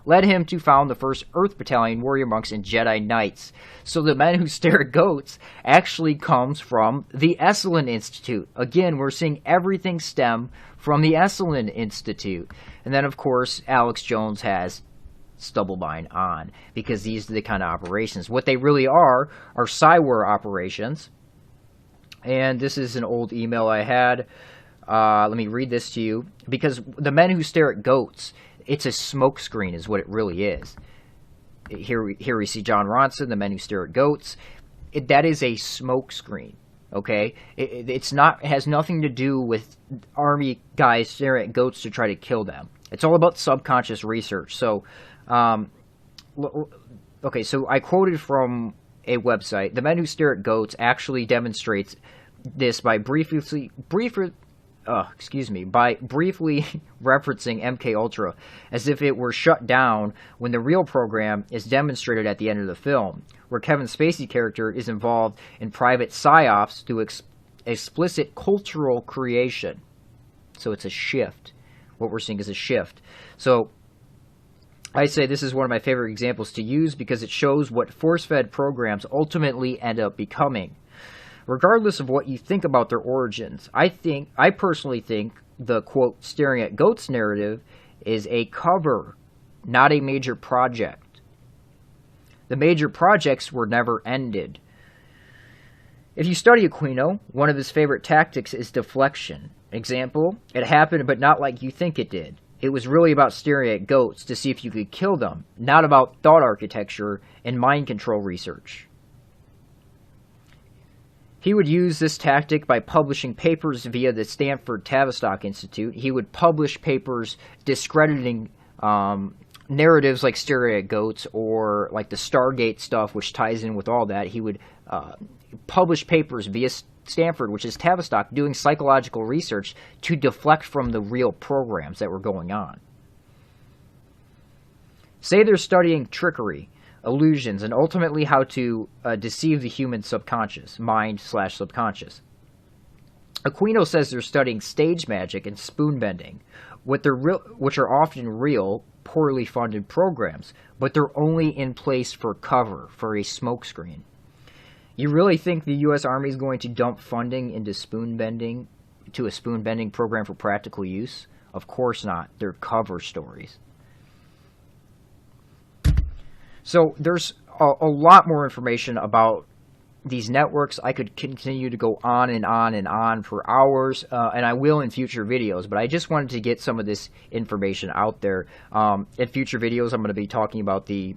led him to found the 1st Earth Battalion Warrior Monks and Jedi Knights. So The Men Who Stare at Goats actually comes from the Esalen Institute. Again, we're seeing everything stem from the Esalen Institute. And then, of course, Alex Jones has Stubblebine on, because these are the kind of operations. What they really are spyware operations. And this is an old email I had. Let me read this to you. Because The Men Who Stare at Goats, it's a smokescreen is what it really is. Here we see John Ronson, The Men Who Stare at Goats. That is a smokescreen, okay? It has nothing to do with army guys staring at goats to try to kill them. It's all about subconscious research. So, okay, so I quoted from a website. The Men Who Stare at Goats actually demonstrates this by briefly referencing MKUltra as if it were shut down when the real program is demonstrated at the end of the film, where Kevin Spacey character is involved in private psyops through explicit cultural creation. So it's a shift. What we're seeing is a shift. So I say this is one of my favorite examples to use because it shows what force-fed programs ultimately end up becoming. Regardless of what you think about their origins, I personally think the, quote, staring at goats narrative is a cover, not a major project. The major projects were never ended. If you study Aquino, one of his favorite tactics is deflection. Example, it happened but not like you think it did. It was really about staring at goats to see if you could kill them, not about thought architecture and mind control research. He would use this tactic by publishing papers via the Stanford Tavistock Institute. He would publish papers discrediting narratives like Stereo Goats or like the Stargate stuff, which ties in with all that. He would publish papers via Stanford, which is Tavistock, doing psychological research to deflect from the real programs that were going on. Say they're studying trickery, illusions, and ultimately how to deceive the human subconscious, mind/subconscious. Aquino says they're studying stage magic and spoon bending, which are often real, poorly funded programs, but they're only in place for cover, for a smokescreen. You really think the U.S. Army is going to dump funding into spoon bending, to a spoon bending program for practical use? Of course not. They're cover stories. So there's a lot more information about these networks. I could continue to go on and on and on for hours, and I will in future videos, but I just wanted to get some of this information out there. In future videos, I'm going to be talking about the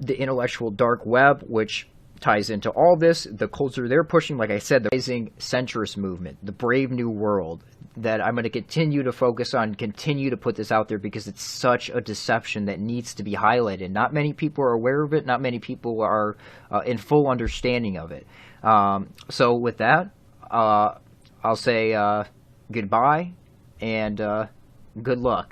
intellectual dark web, which ties into all this, the culture they're pushing, like I said, the rising centrist movement, the brave new world, that I'm going to continue to focus on, continue to put this out there because it's such a deception that needs to be highlighted. Not many people are aware of it. Not many people are in full understanding of it. So with that, I'll say goodbye and good luck.